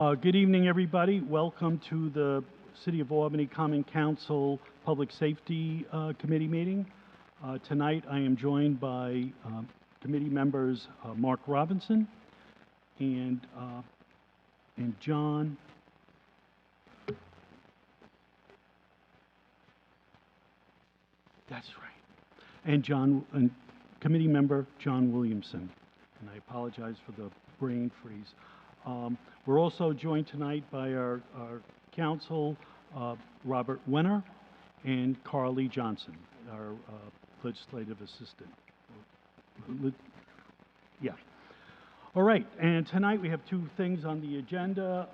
Good evening, everybody. Welcome to the City of Albany Common Council Public Safety Committee meeting. Tonight, I am joined by committee members Mark Robinson and John. That's right. And committee member John Williamson. And I apologize for the brain freeze. We're also joined tonight by our counsel, Robert Wenner, and Carly Johnson, our legislative assistant. Yeah. All right, and tonight we have two things on the agenda.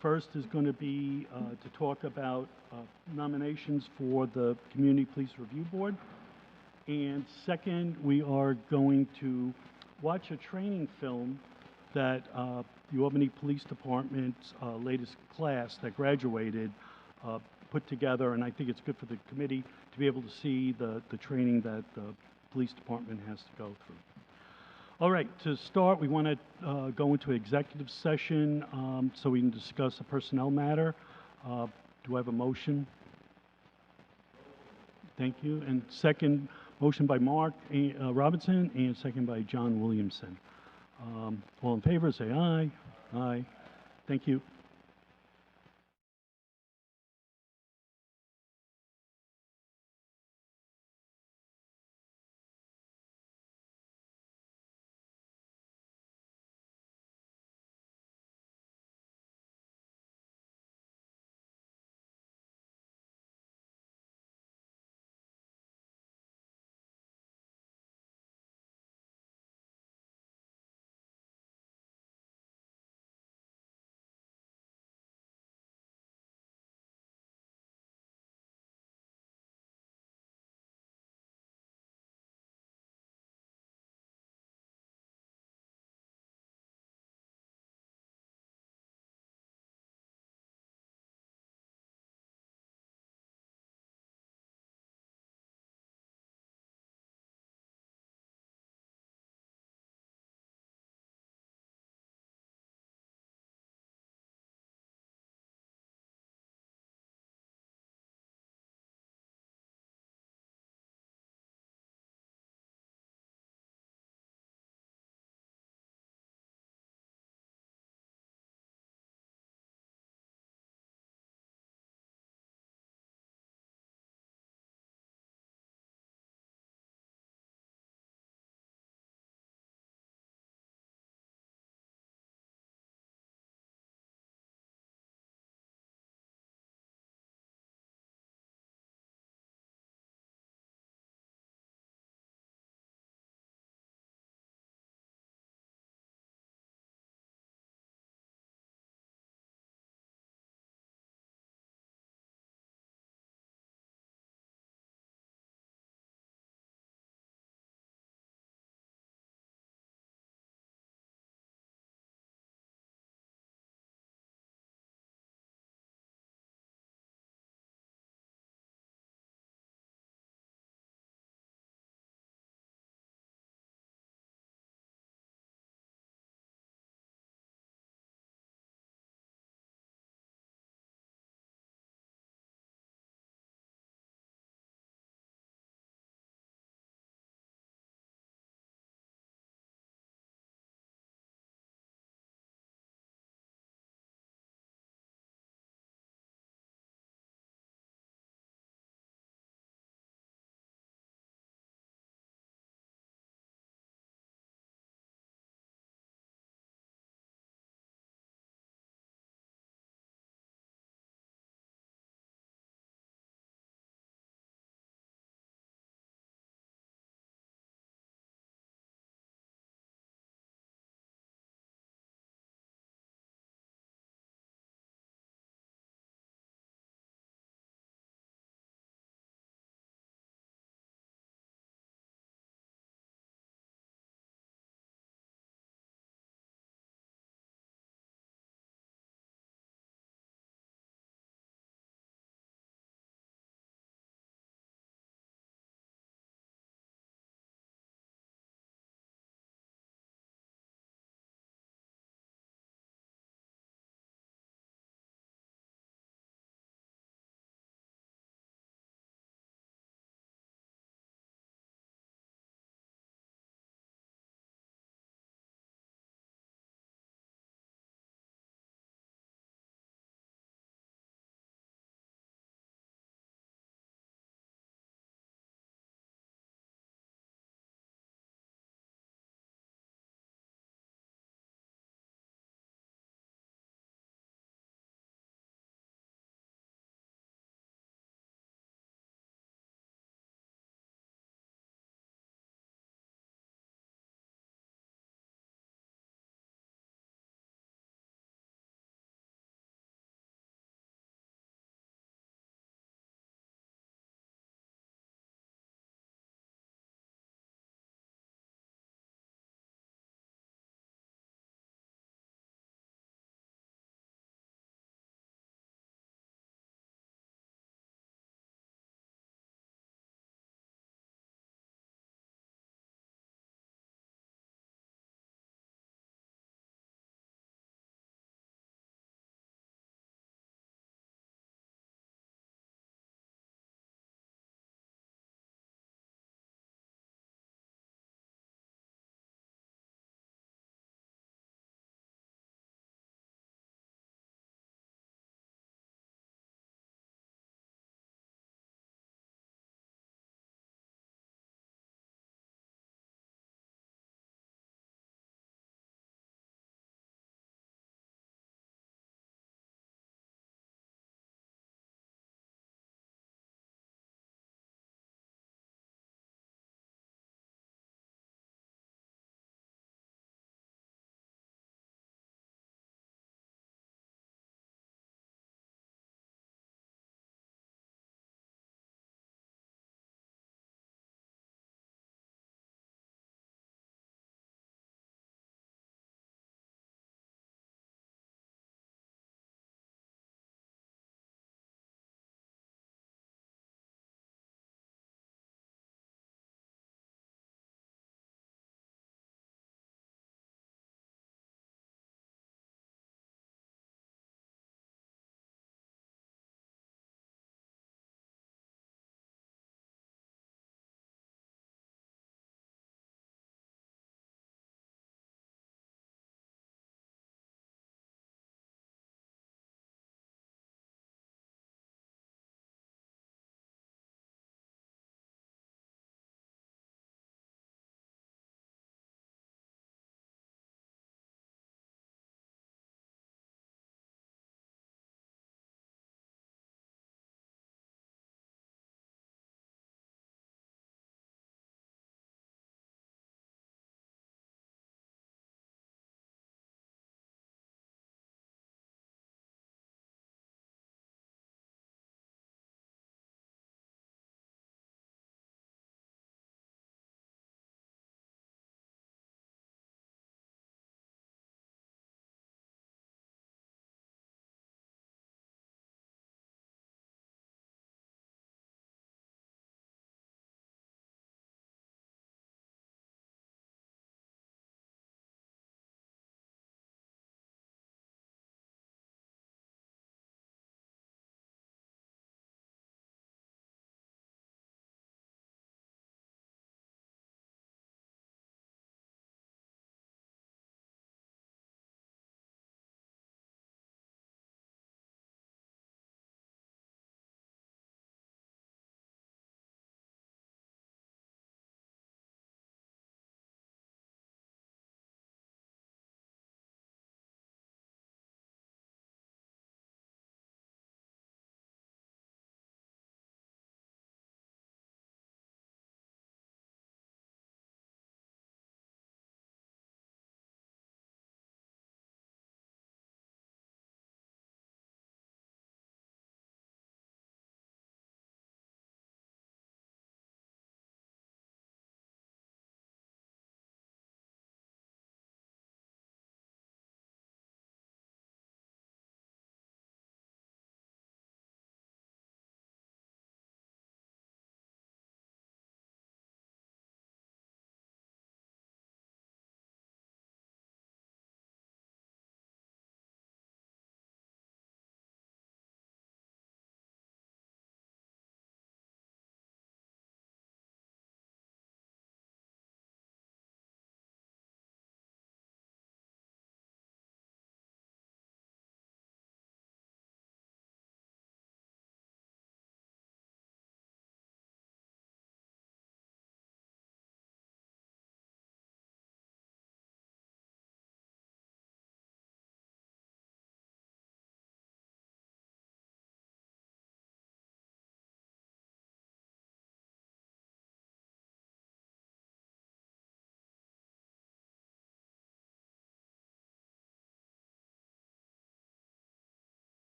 First is going to be to talk about nominations for the Community Police Review Board. And second, we are going to watch a training film that the Albany Police Department's latest class that graduated put together, and I think it's good for the committee to be able to see the training that the police department has to go through. All right, to start, we want to go into executive session so we can discuss a personnel matter. Do I have a motion? Thank you. And second, motion by Mark Robinson and second by John Williamson. All in favor, say aye. Aye. Thank you.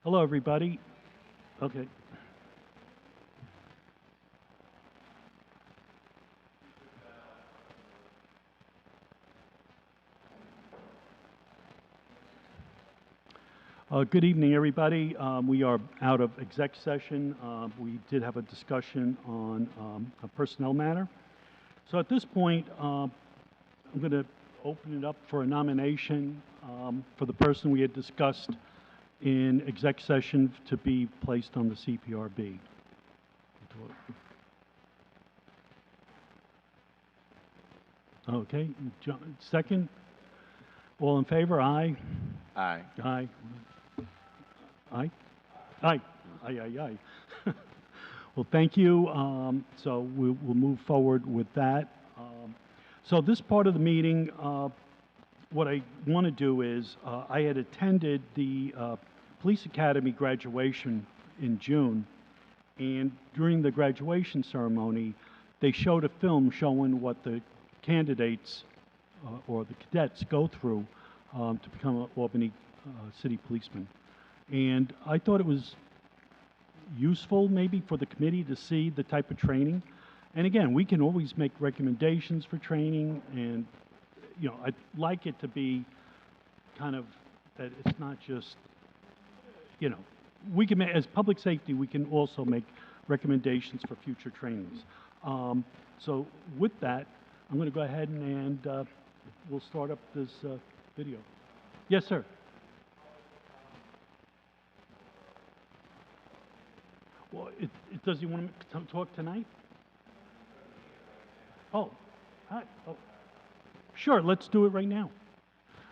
Hello, everybody. Okay. Good evening, everybody. We are out of exec session. We did have a discussion on a personnel matter. So at this point, I'm going to open it up for a nomination for the person we had discussed in exec session to be placed on the CPRB. Okay, second. All in favor? Aye. Aye. Aye. Aye? Aye. Aye, aye, aye. Well, thank you. So we'll move forward with that. So this part of the meeting, what I want to do is, I had attended the Police Academy graduation in June, and during the graduation ceremony, they showed a film showing what the candidates or the cadets go through to become an Albany city policeman. And I thought it was useful maybe for the committee to see the type of training. And again, we can always make recommendations for training, and you know, I'd like it to be kind of that it's not just, you know, we can, as public safety, we can also make recommendations for future trainings. So with that, I'm going to go ahead and we'll start up this video. Yes, sir. Well, does he want to talk tonight? Oh, hi. Oh, sure, let's do it right now.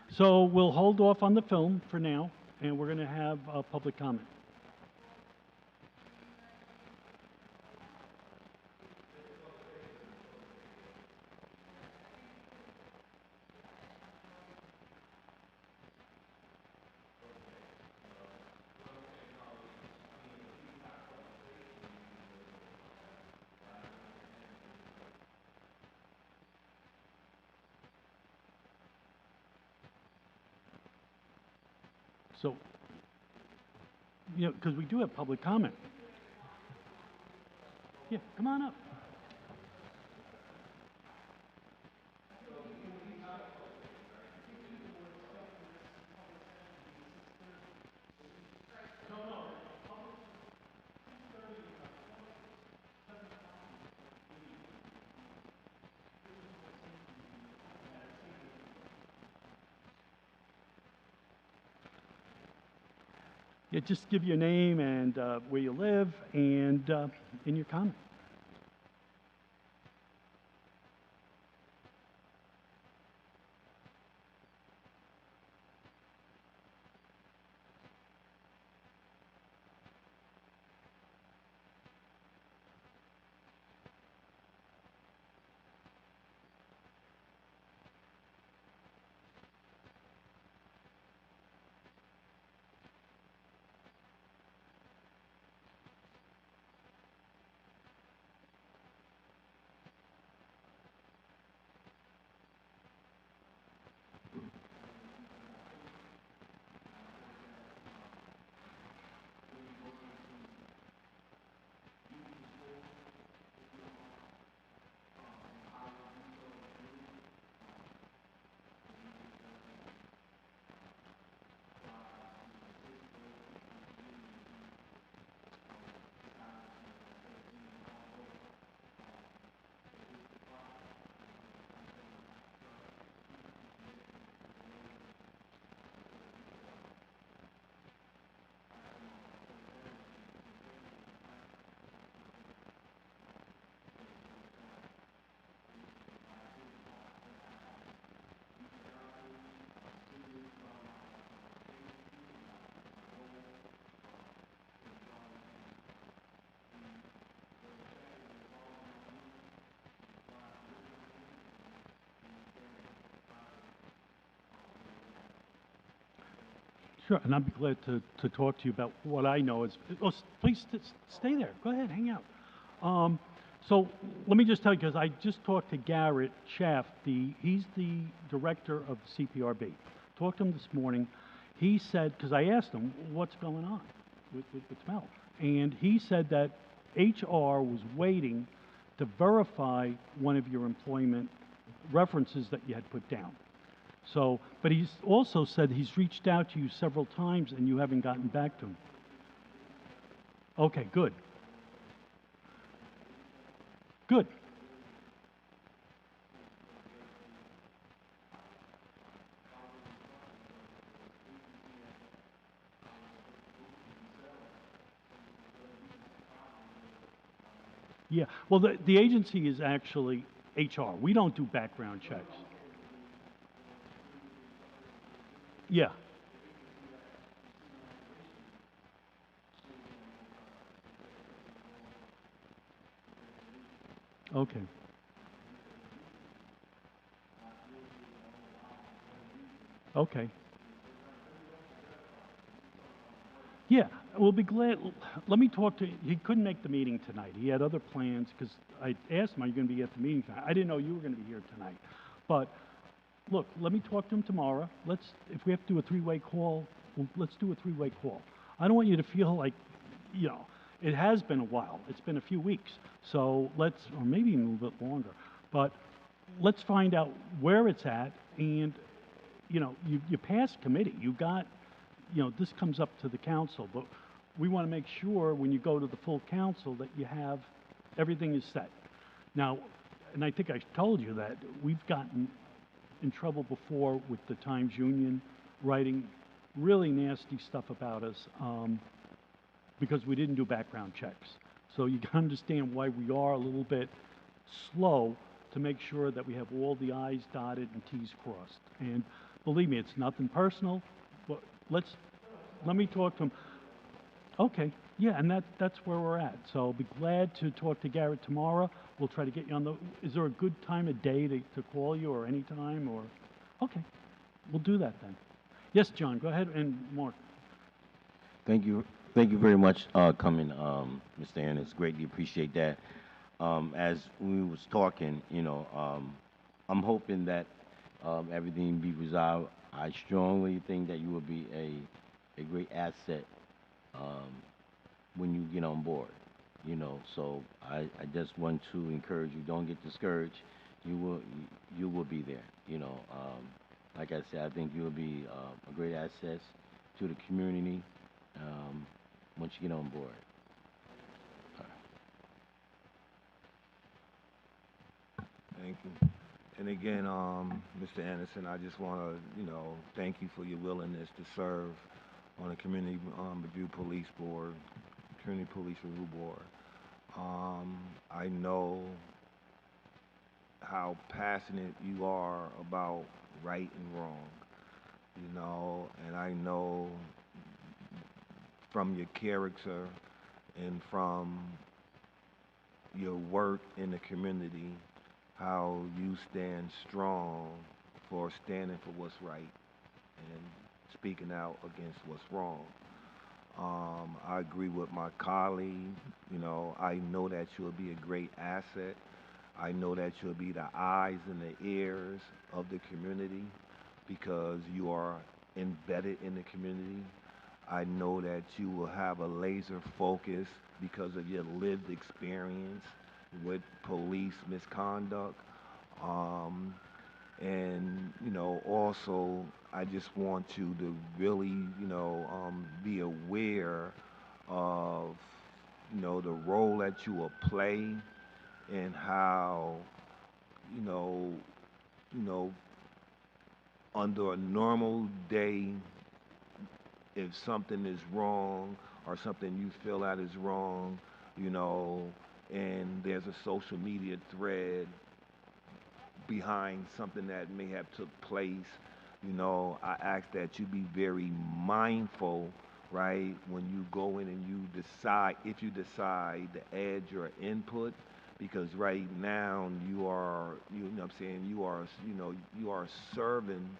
So we'll hold off on the film for now, and we're going to have public comment. So, you know, because we do have public comment. Yeah, come on up. Yeah, just give your name and where you live and in your comment. Sure, and I'd be glad to talk to you about what I know is, oh, please stay there. Go ahead, hang out. So let me just tell you, because I just talked to Garrett Schaff, he's the director of CPRB. Talked to him this morning. He said, because I asked him, what's going on? with Mel. And he said that HR was waiting to verify one of your employment references that you had put down. So, but he's also said he's reached out to you several times and you haven't gotten back to him. Okay, good. Good. Yeah, well, the agency is actually HR. We don't do background checks. Yeah, okay. Okay. Yeah, we'll be glad. Let me talk to, he couldn't make the meeting tonight. He had other plans because I asked him, are you going to be at the meeting tonight? I didn't know you were going to be here tonight. But look, let me talk to him tomorrow. Let's, if we have to do a three-way call, well, let's do a three-way call. I don't want you to feel like, you know, it has been a while. It's been a few weeks. So let's, or maybe even a little bit longer. But let's find out where it's at. And, you know, you passed committee. You got, you know, this comes up to the council. But we want to make sure when you go to the full council that you have, everything is set. Now, and I think I told you that we've gotten in trouble before with the Times Union writing really nasty stuff about us because we didn't do background checks. So you can understand why we are a little bit slow to make sure that we have all the I's dotted and T's crossed. And believe me, it's nothing personal, but let me talk to him. Okay, yeah, and that's where we're at. So I'll be glad to talk to Garrett tomorrow. We'll try to get you on the, is there a good time of day to call you or any time or? Okay, we'll do that then. Yes, John, go ahead, and Mark. Thank you. Thank you very much, coming, Mr. Ennis. Greatly appreciate that. As we was talking, I'm hoping that everything be resolved. I strongly think that you will be a great asset when you get on board. So I just want to encourage you. Don't get discouraged. You will be there. Like I said, I think you will be a great asset to the community once you get on board. All Thank you. And again, Mr. Anderson, I just want to, thank you for your willingness to serve on the Community Review Police Board, Community Police Review Board. I know how passionate you are about right and wrong, and I know from your character and from your work in the community how you stand strong for standing for what's right and speaking out against what's wrong. I agree with my colleague. I know that you'll be a great asset. I know that you'll be the eyes and the ears of the community because you are embedded in the community. I know that you will have a laser focus because of your lived experience with police misconduct. And also, I just want you to really, be aware of, the role that you will play and how, you know, you know, under a normal day, if something is wrong or something you feel that is wrong, you know, and there's a social media thread behind something that may have took place, I ask that you be very mindful, right, when you go in and you decide, if you decide to add your input, because right now you know what I'm saying, you are serving,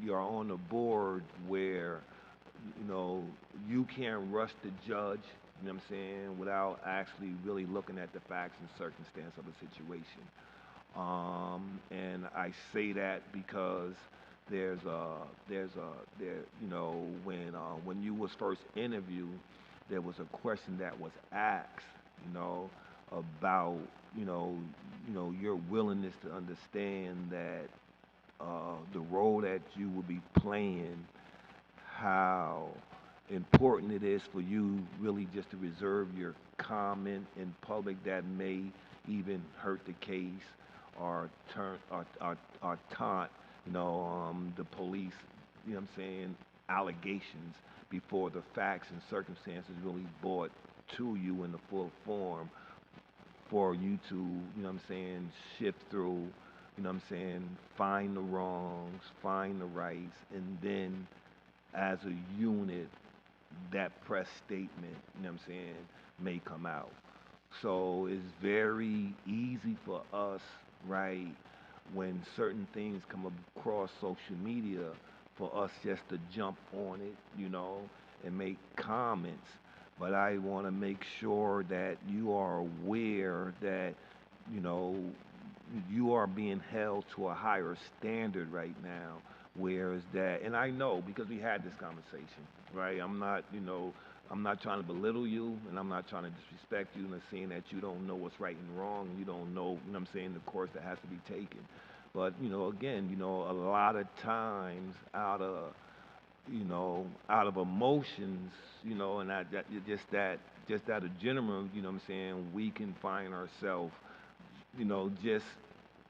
you are on a board where, you can't rush the judge, you know what I'm saying, without actually really looking at the facts and circumstance of the situation. And I say that because, there, you know, when you was first interviewed, there was a question that was asked, you know, about, you know, your willingness to understand that the role that you will be playing, how important it is for you really just to reserve your comment in public that may even hurt the case or or taunt, the police, you know what I'm saying, allegations before the facts and circumstances really brought to you in the full form for you to, you know what I'm saying, shift through, you know what I'm saying, find the wrongs, find the rights, and then as a unit, that press statement, you know what I'm saying, may come out. So it's very easy for us, right, when certain things come across social media, for us just to jump on it, and make comments. But I want to make sure that you are aware that, you know, you are being held to a higher standard right now. Whereas that, and I know because we had this conversation, right? I'm not trying to belittle you, and I'm not trying to disrespect you, and saying that you don't know what's right and wrong, and you don't know, what I'm saying, the course that has to be taken. But again, a lot of times out of emotions, and just that of general, you know what I'm saying, we can find ourselves, just,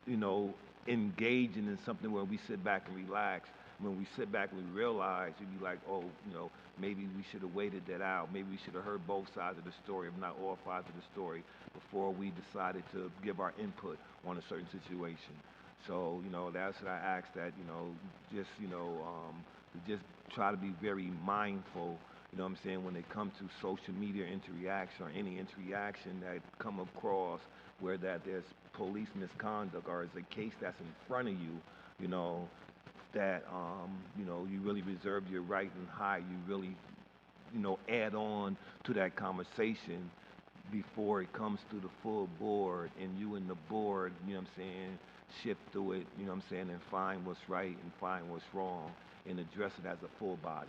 you know, engaging in something where we sit back and relax. When we sit back and we realize, we'd be like, oh, maybe we should have waited that out. Maybe we should have heard both sides of the story, if not all sides of the story, before we decided to give our input on a certain situation. So, that's what I ask that, just, to just try to be very mindful, what I'm saying, when it comes to social media interaction or any interaction that come across where that there's police misconduct or is a case that's in front of you, that you really reserve your right and how you really, add on to that conversation before it comes to the full board and you and the board, you know what I'm saying, shift through it, you know what I'm saying, and find what's right and find what's wrong and address it as a full body.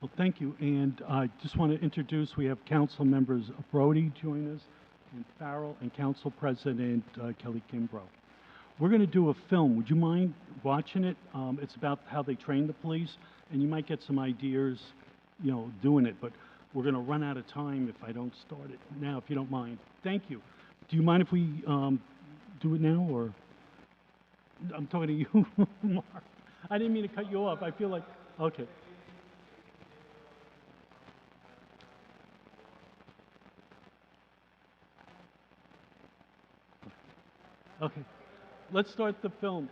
Well, thank you, and I just want to introduce, we have council members Brody join us, and Farrell, and Council President Kelly Kimbrough. We're going to do a film. Would you mind watching it? It's about how they train the police, and you might get some ideas, doing it, but we're going to run out of time if I don't start it now, if you don't mind. Thank you. Do you mind if we do it now, or? I'm talking to you, Mark. I didn't mean to cut you off. I feel like, okay. Okay. Let's start the film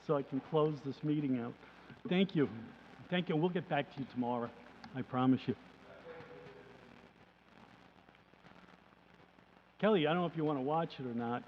so I can close this meeting out. Thank you. Thank you. We'll get back to you tomorrow. I promise you. Kelly, I don't know if you want to watch it or not.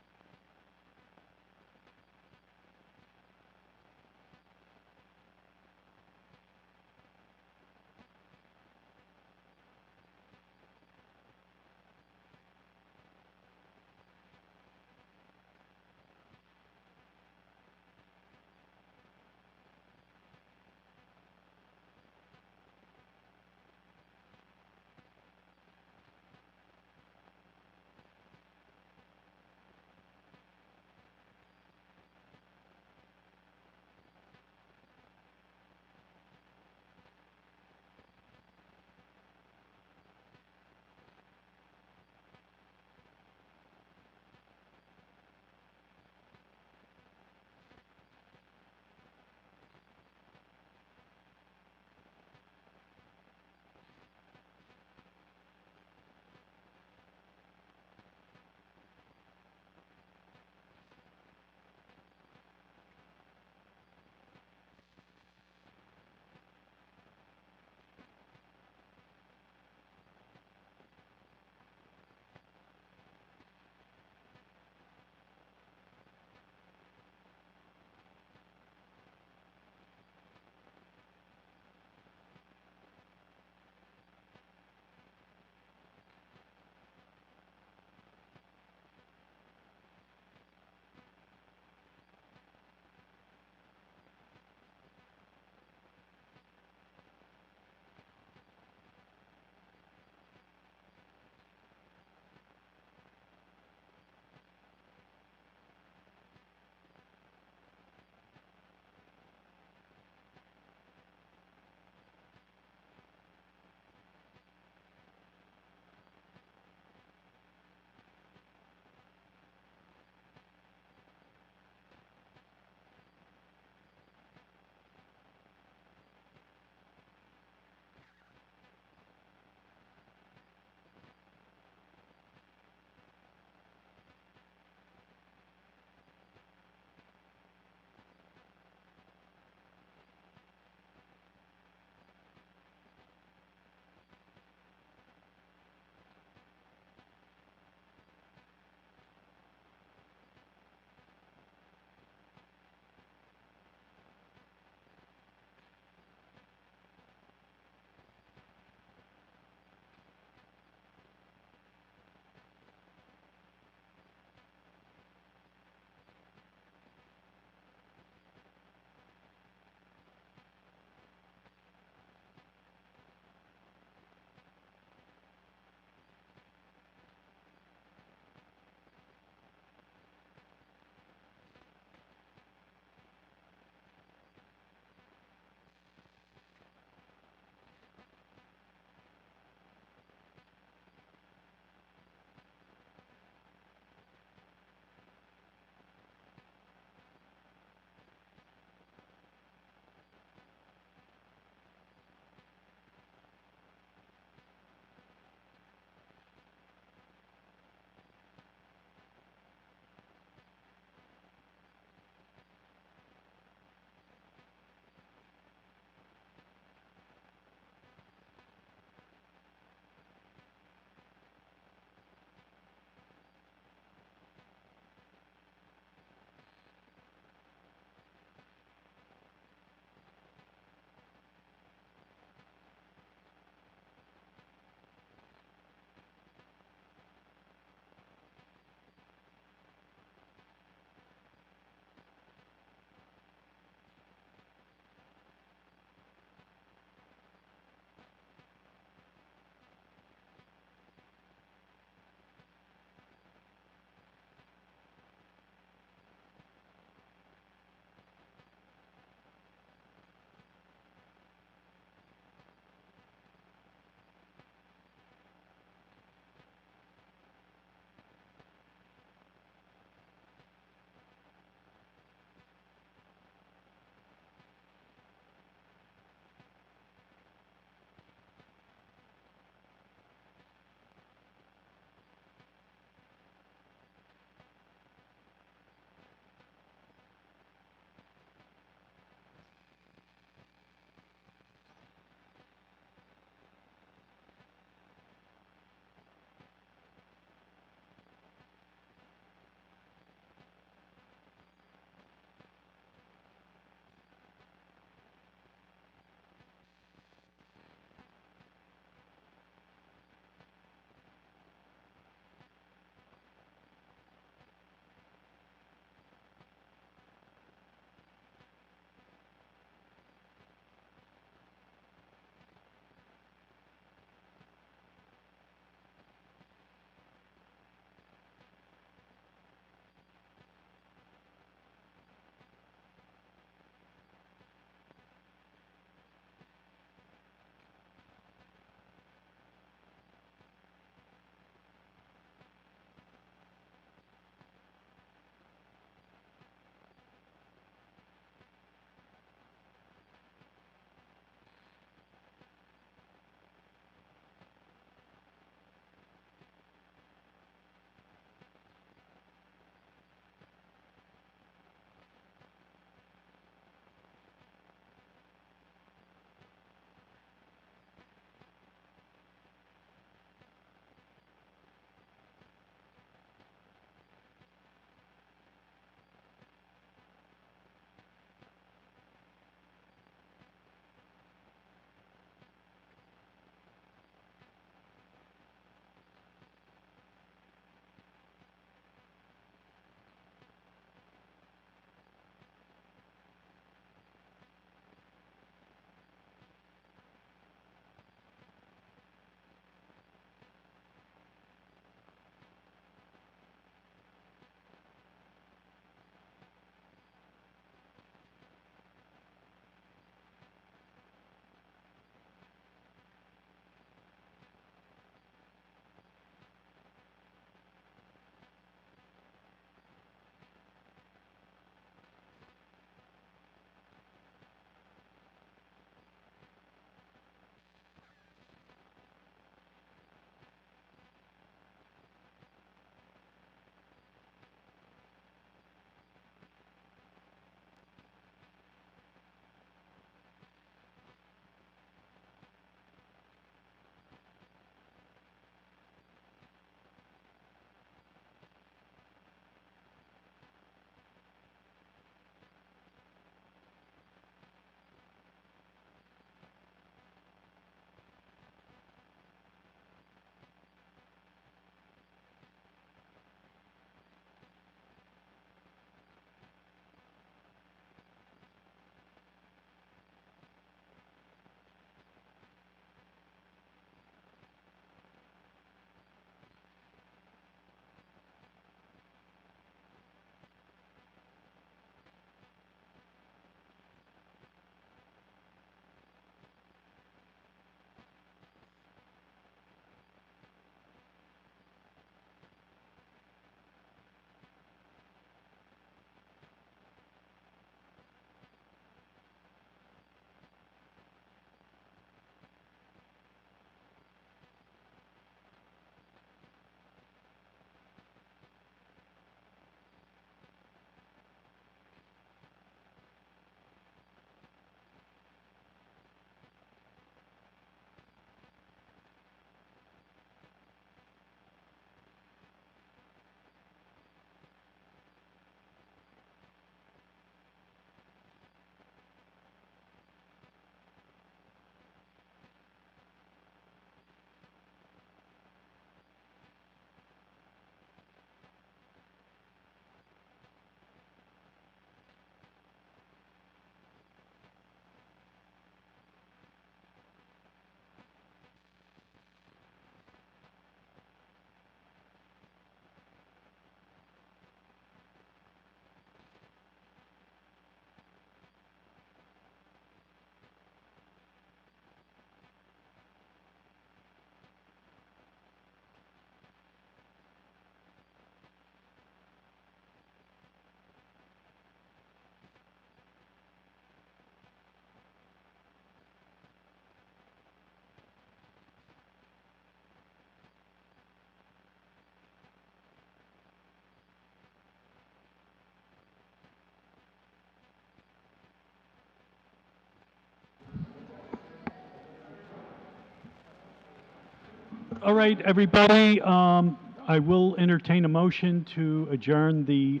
All right, everybody, I will entertain a motion to adjourn the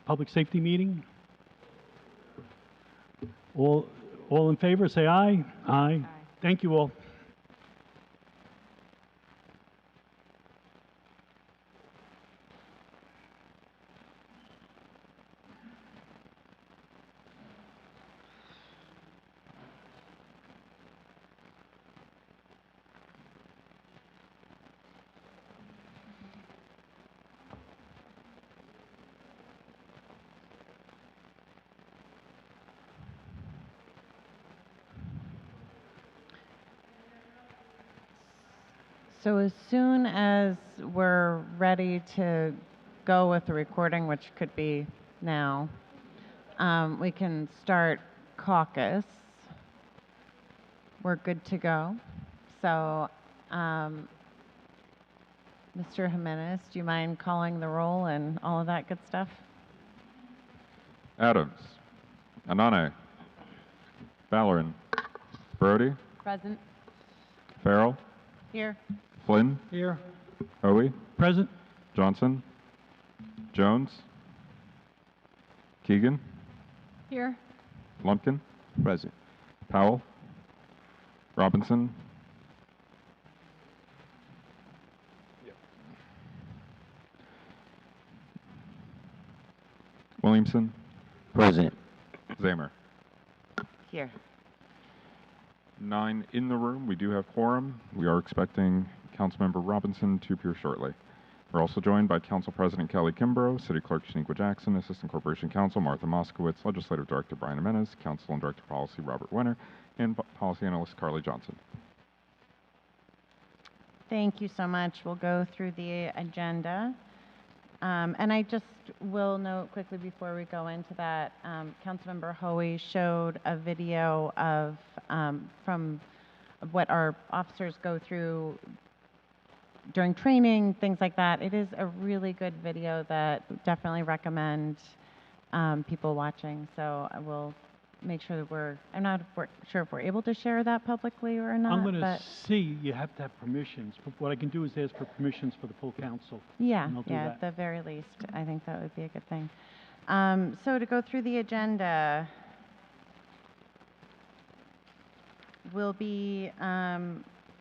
public safety meeting. All in favor, say aye. Aye. Thank you all. So as soon as we're ready to go with the recording, which could be now, we can start caucus. We're good to go. So, Mr. Jimenez, do you mind calling the roll and all of that good stuff? Adams. Anane. Ballerin. Brody. Present. Farrell. Here. Flynn. Here. Hoey. Present. Johnson. Jones. Keegan. Here. Lumpkin. Present. Powell. Robinson. Williamson. Present. Zamer. Here. 9 in the room. We do have quorum. We are expecting Councilmember Robinson to appear shortly. We're also joined by Council President Kelly Kimbrough, City Clerk Shaniqua Jackson, Assistant Corporation Counsel Martha Moskowitz, Legislative Director Brian Jimenez, Council and Director of Policy Robert Wenner, and Policy Analyst Carly Johnson. Thank you so much. We'll go through the agenda. And I just will note quickly before we go into that, Councilmember Hoey showed a video of from what our officers go through during training, things like that. It is a really good video that definitely recommend people watching. So I will make sure that I'm not sure if we're able to share that publicly or not. I'm going to but see, you have to have permissions. But what I can do is ask for permissions for the full council. yeah, and I'll do yeah, that. at the very least, I think that would be a good thing. So to go through the agenda, we'll be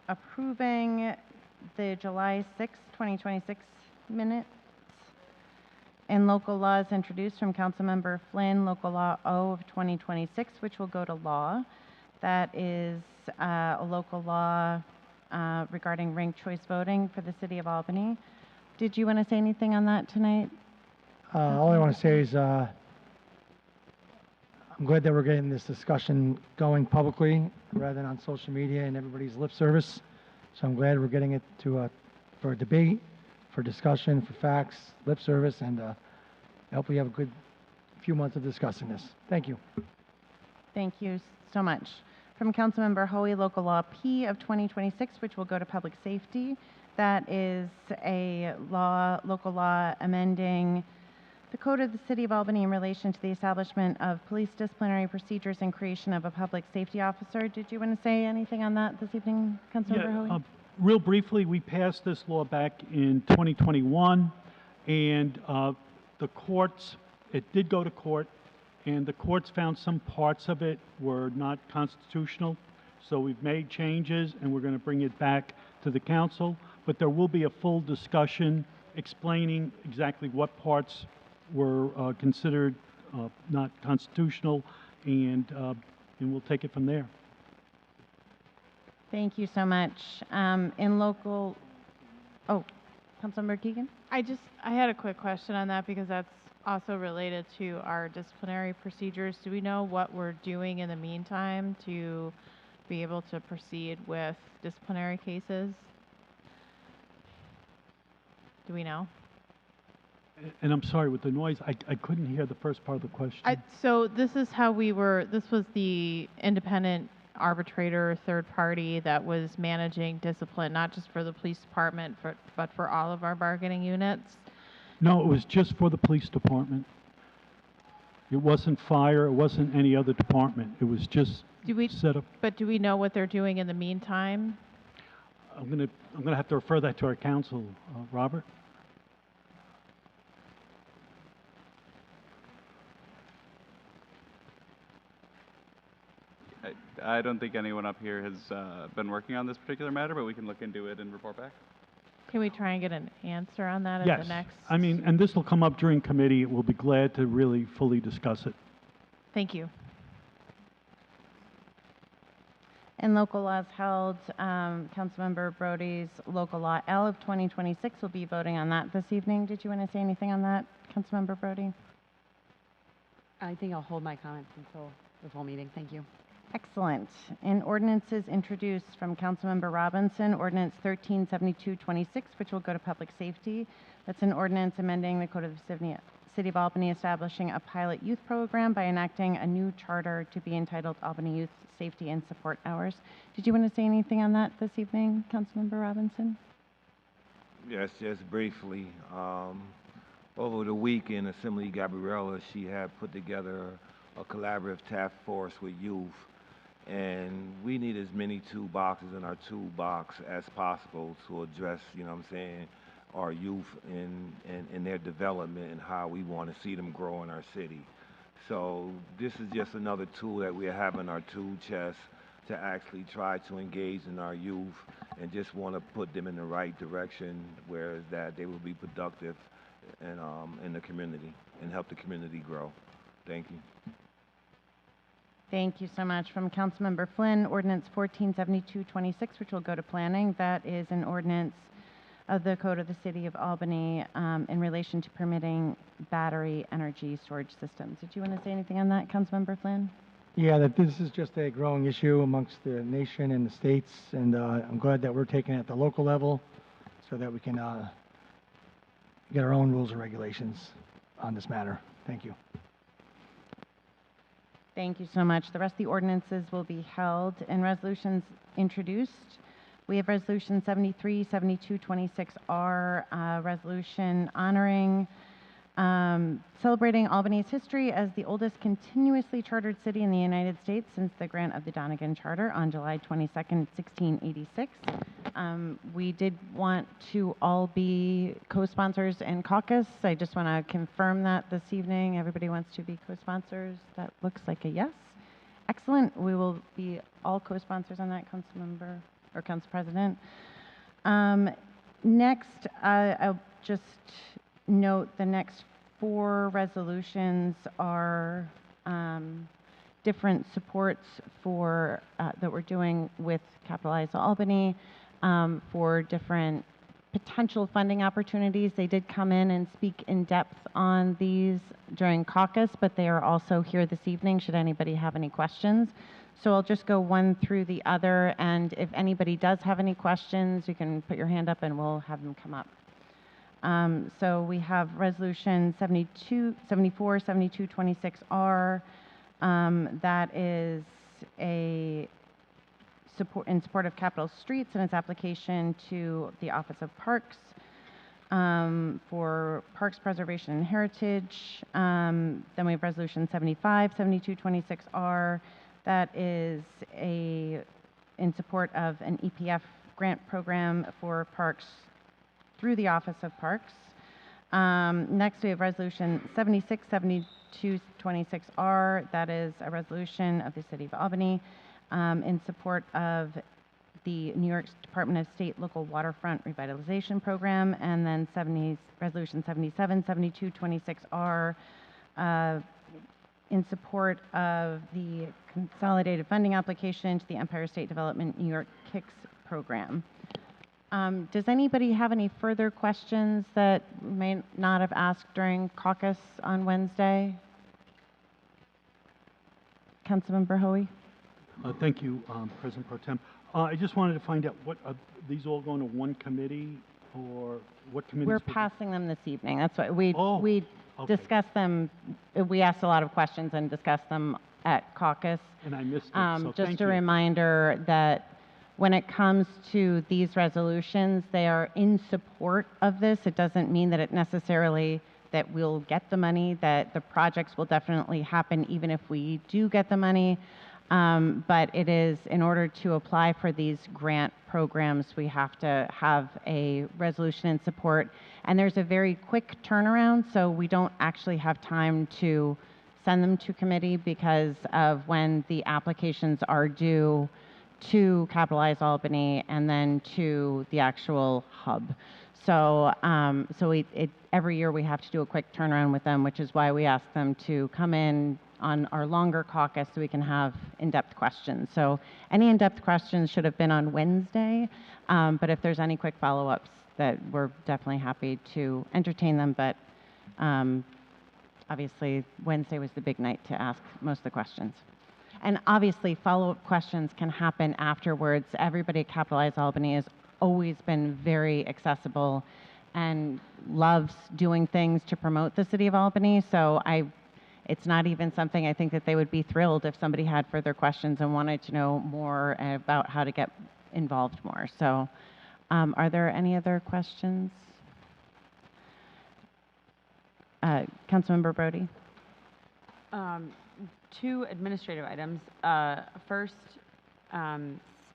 approving the July 6, 2026 minutes and local laws introduced from Councilmember Flynn, Local Law O of 2026, which will go to law. That is a local law regarding ranked choice voting for the city of Albany. Did you want to say anything on that tonight? All I want to say is I'm glad that we're getting this discussion going publicly rather than on social media and everybody's lip service. So I'm glad we're getting it to for a debate, for discussion, for facts, lip service, and I hope we have a good few months of discussing this. Thank you. Thank you so much. From Councilmember Hoey, Local Law P of 2026, which will go to public safety. That is a local law amending the code of the City of Albany in relation to the establishment of police disciplinary procedures and creation of a public safety officer. Did you want to say anything on that this evening, Councilmember Hoey? Real briefly, we passed this law back in 2021, and the courts, it did go to court, and the courts found some parts of it were not constitutional. So we've made changes, and we're going to bring it back to the council. But there will be a full discussion explaining exactly what parts were considered not constitutional, and we'll take it from there. Thank you so much. In local, oh, Councilmember Keegan? I had a quick question on that because that's also related to our disciplinary procedures. Do we know what we're doing in the meantime to be able to proceed with disciplinary cases? Do we know? And I'm sorry, with the noise, I couldn't hear the first part of the question. So this is how this was the independent arbitrator, third party that was managing discipline, not just for the police department, but for all of our bargaining units. No, it was just for the police department. It wasn't fire, it wasn't any other department. It was just set up. But do we know what they're doing in the meantime? I'm gonna have to refer that to our council. Robert? I don't think anyone up here has been working on this particular matter, but we can look into it and report back. Can we try and get an answer on that at Yes. the next? I mean, and this will come up during committee. We'll be glad to really fully discuss it. Thank you. In local laws held, Councilmember Brody's local law L of 2026 will be voting on that this evening. Did you want to say anything on that, Councilmember Brody? I think I'll hold my comments until the full meeting. Thank you. Excellent. In ordinances introduced from Councilmember Robinson, ordinance 137226, which will go to public safety. That's an ordinance amending the Code of the City of Albany, establishing a pilot youth program by enacting a new charter to be entitled Albany Youth Safety and Support Hours. Did you want to say anything on that this evening, Councilmember Robinson? Yes, just briefly. Over the weekend, Assembly Gabriella, she had put together a collaborative task force with youth, and we need as many toolboxes in our toolbox as possible to address, you know what I'm saying, our youth in their development and how we want to see them grow in our city. So this is just another tool that we have in our tool chest to actually try to engage in our youth and just want to put them in the right direction where that they will be productive and in the community and help the community grow. Thank you. Thank you so much. From Councilmember Flynn, ordinance 147226, which will go to planning. That is an ordinance of the Code of the City of Albany in relation to permitting battery energy storage systems. Did you want to say anything on that, Councilmember Flynn? Yeah, that this is just a growing issue amongst the nation and the states, and I'm glad that we're taking it at the local level so that we can get our own rules and regulations on this matter. Thank you. Thank you so much. The rest of the ordinances will be held in resolutions introduced. We have Resolution 737226R, resolution honoring, celebrating Albany's history as the oldest continuously chartered city in the United States since the grant of the Donegan Charter on July 22nd, 1686. We did want to all be co-sponsors in Caucus. I just want to confirm that this evening. Everybody wants to be co-sponsors. That looks like a yes. Excellent. We will be all co-sponsors on that, Councilmember or Council President. Next, I'll just note the next 4 resolutions are different supports for that we're doing with Capitalize Albany for different potential funding opportunities. They did come in and speak in depth on these during caucus, but they are also here this evening should anybody have any questions. So I'll just go one through the other, and if anybody does have any questions, you can put your hand up and we'll have them come up. So we have Resolution 7226R. That is a in support of Capital Streets and its application to the Office of Parks for Parks Preservation and Heritage. Then we have Resolution 7226R. That is in support of an EPF grant program for parks through the Office of Parks. Next, we have Resolution 767226R. That is a resolution of the City of Albany in support of the New York Department of State Local Waterfront Revitalization Program. And then Resolution 777226R in support of the consolidated funding application to the Empire State Development New York KICS program. Does anybody have any further questions that we may not have asked during caucus on Wednesday? Councilmember Hoey? Thank you, President Pro Tem. I just wanted to find out, what are these all going to one committee, or what committees? We're passing them this evening. That's why we Okay. discussed them. We asked a lot of questions and discussed them at caucus. And I missed it, so Just thank a you. reminder that when it comes to these resolutions, they are in support of this. It doesn't mean that it necessarily that we'll get the money, that the projects will definitely happen even if we do get the money. But it is, in order to apply for these grant programs, we have to have a resolution in support. And there's a very quick turnaround, so we don't actually have time to send them to committee because of when the applications are due to Capitalize Albany and then to the actual hub. So, every year we have to do a quick turnaround with them, which is why we ask them to come in on our longer caucus so we can have in-depth questions. So any in-depth questions should have been on Wednesday, but if there's any quick follow-ups, that we're definitely happy to entertain them, but obviously Wednesday was the big night to ask most of the questions. And obviously follow-up questions can happen afterwards. Everybody at Capitalize Albany has always been very accessible and loves doing things to promote the city of Albany, so it's not even something I think that they would be thrilled if somebody had further questions and wanted to know more about how to get involved more. So are there any other questions? Councilmember Brody? Two administrative items. First,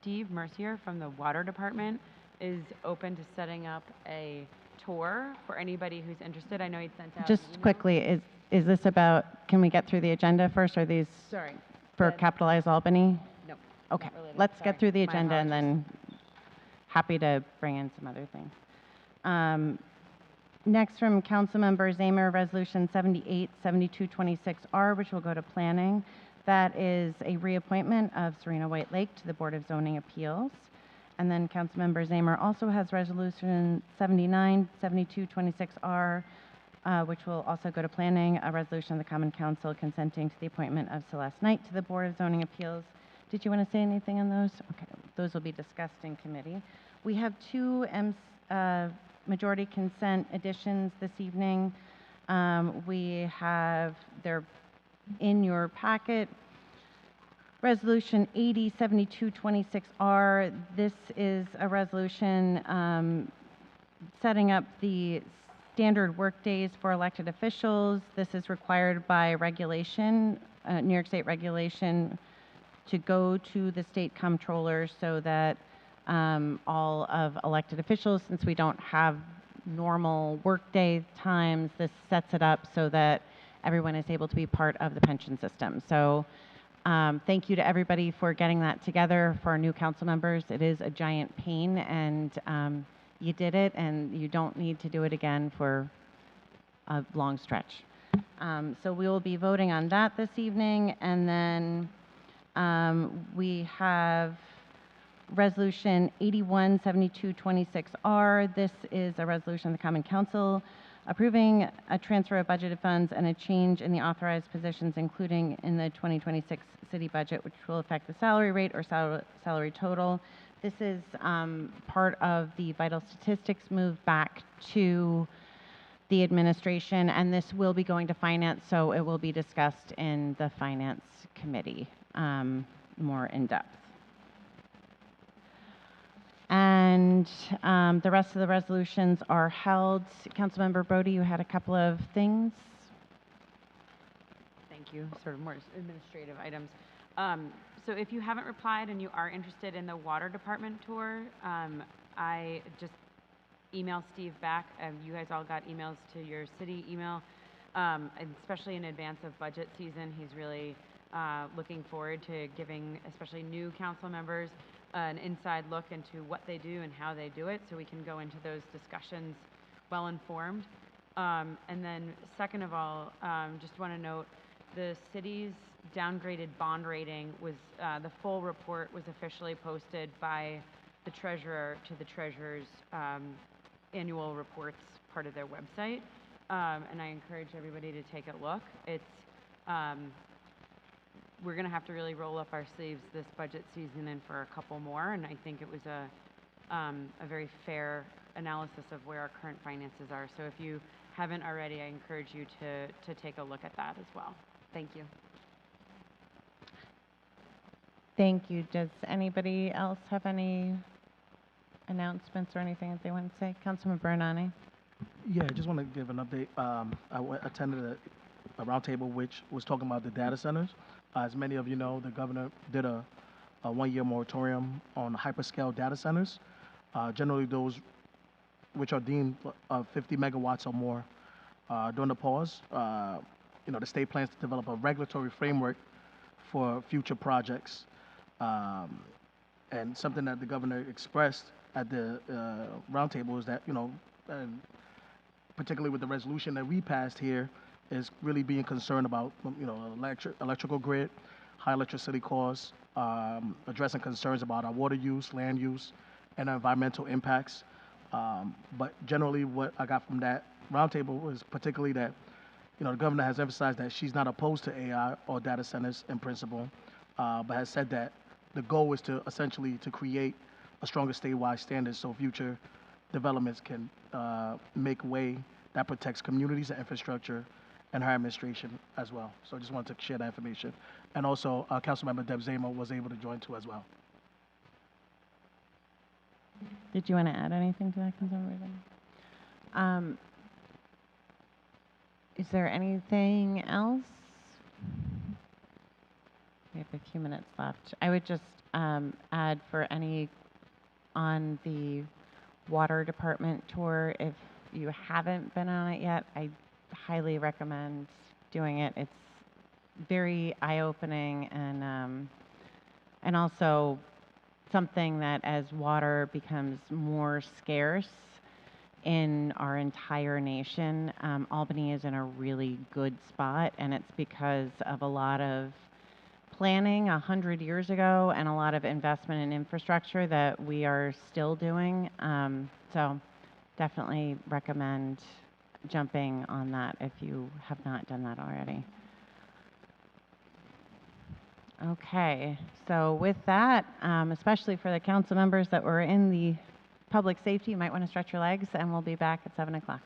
Steve Mercier from the Water Department is open to setting up a tour for anybody who's interested. I know he sent out Just an email. quickly, is this about, can we get through the agenda first? Are these Sorry. for the- Capitalize Albany? No. Okay, not related. let's Sorry. get through the My agenda and apologies. then happy to bring in some other things. Next from Councilmember Zamer, Resolution 78, 7226R, which will go to Planning. That is a reappointment of Serena White Lake to the Board of Zoning Appeals. And then Councilmember Zamer also has Resolution 79, 7226R, which will also go to Planning, a resolution of the Common Council consenting to the appointment of Celeste Knight to the Board of Zoning Appeals. Did you want to say anything on those? Okay, those will be discussed in committee. We have two majority consent additions this evening. We have, they're in your packet. Resolution 807226R. This is a resolution setting up the standard workdays for elected officials. This is required by regulation, New York State regulation, to go to the state comptroller so that all of elected officials, since we don't have normal workday times, this sets it up so that everyone is able to be part of the pension system. So thank you to everybody for getting that together. For our new council members, it is a giant pain, and you did it, and you don't need to do it again for a long stretch. So we will be voting on that this evening, and then we have Resolution 817226R. This is a resolution of the Common Council approving a transfer of budgeted funds and a change in the authorized positions, including in the 2026 city budget, which will affect the salary rate or salary total. This is part of the vital statistics move back to the administration, and this will be going to finance, so it will be discussed in the finance committee more in depth. And the rest of the resolutions are held. Councilmember Brody, you had a couple of things. Thank you. Sort of more administrative items. So if you haven't replied and you are interested in the water department tour, I just emailed Steve back. You guys all got emails to your city email, and especially in advance of budget season. He's really looking forward to giving, especially new council members, an inside look into what they do and how they do it, so we can go into those discussions well informed. And then second of all, just want to note the city's downgraded bond rating was, the full report was officially posted by the treasurer to the treasurer's annual reports part of their website. And I encourage everybody to take a look. It's, we're going to have to really roll up our sleeves this budget season and for a couple more, and I think it was a very fair analysis of where our current finances are. So if you haven't already, I encourage you to take a look at that as well. Thank you. Thank you. Does anybody else have any announcements or anything that they want to say? Councilman Bernani? Yeah, I just want to give an update. Attended a roundtable which was talking about the data centers. As many of you know, the governor did a one-year moratorium on hyperscale data centers, generally those which are deemed 50 megawatts or more. During the pause, the state plans to develop a regulatory framework for future projects. And something that the governor expressed at the roundtable is that, and particularly with the resolution that we passed here, is really being concerned about, electrical grid, high electricity costs, addressing concerns about our water use, land use, and our environmental impacts. But generally, what I got from that roundtable was particularly that, the governor has emphasized that she's not opposed to AI or data centers in principle, but has said that the goal is to essentially to create a stronger statewide standard so future developments can make way that protects communities and infrastructure and her administration as well. So I just wanted to share that information. And also, Councilmember Deb Zamo was able to join too as well. Did you want to add anything to that, Councilmember? Is there anything else? We have a few minutes left. I would just add for any on the water department tour, if you haven't been on it yet, I highly recommend doing it. It's very eye-opening and also something that as water becomes more scarce in our entire nation, Albany is in a really good spot, and it's because of a lot of planning 100 years ago and a lot of investment in infrastructure that we are still doing. So definitely recommend jumping on that if you have not done that already. Okay, so with that, especially for the council members that were in the public safety, you might want to stretch your legs, and we'll be back at 7 o'clock.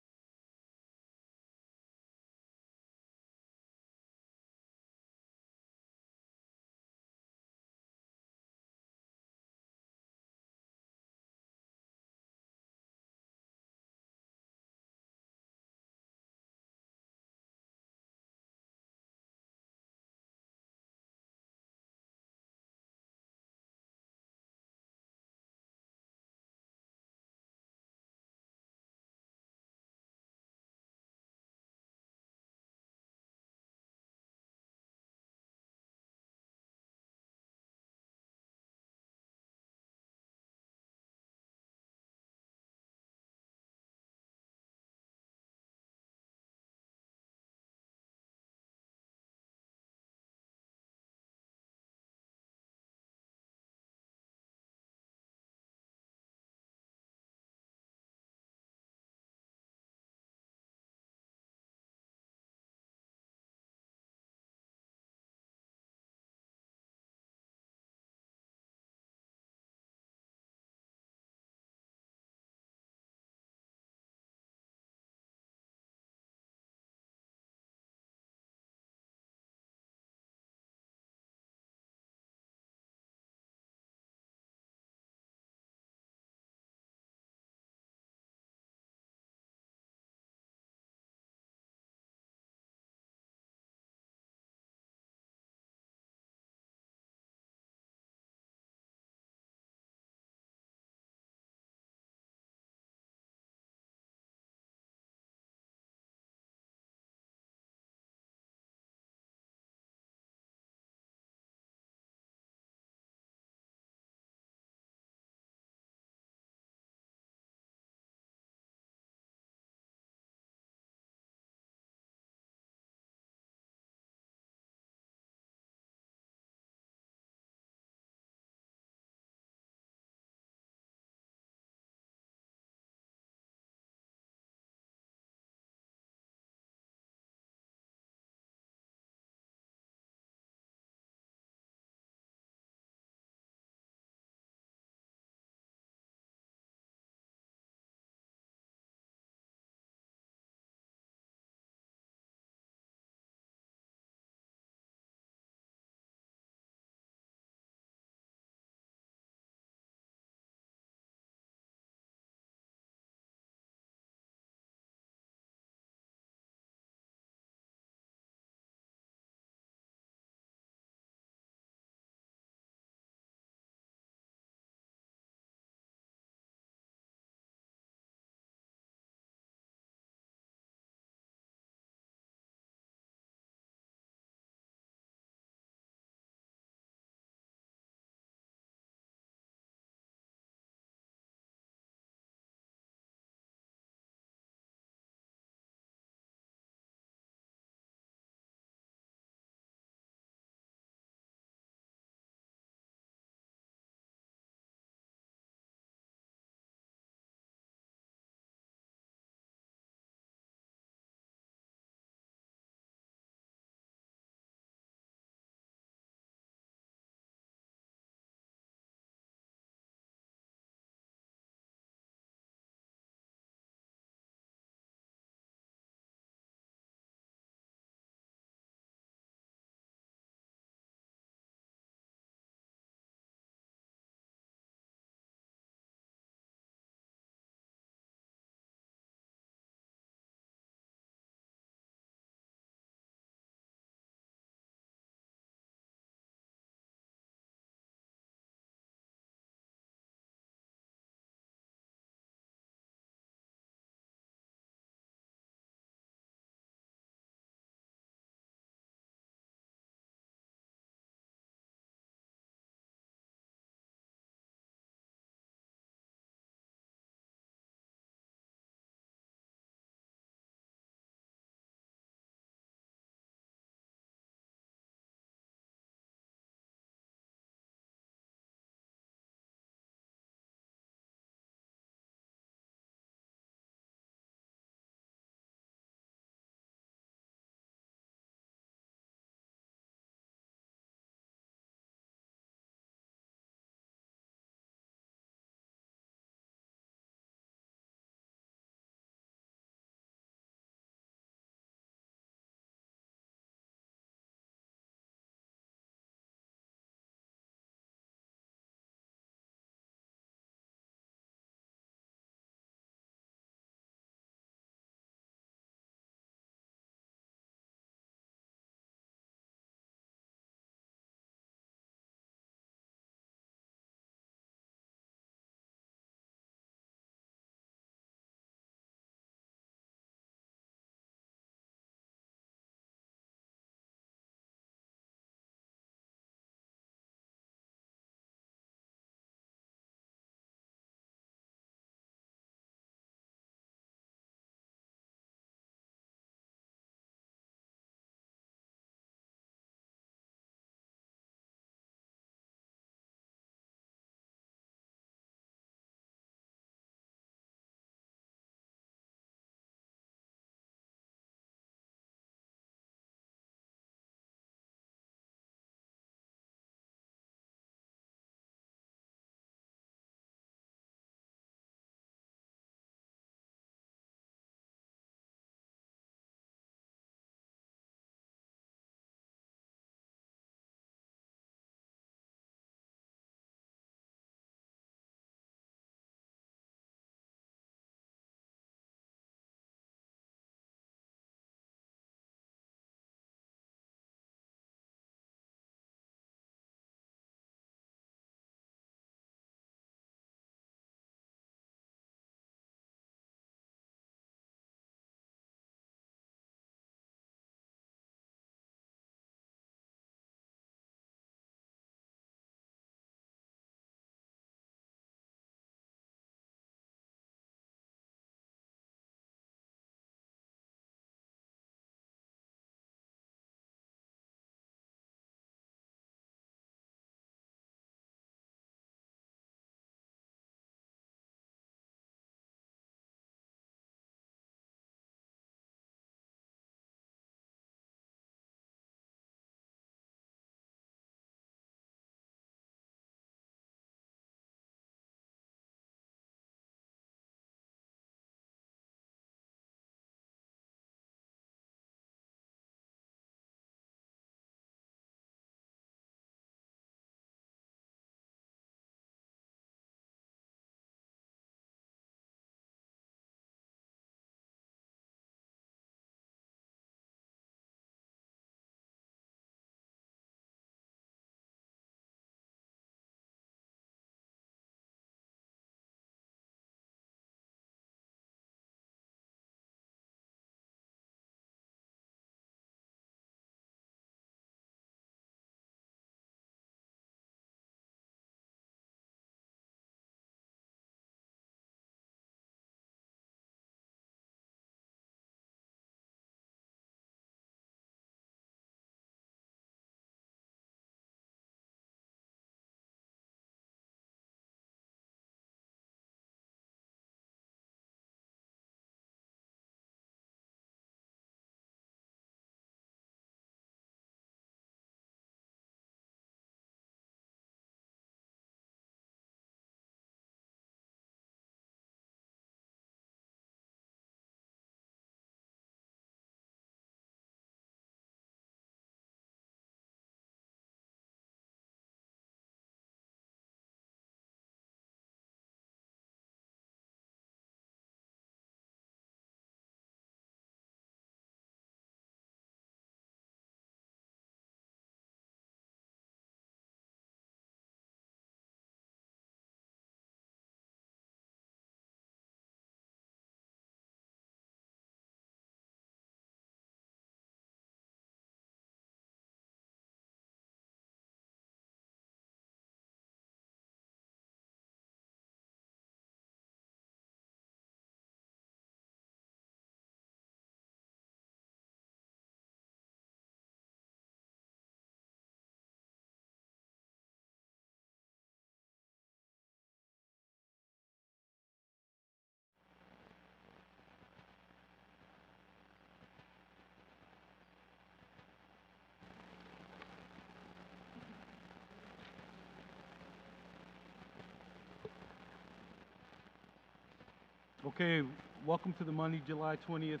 Okay, welcome to the Monday, July 20th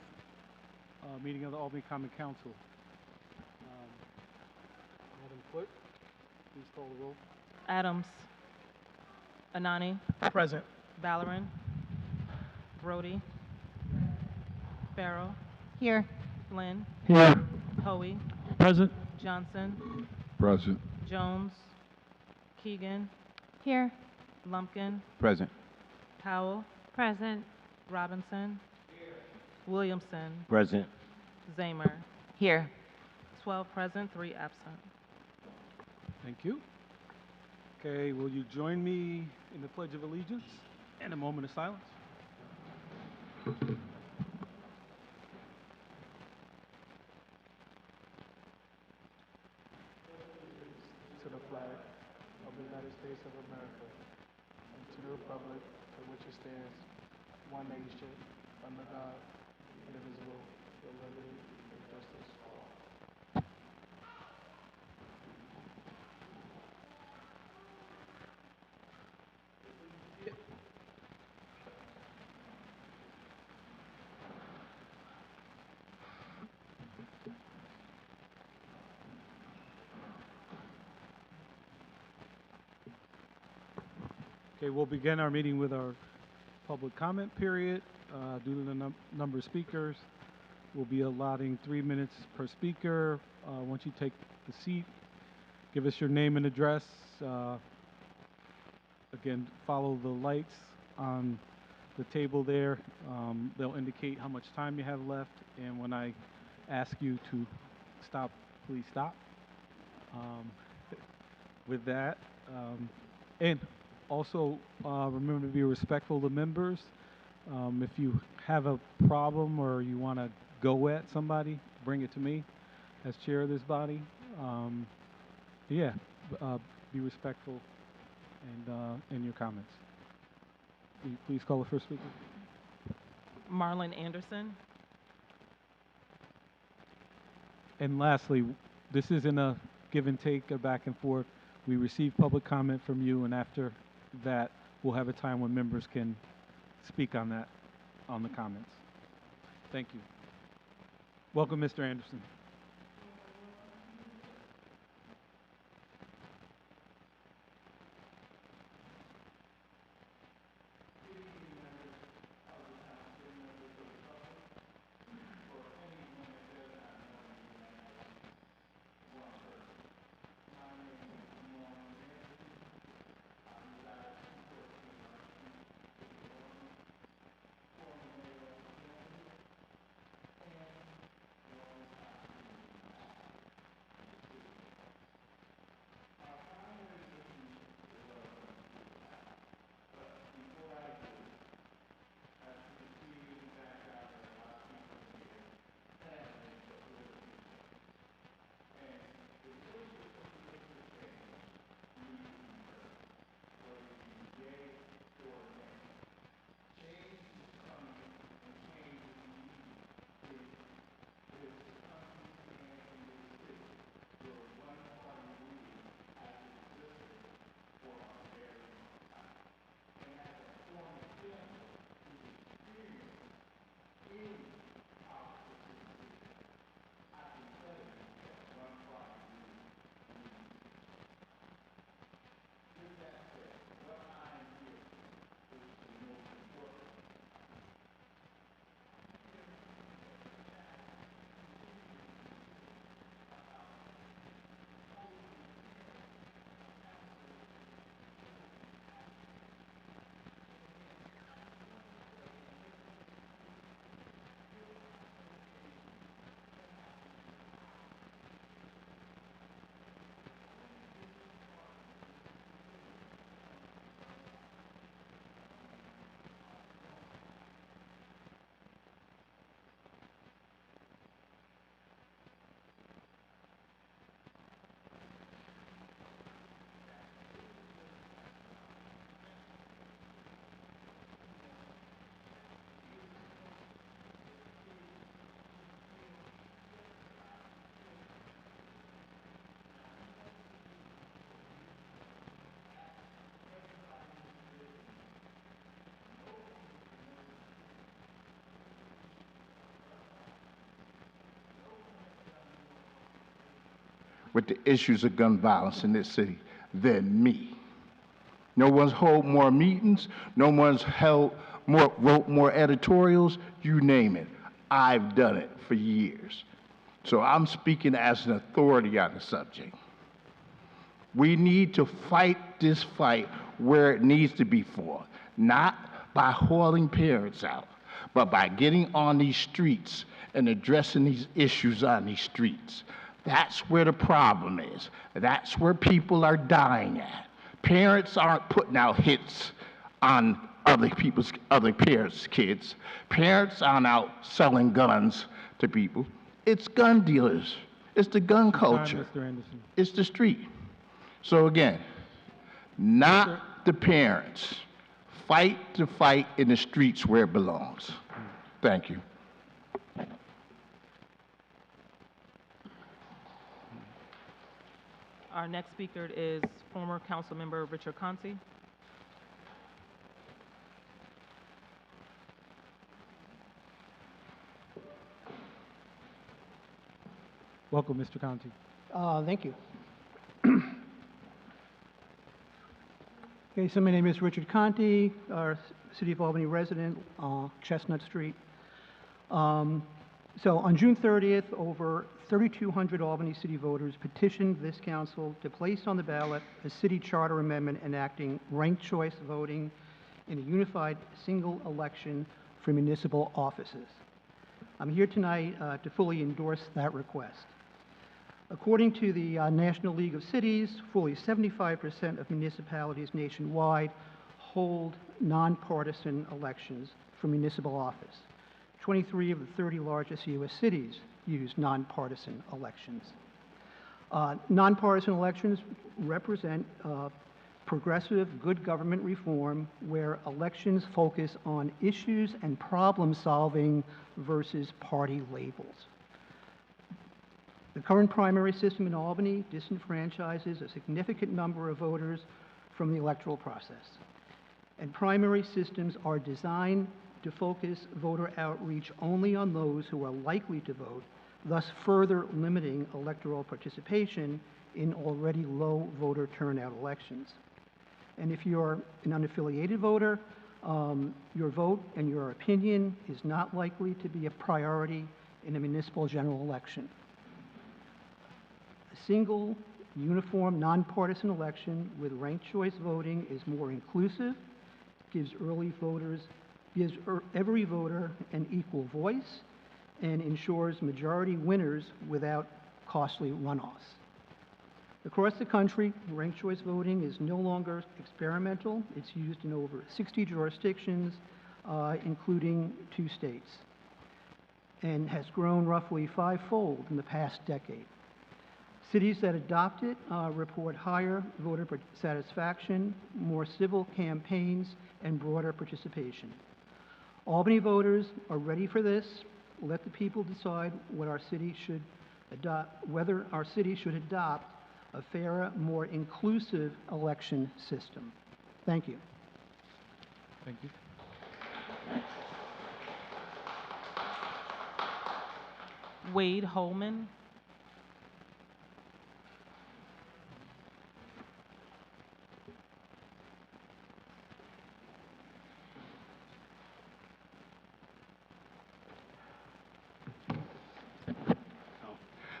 meeting of the Albany Common Council. Madam Clerk, please call the roll. Adams. Anani. Present. Valorant. Brody. Farrell. Here. Flynn. Here. Hoey. Present. Johnson. Present. Jones. Keegan. Here. Lumpkin. Present. Powell. Present. Robinson. Williamson. Present. Zamer. Here. 12 present, 3 absent. Thank you. Okay, will you join me in the Pledge of Allegiance and a moment of silence? To the flag of the United States of America and to the republic for which it stands, one nation, under God, indivisible, with liberty and justice for all. Okay, we'll begin our meeting with our public comment period. Due to the number of speakers, we'll be allotting 3 minutes per speaker. Once you take the seat, give us your name and address. Again, follow the lights on the table there. They'll indicate how much time you have left, and when I ask you to stop, please stop. With that, and also remember to be respectful to members. If you have a problem or you want to go at somebody, bring it to me as chair of this body. Yeah, be respectful and in your comments. Will you please call the first speaker? Marlon Anderson. And lastly, this isn't a give and take, a back and forth. We receive public comment from you, and after that, we'll have a time when members can speak on that, on the comments. Thank you. Welcome, Mr. Anderson. with the issues of gun violence in this city than me. No one's held more meetings, no one's wrote more editorials, you name it. I've done it for years. So I'm speaking as an authority on the subject. We need to fight this fight where it needs to be fought, not by hauling parents out, but by getting on these streets and addressing these issues on these streets. That's where the problem is. That's where people are dying at. Parents aren't putting out hits on other parents' kids. Parents aren't out selling guns to people. It's gun dealers. It's the gun culture. Mr. Anderson. It's the street. So again, not the parents. Fight the fight in the streets where it belongs. Thank you. Our next speaker is former council member Richard Conti. Welcome, Mr. Conti. Thank you. Okay, so my name is Richard Conti, City of Albany resident, Chestnut Street. So on June 30th, over 3,200 Albany city voters petitioned this council to place on the ballot a city charter amendment enacting ranked choice voting in a unified single election for municipal offices. I'm here tonight to fully endorse that request. According to the National League of Cities, fully 75% of municipalities nationwide hold nonpartisan elections for municipal office. 23 of the 30 largest U.S. cities use nonpartisan elections. Nonpartisan elections represent progressive good government reform where elections focus on issues and problem solving versus party labels. The current primary system in Albany disenfranchises a significant number of voters from the electoral process. And primary systems are designed to focus voter outreach only on those who are likely to vote, thus further limiting electoral participation in already low voter turnout elections. And if you're an unaffiliated voter, your vote and your opinion is not likely to be a priority in a municipal general election. A single, uniform, nonpartisan election with ranked choice voting is more inclusive, gives every voter an equal voice, and ensures majority winners without costly runoffs. Across the country, ranked choice voting is no longer experimental. It's used in over 60 jurisdictions, including 2 states, and has grown roughly 5-fold in the past decade. Cities that adopt it report higher voter satisfaction, more civil campaigns, and broader participation. Albany voters are ready for this. Let the people decide what our city should adopt, whether our city should adopt a fairer, more inclusive election system. Thank you. Thank you. Wade Holman.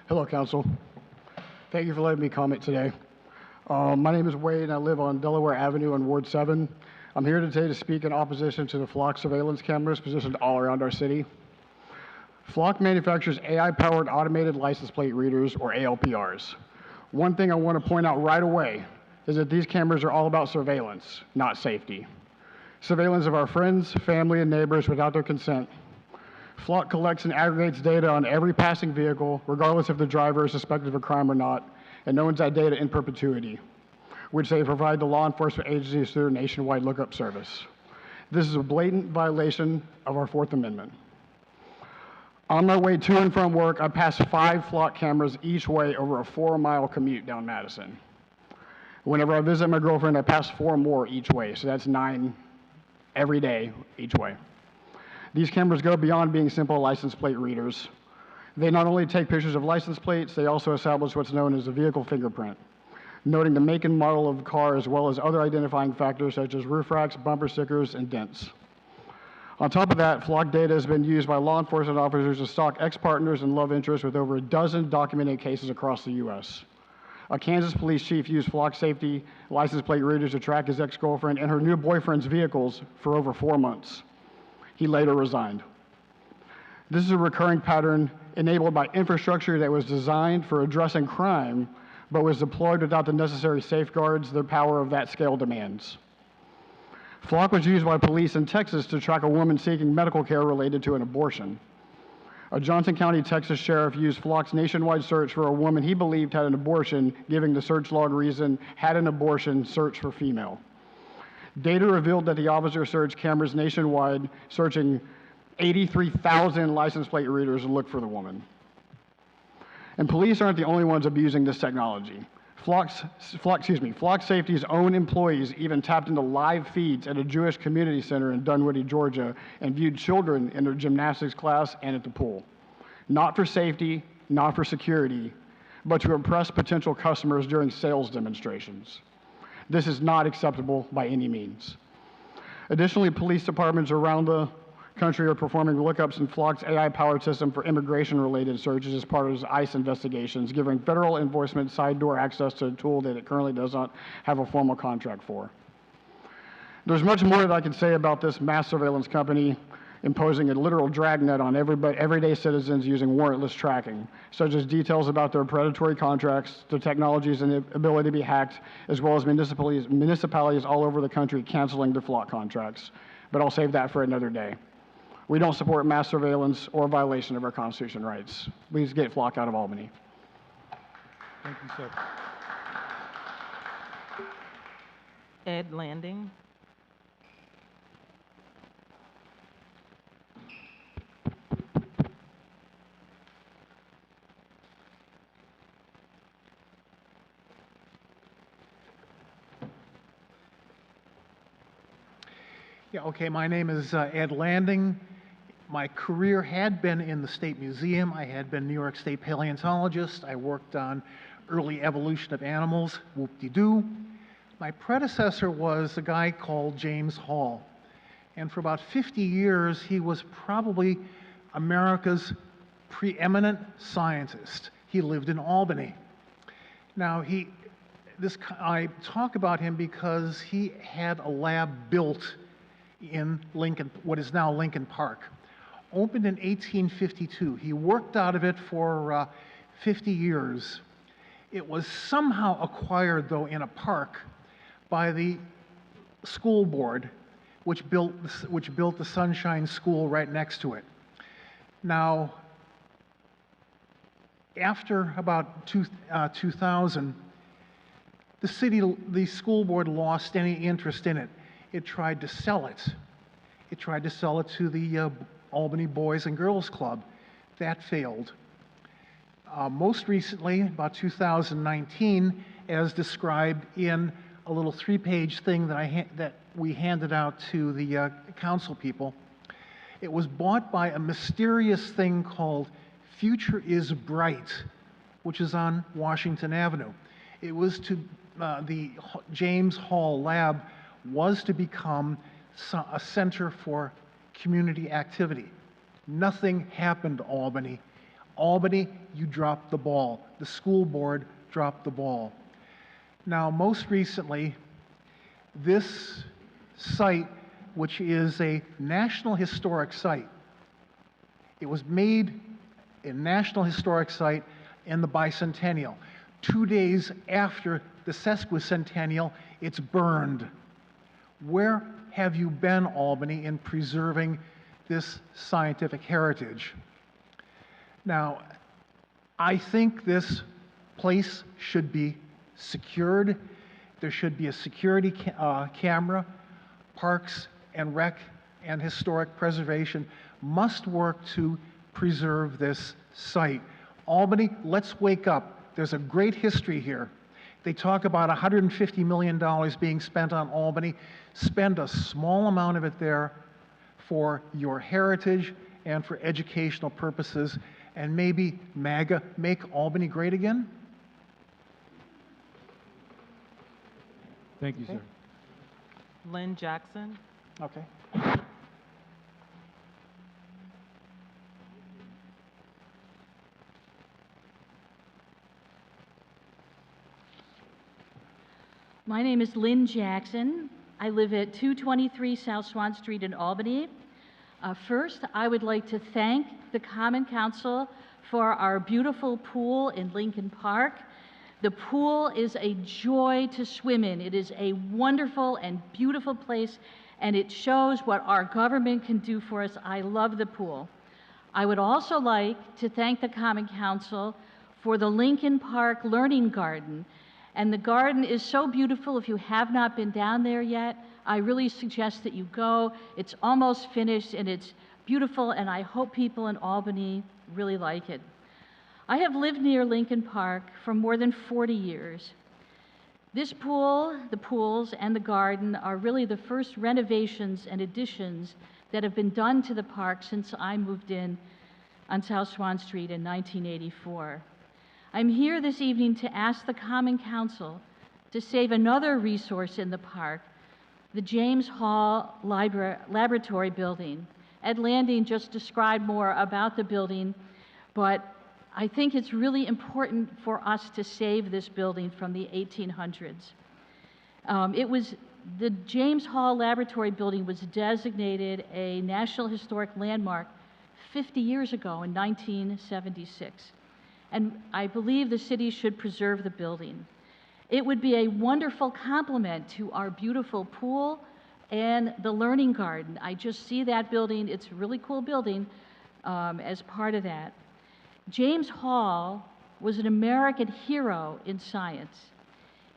Hello, Council. Thank you for letting me comment today. My name is Wade, and I live on Delaware Avenue in Ward 7. I'm here today to speak in opposition to the Flock surveillance cameras positioned all around our city. Flock manufactures AI-powered automated license plate readers, or ALPRs. One thing I want to point out right away is that these cameras are all about surveillance, not safety. Surveillance of our friends, family, and neighbors without their consent. Flock collects and aggregates data on every passing vehicle, regardless if the driver is suspected of a crime or not, and owns that data in perpetuity, which they provide to law enforcement agencies through their nationwide lookup service. This is a blatant violation of our Fourth Amendment. On my way to and from work, I pass 5 Flock cameras each way over a 4-mile commute down Madison. Whenever I visit my girlfriend, I pass 4 more each way, so that's 9 every day each way. These cameras go beyond being simple license plate readers. They not only take pictures of license plates, they also establish what's known as a vehicle fingerprint, noting the make and model of the car as well as other identifying factors such as roof racks, bumper stickers, and dents. On top of that, flock data has been used by law enforcement officers to stalk ex-partners and love interests with over a dozen documented cases across the U.S. A Kansas police chief used flock safety license plate readers to track his ex-girlfriend and her new boyfriend's vehicles for over 4 months. He later resigned. This is a recurring pattern enabled by infrastructure that was designed for addressing crime, but was deployed without the necessary safeguards the power of that scale demands. Flock was used by police in Texas to track a woman seeking medical care related to an abortion. A Johnson County, Texas sheriff used Flock's nationwide search for a woman he believed had an abortion, giving the search log reason, had an abortion, search for female. Data revealed that the officer searched cameras nationwide, searching 83,000 license plate readers to look for the woman. And police aren't the only ones abusing this technology. Flock Safety's own employees even tapped into live feeds at a Jewish community center in Dunwoody, Georgia, and viewed children in their gymnastics class and at the pool. Not for safety, not for security, but to impress potential customers during sales demonstrations. This is not acceptable by any means. Additionally, police departments around the country are performing lookups in Flock's AI-powered system for immigration-related searches as part of its ICE investigations, giving federal enforcement side door access to a tool that it currently does not have a formal contract for. There's much more that I could say about this mass surveillance company imposing a literal dragnet on everyday citizens using warrantless tracking, such as details about their predatory contracts, their technologies and the ability to be hacked, as well as municipalities all over the country canceling their Flock contracts. But I'll save that for another day. We don't support mass surveillance or violation of our Constitution rights. Please get Flock out of Albany. Thank you, sir. Ed Landing. Yeah, okay, my name is Ed Landing. My career had been in the State Museum. I had been New York State paleontologist. I worked on early evolution of animals, whoop-de-doo. My predecessor was a guy called James Hall. And for about 50 years, he was probably America's preeminent scientist. He lived in Albany. Now, I talk about him because he had a lab built in Lincoln, what is now Lincoln Park. Opened in 1852. He worked out of it for 50 years. It was somehow acquired, though, in a park by the school board, which built the Sunshine School right next to it. Now, after about 2000, the school board lost any interest in it. It tried to sell it. It tried to sell it to the Albany Boys and Girls Club. That failed. Most recently, about 2019, as described in a little 3-page thing that we handed out to the council people, it was bought by a mysterious thing called Future is Bright, which is on Washington Avenue. It was the James Hall lab was to become a center for community activity. Nothing happened to Albany. Albany, you dropped the ball. The school board dropped the ball. Now, most recently, this site, which is a National Historic Site, it was made a National Historic Site in the bicentennial. 2 days after the sesquicentennial, it's burned. Where have you been, Albany, in preserving this scientific heritage? Now, I think this place should be secured. There should be a security camera. Parks and Rec and Historic Preservation must work to preserve this site. Albany, let's wake up. There's a great history here. They talk about $150 million being spent on Albany. Spend a small amount of it there for your heritage and for educational purposes. and maybe MAGA, make Albany great again? Thank you, sir. Lynn Jackson. Okay. My name is Lynn Jackson. I live at 223 South Swan Street in Albany. First, I would like to thank the Common Council for our beautiful pool in Lincoln Park. The pool is a joy to swim in. It is a wonderful and beautiful place, and it shows what our government can do for us. I love the pool. I would also like to thank the Common Council for the Lincoln Park Learning Garden. And the garden is so beautiful. If you have not been down there yet, I really suggest that you go. It's almost finished and it's beautiful, and I hope people in Albany really like it. I have lived near Lincoln Park for more than 40 years. This pool, the pools, and the garden are really the first renovations and additions that have been done to the park since I moved in on South Swan Street in 1984. I'm here this evening to ask the Common Council to save another resource in the park, the James Hall Laboratory building. Ed Landing just described more about the building, but I think it's really important for us to save this building from the 1800s. The James Hall Laboratory building was designated a National Historic Landmark 50 years ago in 1976. And I believe the city should preserve the building. It would be a wonderful complement to our beautiful pool and the learning garden. I just see that building. It's a really cool building as part of that. James Hall was an American hero in science.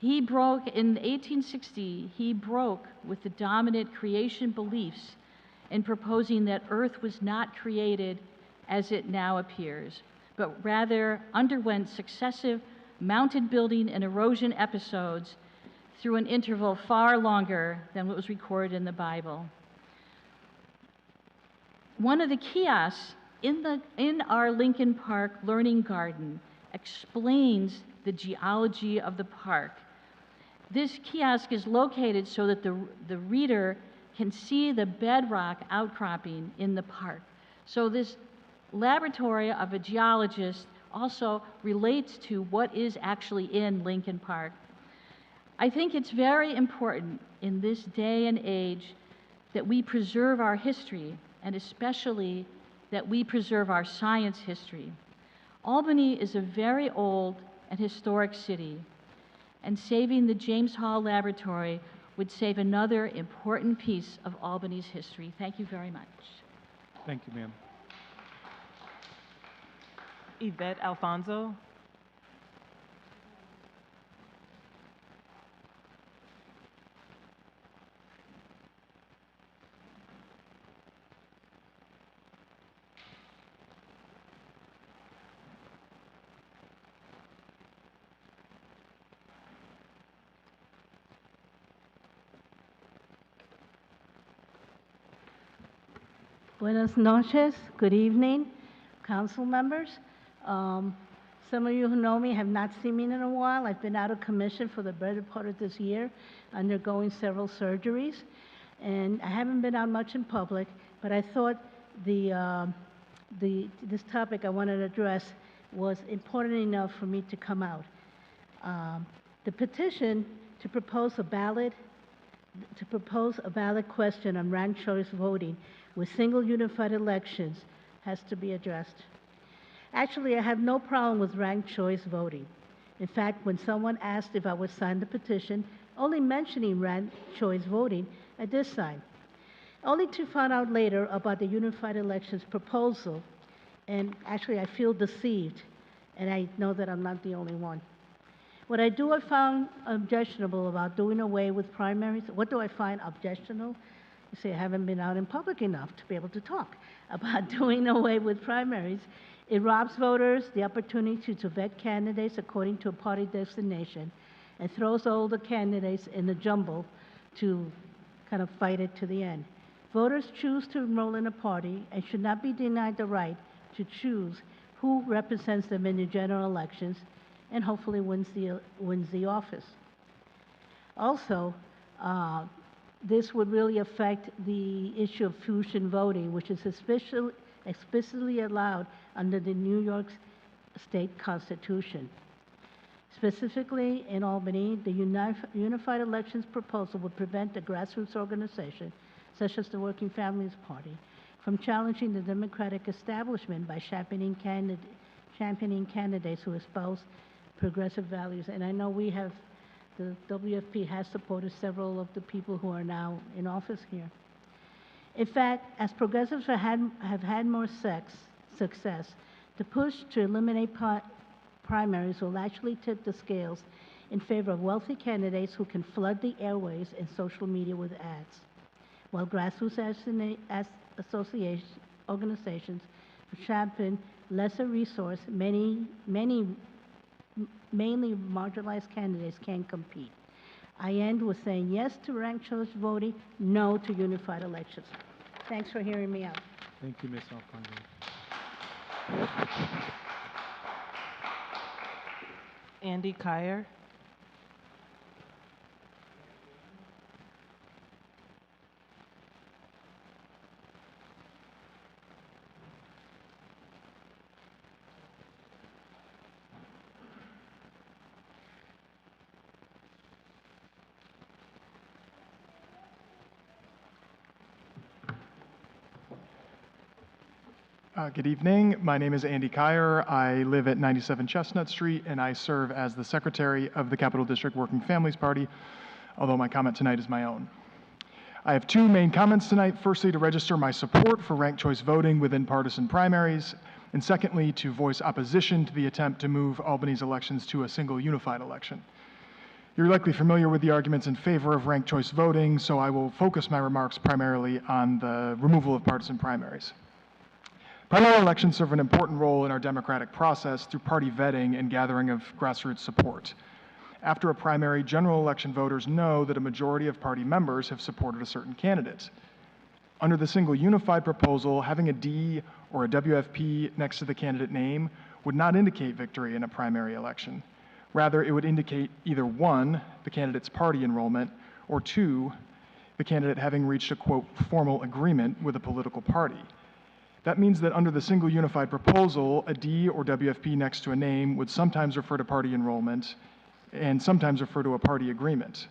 In 1860, he broke with the dominant creation beliefs in proposing that Earth was not created as it now appears, but rather underwent successive mountain building and erosion episodes through an interval far longer than what was recorded in the Bible. One of the kiosks in our Lincoln Park Learning Garden explains the geology of the park. This kiosk is located so that the reader can see the bedrock outcropping in the park. So this laboratory of a geologist also relates to what is actually in Lincoln Park. I think it's very important in this day and age that we preserve our history, and especially that we preserve our science history. Albany is a very old and historic city, and saving the James Hall Laboratory would save another important piece of Albany's history. Thank you very much. Thank you, ma'am. Yvette Alfonso. Buenas noches, good evening, council members. Some of you who know me have not seen me in a while. I've been out of commission for the better part of this year, undergoing several surgeries, and I haven't been out much in public, but I thought this topic I wanted to address was important enough for me to come out. The petition to propose a ballot question on ranked choice voting with single unified elections has to be addressed. Actually, I have no problem with ranked choice voting. In fact, when someone asked if I would sign the petition, only mentioning ranked choice voting, I did sign. Only to find out later about the unified elections proposal, and actually I feel deceived, and I know that I'm not the only one. What I found objectionable about doing away with primaries, what do I find objectionable? You see, I haven't been out in public enough to be able to talk about doing away with primaries. It robs voters the opportunity to vet candidates according to a party destination and throws all the candidates in the jumble to kind of fight it to the end. Voters choose to enroll in a party and should not be denied the right to choose who represents them in the general elections and hopefully wins the office. Also, this would really affect the issue of fusion voting, which is explicitly allowed under the New York State Constitution. Specifically, in Albany, the Unified Elections proposal would prevent a grassroots organization, such as the Working Families Party, from challenging the Democratic establishment by championing candidates who espouse progressive values. And I know the WFP has supported several of the people who are now in office here. In fact, as progressives have had more success, the push to eliminate primaries will actually tip the scales in favor of wealthy candidates who can flood the airways and social media with ads, while grassroots organizations who champion lesser resource, mainly marginalized candidates can compete. I end with saying yes to ranked choice voting, no to unified elections. Thanks for hearing me out. Thank you, Ms. Alfonso. Andy Kyer. Good evening. My name is Andy Kyer. I live at 97 Chestnut Street, and I serve as the secretary of the Capital District Working Families Party, although my comment tonight is my own. I have two main comments tonight. Firstly, to register my support for ranked choice voting within partisan primaries, and secondly, to voice opposition to the attempt to move Albany's elections to a single unified election. You're likely familiar with the arguments in favor of ranked choice voting, so I will focus my remarks primarily on the removal of partisan primaries. Primary elections serve an important role in our democratic process through party vetting and gathering of grassroots support. After a primary, general election voters know that a majority of party members have supported a certain candidate. Under the single unified proposal, having a D or a WFP next to the candidate name would not indicate victory in a primary election. Rather, it would indicate either one, the candidate's party enrollment, or two, the candidate having reached a, quote, formal agreement with a political party. That means that under the single unified proposal, a D or WFP next to a name would sometimes refer to party enrollment and sometimes refer to a party agreement.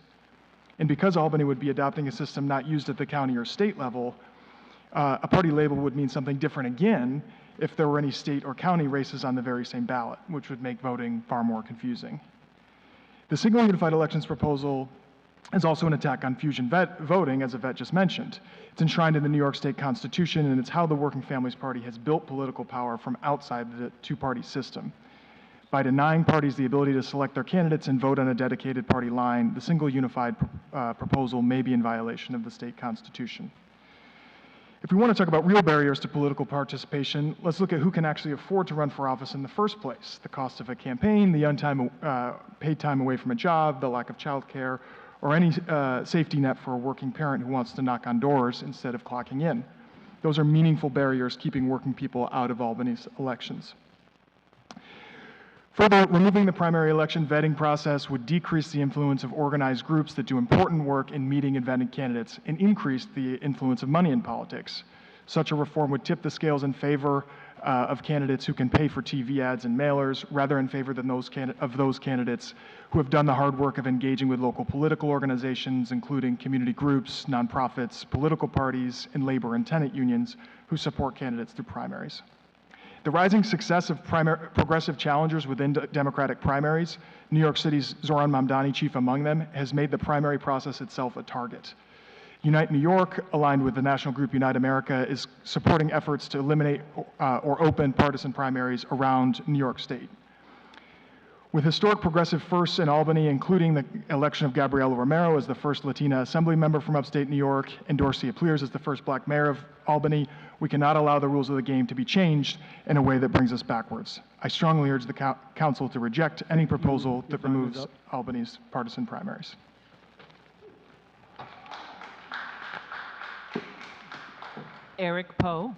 And because Albany would be adopting a system not used at the county or state level, a party label would mean something different again if there were any state or county races on the very same ballot, which would make voting far more confusing. The single unified elections proposal is also an attack on fusion voting, as Yvette just mentioned. It's enshrined in the New York State Constitution, and it's how the Working Families Party has built political power from outside the two-party system. By denying parties the ability to select their candidates and vote on a dedicated party line, the single unified proposal may be in violation of the state constitution. If we want to talk about real barriers to political participation, let's look at who can actually afford to run for office in the first place. The cost of a campaign, the paid time away from a job, the lack of child care, or any safety net for a working parent who wants to knock on doors instead of clocking in. Those are meaningful barriers keeping working people out of Albany's elections. Further, removing the primary election vetting process would decrease the influence of organized groups that do important work in meeting and vetting candidates and increase the influence of money in politics. Such a reform would tip the scales in favor of candidates who can pay for TV ads and mailers, rather in favor than those candidates who have done the hard work of engaging with local political organizations, including community groups, nonprofits, political parties, and labor and tenant unions who support candidates through primaries. The rising success of progressive challengers within Democratic primaries, New York City's Zoran Mamdani chief among them, has made the primary process itself a target. Unite New York, aligned with the national group Unite America, is supporting efforts to eliminate or open partisan primaries around New York State. With historic progressive firsts in Albany, including the election of Gabriela Romero as the first Latina assembly member from upstate New York and Dorcia Pliers as the first black mayor of Albany, we cannot allow the rules of the game to be changed in a way that brings us backwards. I strongly urge the council to reject any proposal that removes Albany's partisan primaries. Eric Poe.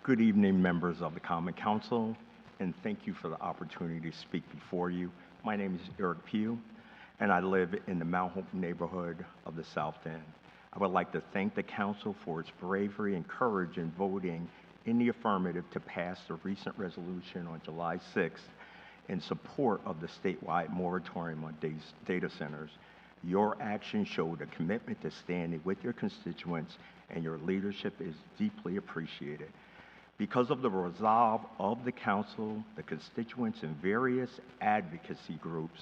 Good evening, members of the Common Council, and thank you for the opportunity to speak before you. My name is Eric Pugh, and I live in the Mount Hope neighborhood of the South End. I would like to thank the council for its bravery and courage in voting in the affirmative to pass the recent resolution on July 6th in support of the statewide moratorium on data centers. Your actions showed a commitment to standing with your constituents, and your leadership is deeply appreciated. Because of the resolve of the council, the constituents, and various advocacy groups,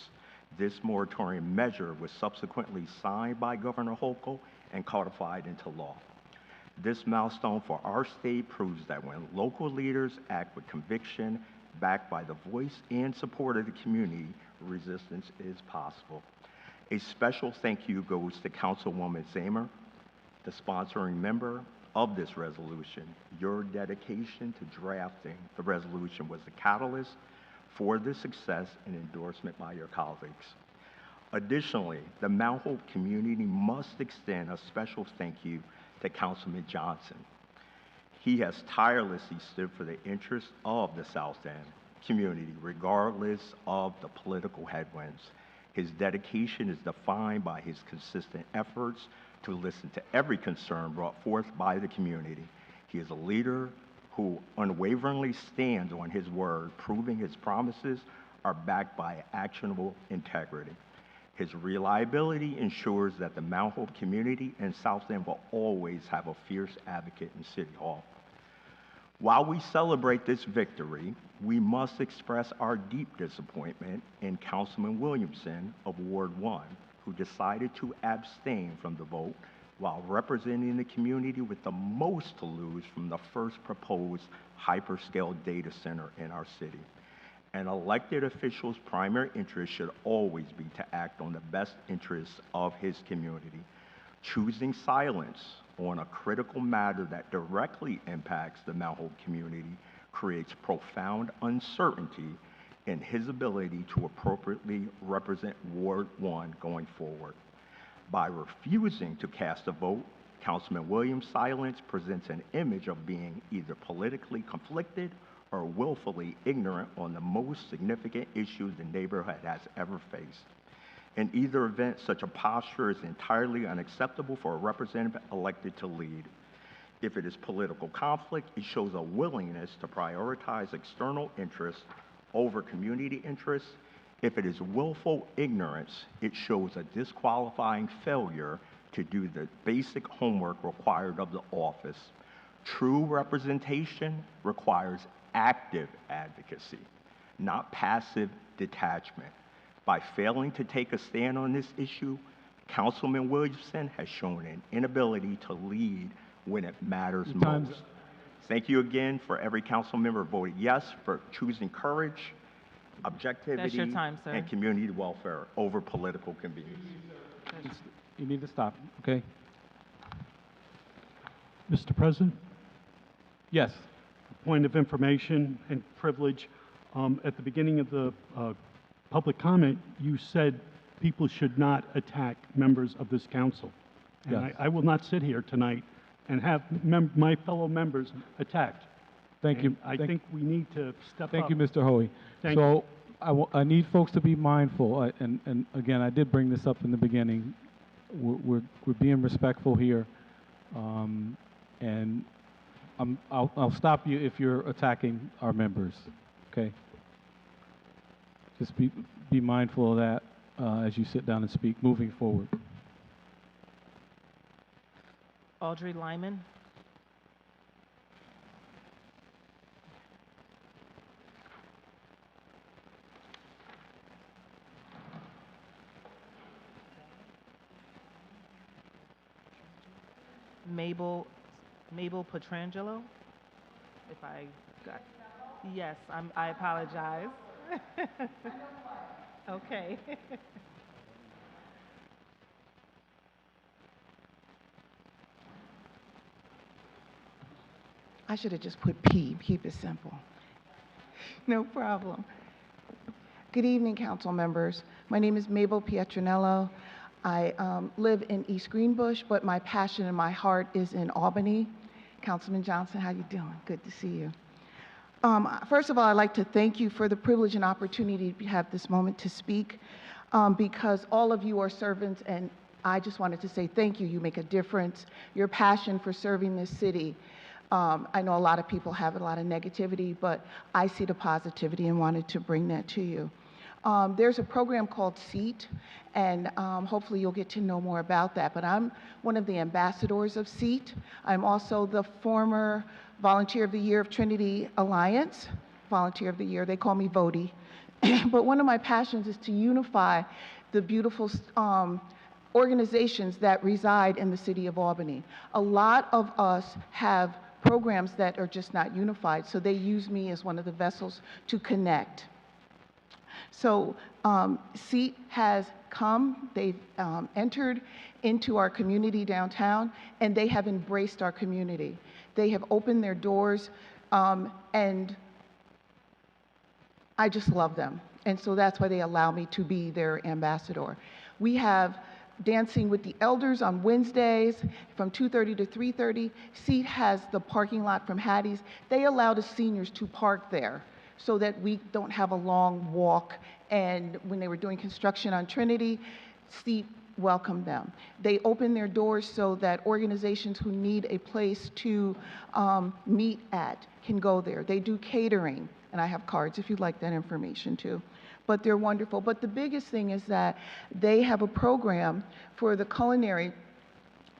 this moratorium measure was subsequently signed by Governor Hochul and codified into law. This milestone for our state proves that when local leaders act with conviction, backed by the voice and support of the community, resistance is possible. A special thank you goes to Councilwoman Zamer, the sponsoring member of this resolution. Your dedication to drafting the resolution was the catalyst for the success and endorsement by your colleagues. Additionally, the Mount Hope community must extend a special thank you to Councilman Johnson. He has tirelessly stood for the interests of the South End community, regardless of the political headwinds. His dedication is defined by his consistent efforts to listen to every concern brought forth by the community. He is a leader who unwaveringly stands on his word, proving his promises are backed by actionable integrity. His reliability ensures that the Mount Hope community and South End will always have a fierce advocate in City Hall. While we celebrate this victory, we must express our deep disappointment in Councilman Williamson of Ward 1, who decided to abstain from the vote while representing the community with the most to lose from the first proposed hyperscale data center in our city. An elected official's primary interest should always be to act on the best interests of his community. Choosing silence on a critical matter that directly impacts the Mount Hope community creates profound uncertainty in his ability to appropriately represent Ward 1 going forward. By refusing to cast a vote, Councilman Williams' silence presents an image of being either politically conflicted or willfully ignorant on the most significant issues the neighborhood has ever faced. In either event, such a posture is entirely unacceptable for a representative elected to lead. If it is political conflict, it shows a willingness to prioritize external interests over community interests. If it is willful ignorance, it shows a disqualifying failure to do the basic homework required of the office. True representation requires active advocacy, not passive detachment. By failing to take a stand on this issue, Councilman Williamson has shown an inability to lead when it matters most. Thank you again for every council member voting yes for choosing courage, objectivity, That's your time, sir. and community welfare over political convenience. You need to stop, okay? Mr. President? Yes. Point of information and privilege. At the beginning of the public comment, you said people should not attack members of this council. And Yes. I will not sit here tonight and have my fellow members attacked. Thank you. And I think we need to step up. Thank you, Mr. Hoey. Thank So I need folks to be mindful, and again, I did bring this up in the beginning. We're being respectful here, and I'll stop you if you're attacking our members, okay? Just be mindful of that as you sit down and speak moving forward. Audrey Lyman. Mabel Petrangelo, if I got, yes, I apologize. Okay. I should have just put P, keep it simple. No problem. Good evening, council members. My name is Mabel Pietranello. I live in East Greenbush, but my passion and my heart is in Albany. Councilman Johnson, how you doing? Good to see you. First of all, I'd like to thank you for the privilege and opportunity to have this moment to speak, because all of you are servants, and I just wanted to say thank you. You make a difference. Your passion for serving this city. I know a lot of people have a lot of negativity, but I see the positivity and wanted to bring that to you. There's a program called SEAT, and hopefully you'll get to know more about that. But I'm one of the ambassadors of SEAT. I'm also the former Volunteer of the Year of Trinity Alliance, Volunteer of the Year. They call me Vody. But one of my passions is to unify the beautiful organizations that reside in the city of Albany. A lot of us have programs that are just not unified, so they use me as one of the vessels to connect. So SEAT has come, they've entered into our community downtown, and they have embraced our community. They have opened their doors, and I just love them. And so that's why they allow me to be their ambassador. We have Dancing with the Elders on Wednesdays from 2:30 to 3:30. SEAT has the parking lot from Hattie's. They allow the seniors to park there so that we don't have a long walk. And when they were doing construction on Trinity, SEAT welcomed them. They open their doors so that organizations who need a place to meet at can go there. They do catering, and I have cards if you'd like that information too. But they're wonderful. But the biggest thing is that they have a program for the culinary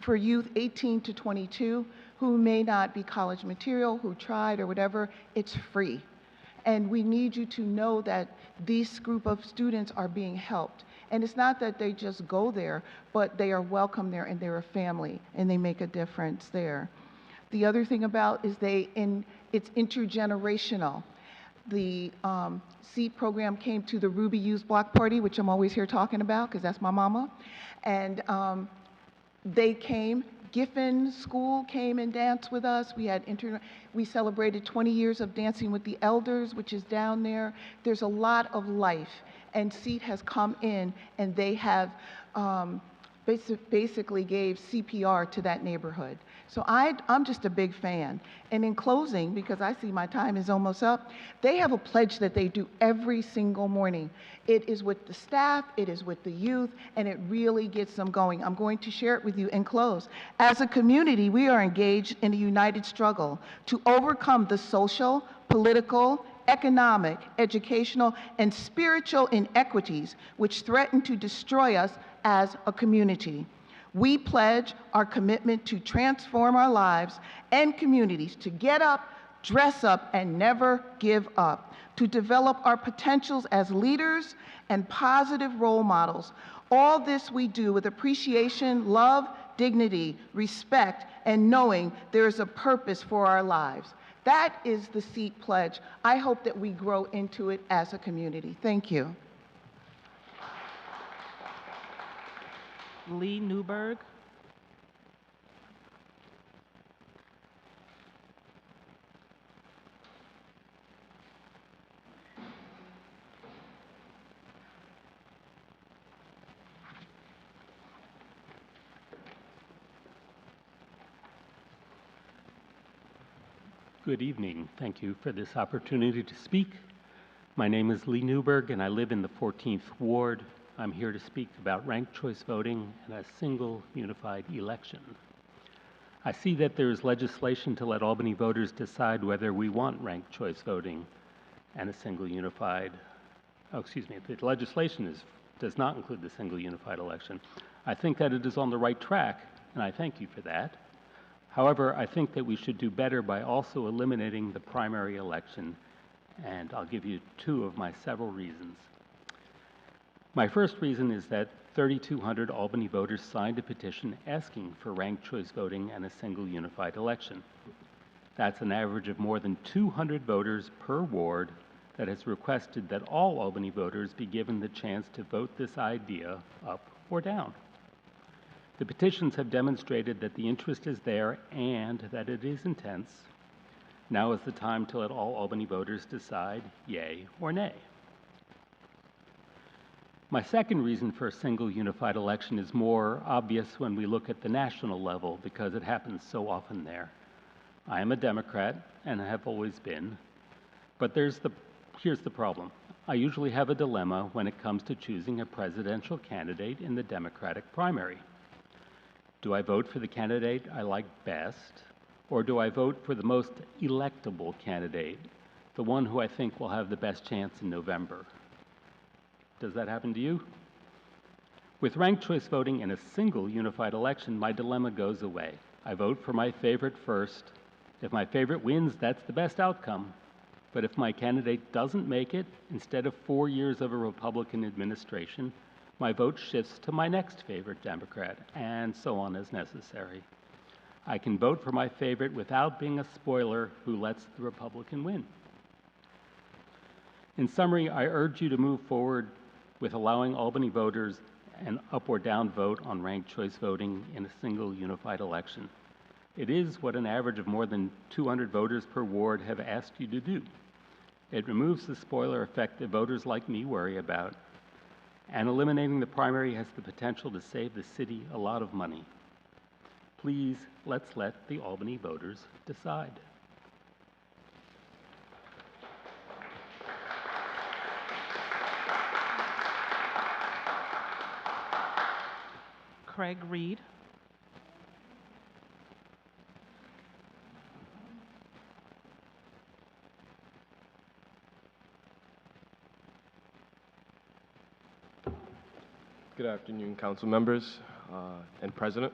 for youth 18 to 22 who may not be college material, who tried or whatever. It's free. And we need you to know that this group of students are being helped. And it's not that they just go there, but they are welcome there, and they're a family, and they make a difference there. The other thing about is it's intergenerational. The SEAT program came to the Ruby Youth Block Party, which I'm always here talking about because that's my mama. And they came. Giffen School came and danced with us. We celebrated 20 years of Dancing with the Elders, which is down there. There's a lot of life. And SEAT has come in, and they have basically gave CPR to that neighborhood. So I'm just a big fan. And in closing, because I see my time is almost up, they have a pledge that they do every single morning. It is with the staff, it is with the youth, and it really gets them going. I'm going to share it with you and close. As a community, we are engaged in a united struggle to overcome the social, political, economic, educational, and spiritual inequities which threaten to destroy us as a community. We pledge our commitment to transform our lives and communities, to get up, dress up, and never give up, to develop our potentials as leaders and positive role models. All this we do with appreciation, love, dignity, respect, and knowing there is a purpose for our lives. That is the SEAT pledge. I hope that we grow into it as a community. Thank you. Lee Newberg. Good evening. Thank you for this opportunity to speak. My name is Lee Newberg, and I live in the 14th Ward. I'm here to speak about ranked choice voting and a single unified election. I see that there is legislation to let Albany voters decide whether we want ranked choice voting and a single unified, the legislation does not include the single unified election. I think that it is on the right track, and I thank you for that. However, I think that we should do better by also eliminating the primary election, and I'll give you two of my several reasons. My first reason is that 3,200 Albany voters signed a petition asking for ranked choice voting and a single unified election. That's an average of more than 200 voters per ward that has requested that all Albany voters be given the chance to vote this idea up or down. The petitions have demonstrated that the interest is there and that it is intense. Now is the time to let all Albany voters decide yay or nay. My second reason for a single unified election is more obvious when we look at the national level because it happens so often there. I am a Democrat and have always been, but here's the problem. I usually have a dilemma when it comes to choosing a presidential candidate in the Democratic primary. Do I vote for the candidate I like best, or do I vote for the most electable candidate, the one who I think will have the best chance in November? Does that happen to you? With ranked choice voting in a single unified election, my dilemma goes away. I vote for my favorite first. If my favorite wins, that's the best outcome. But if my candidate doesn't make it, instead of 4 years of a Republican administration, my vote shifts to my next favorite Democrat, and so on as necessary. I can vote for my favorite without being a spoiler who lets the Republican win. In summary, I urge you to move forward with allowing Albany voters an up or down vote on ranked choice voting in a single unified election. It is what an average of more than 200 voters per ward have asked you to do. It removes the spoiler effect that voters like me worry about, and eliminating the primary has the potential to save the city a lot of money. Please, let's let the Albany voters decide. Craig Reed. Good afternoon, council members and president.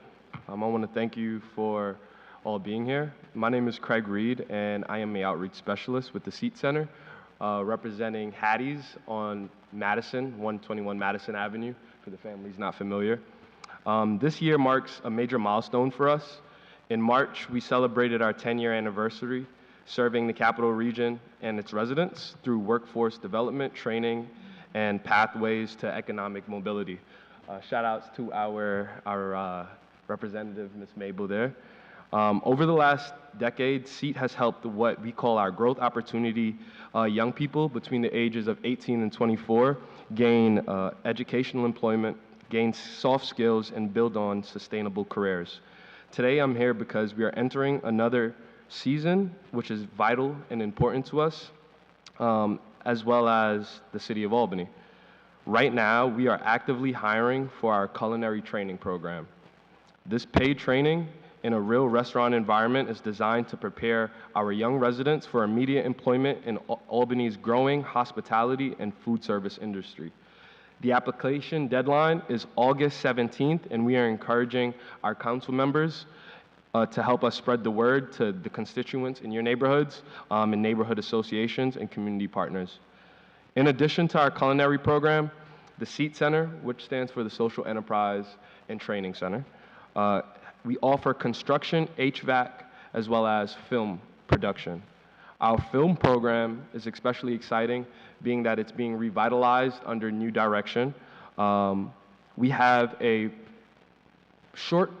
I want to thank you for all being here. My name is Craig Reed, and I am the outreach specialist with the Seat Center, representing Hattie's on Madison, 121 Madison Avenue, for the families not familiar. This year marks a major milestone for us. In March, we celebrated our 10-year anniversary, serving the Capital Region and its residents through workforce development, training, and pathways to economic mobility. Shout outs to our representative, Ms. Mabel there. Over the last decade, SEAT has helped what we call our growth opportunity young people between the ages of 18 and 24 gain educational employment, gain soft skills, and build on sustainable careers. Today I'm here because we are entering another season, which is vital and important to us, as well as the city of Albany. Right now, we are actively hiring for our culinary training program. This paid training in a real restaurant environment is designed to prepare our young residents for immediate employment in Albany's growing hospitality and food service industry. The application deadline is August 17th, and we are encouraging our council members to help us spread the word to the constituents in your neighborhoods, and neighborhood associations and community partners. In addition to our culinary program, the SEAT Center, which stands for the Social Enterprise and Training Center, we offer construction, HVAC, as well as film production. Our film program is especially exciting, being that it's being revitalized under new direction. We have a short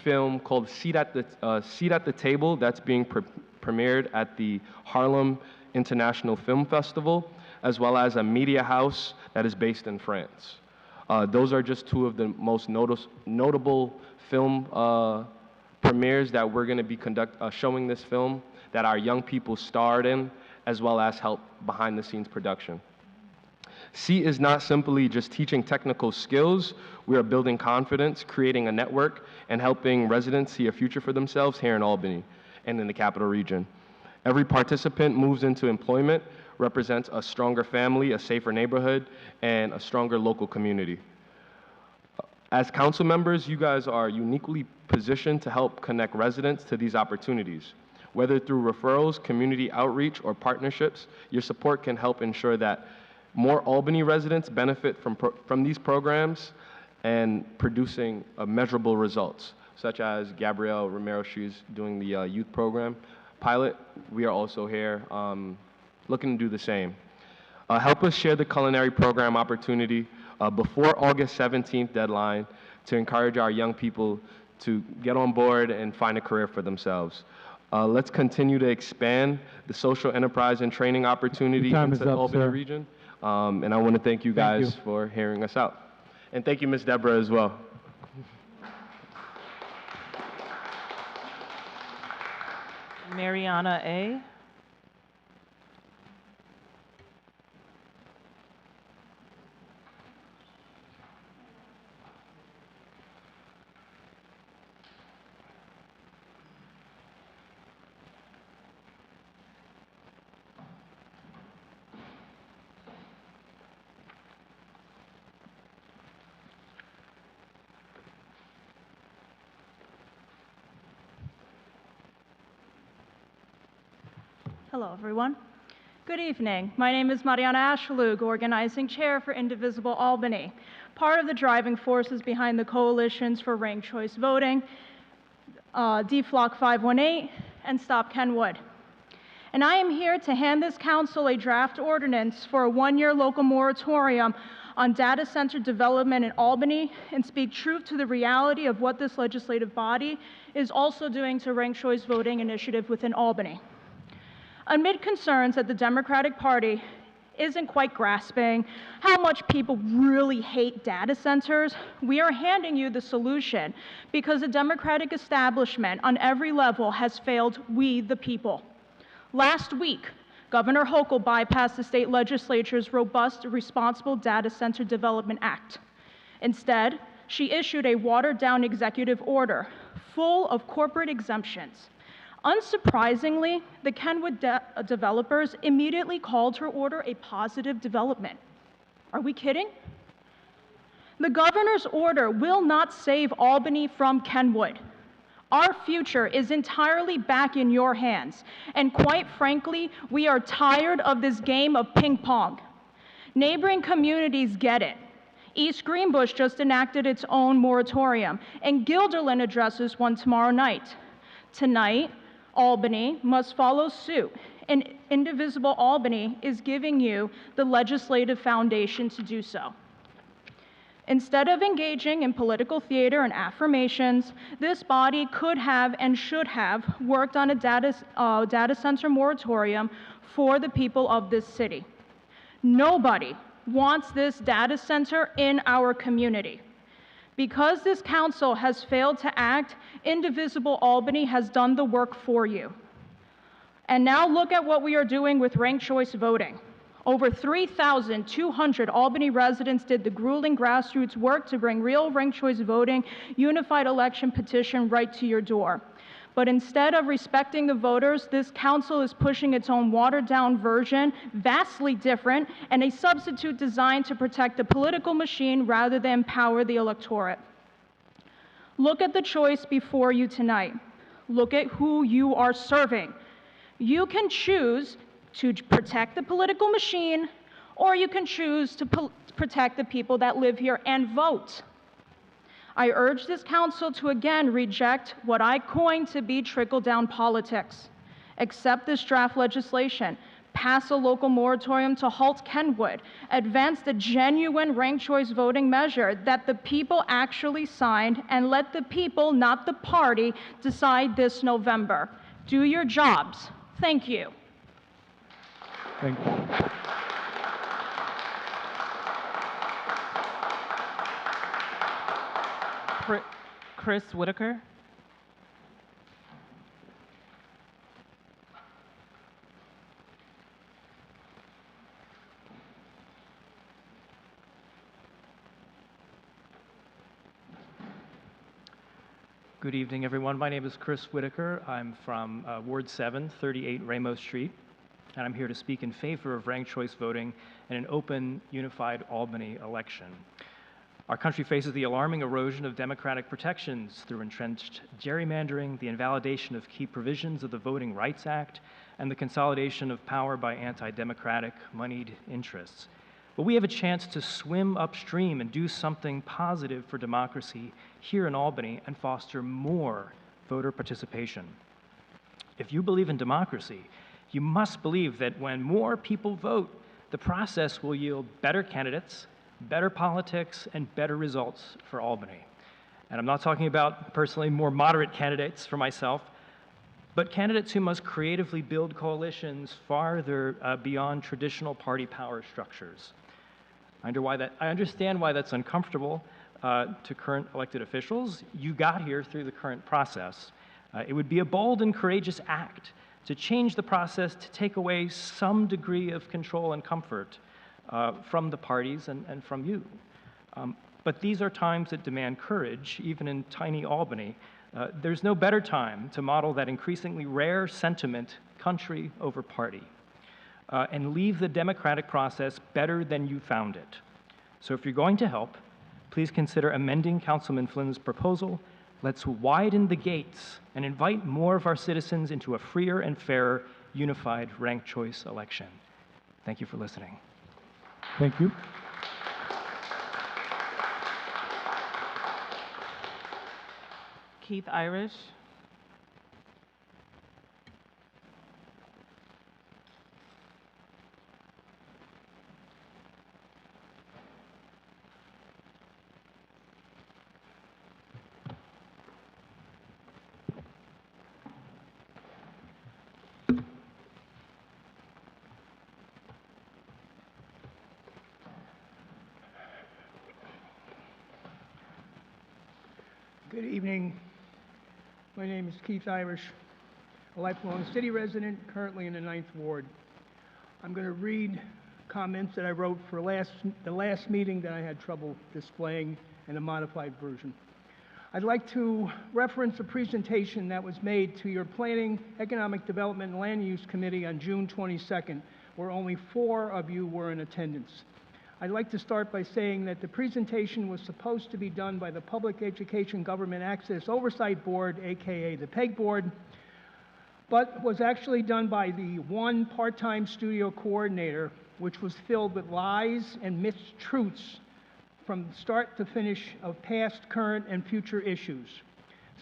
film called Seat at the Table that's being premiered at the Harlem International Film Festival, as well as a media house that is based in France. Those are just two of the most notable film premieres that we're going to be showing this film that our young people starred in, as well as help behind the scenes production. SEAT is not simply just teaching technical skills. We are building confidence, creating a network, and helping residents see a future for themselves here in Albany and in the Capital Region. Every participant moves into employment, represents a stronger family, a safer neighborhood, and a stronger local community. As council members, you guys are uniquely positioned to help connect residents to these opportunities. Whether through referrals, community outreach, or partnerships, your support can help ensure that more Albany residents benefit from these programs and producing measurable results, such as Gabrielle Romero, she's doing the youth program pilot. We are also here looking to do the same. Help us share the culinary program opportunity before August 17th deadline to encourage our young people to get on board and find a career for themselves. Let's continue to expand the social enterprise and training opportunity into the Albany region. And I want to thank you guys for hearing us out. And thank you, Ms. Deborah, as well. Mariana A. Hello, everyone. Good evening. My name is Mariana Ashalug, Organizing Chair for Indivisible Albany, part of the driving forces behind the coalitions for ranked choice voting, DFLOC 518, and Stop Kenwood. And I am here to hand this council a draft ordinance for a one-year local moratorium on data center development in Albany and speak truth to the reality of what this legislative body is also doing to ranked choice voting initiative within Albany. Amid concerns that the Democratic Party isn't quite grasping how much people really hate data centers, we are handing you the solution because the Democratic establishment on every level has failed we, the people. Last week, Governor Hochul bypassed the state legislature's robust Responsible Data Center Development Act. Instead, she issued a watered-down executive order full of corporate exemptions. Unsurprisingly, the Kenwood developers immediately called her order a positive development. Are we kidding? The governor's order will not save Albany from Kenwood. Our future is entirely back in your hands, and quite frankly, we are tired of this game of ping pong. Neighboring communities get it. East Greenbush just enacted its own moratorium, and Guilderland addresses one tomorrow night. Tonight, Albany must follow suit, and Indivisible Albany is giving you the legislative foundation to do so. Instead of engaging in political theater and affirmations, this body could have and should have worked on a data center moratorium for the people of this city. Nobody wants this data center in our community. Because this council has failed to act, Indivisible Albany has done the work for you. And now look at what we are doing with ranked choice voting. Over 3,200 Albany residents did the grueling grassroots work to bring real ranked choice voting unified election petition right to your door. But instead of respecting the voters, this council is pushing its own watered-down version, vastly different, and a substitute designed to protect the political machine rather than empower the electorate. Look at the choice before you tonight. Look at who you are serving. You can choose to protect the political machine, or you can choose to protect the people that live here and vote. I urge this council to again reject what I coined to be trickle-down politics. Accept this draft legislation, pass a local moratorium to halt Kenwood, advance the genuine ranked choice voting measure that the people actually signed, and let the people, not the party, decide this November. Do your jobs. Thank you. Thank you. Chris Whitaker. Good evening, everyone. My name is Chris Whitaker. I'm from Ward 7, 38 Ramos Street, and I'm here to speak in favor of ranked choice voting in an open, unified Albany election. Our country faces the alarming erosion of democratic protections through entrenched gerrymandering, the invalidation of key provisions of the Voting Rights Act, and the consolidation of power by anti-democratic, moneyed interests. But we have a chance to swim upstream and do something positive for democracy here in Albany and foster more voter participation. If you believe in democracy, you must believe that when more people vote, the process will yield better candidates, better politics, and better results for Albany. And I'm not talking about personally more moderate candidates for myself, but candidates who must creatively build coalitions farther beyond traditional party power structures. I understand why that's uncomfortable to current elected officials. You got here through the current process, It would be a bold and courageous act to change the process to take away some degree of control and comfort from the parties and from you. But these are times that demand courage, even in tiny Albany. There's no better time to model that increasingly rare sentiment, country over party, and leave the democratic process better than you found it. So if you're going to help, please consider amending Councilman Flynn's proposal. Let's widen the gates and invite more of our citizens into a freer and fairer unified ranked choice election. Thank you for listening. Thank you. Keith Irish. Good evening. My name is Keith Irish, a lifelong city resident, currently in the 9th Ward. I'm going to read comments that I wrote for the last meeting that I had trouble displaying in a modified version. I'd like to reference a presentation that was made to your Planning, Economic Development, and Land Use Committee on June 22nd, where only 4 of you were in attendance. I'd like to start by saying that the presentation was supposed to be done by the Public Education Government Access Oversight Board, aka the PEG Board, but was actually done by the one part-time studio coordinator, which was filled with lies and mistruths from start to finish of past, current, and future issues.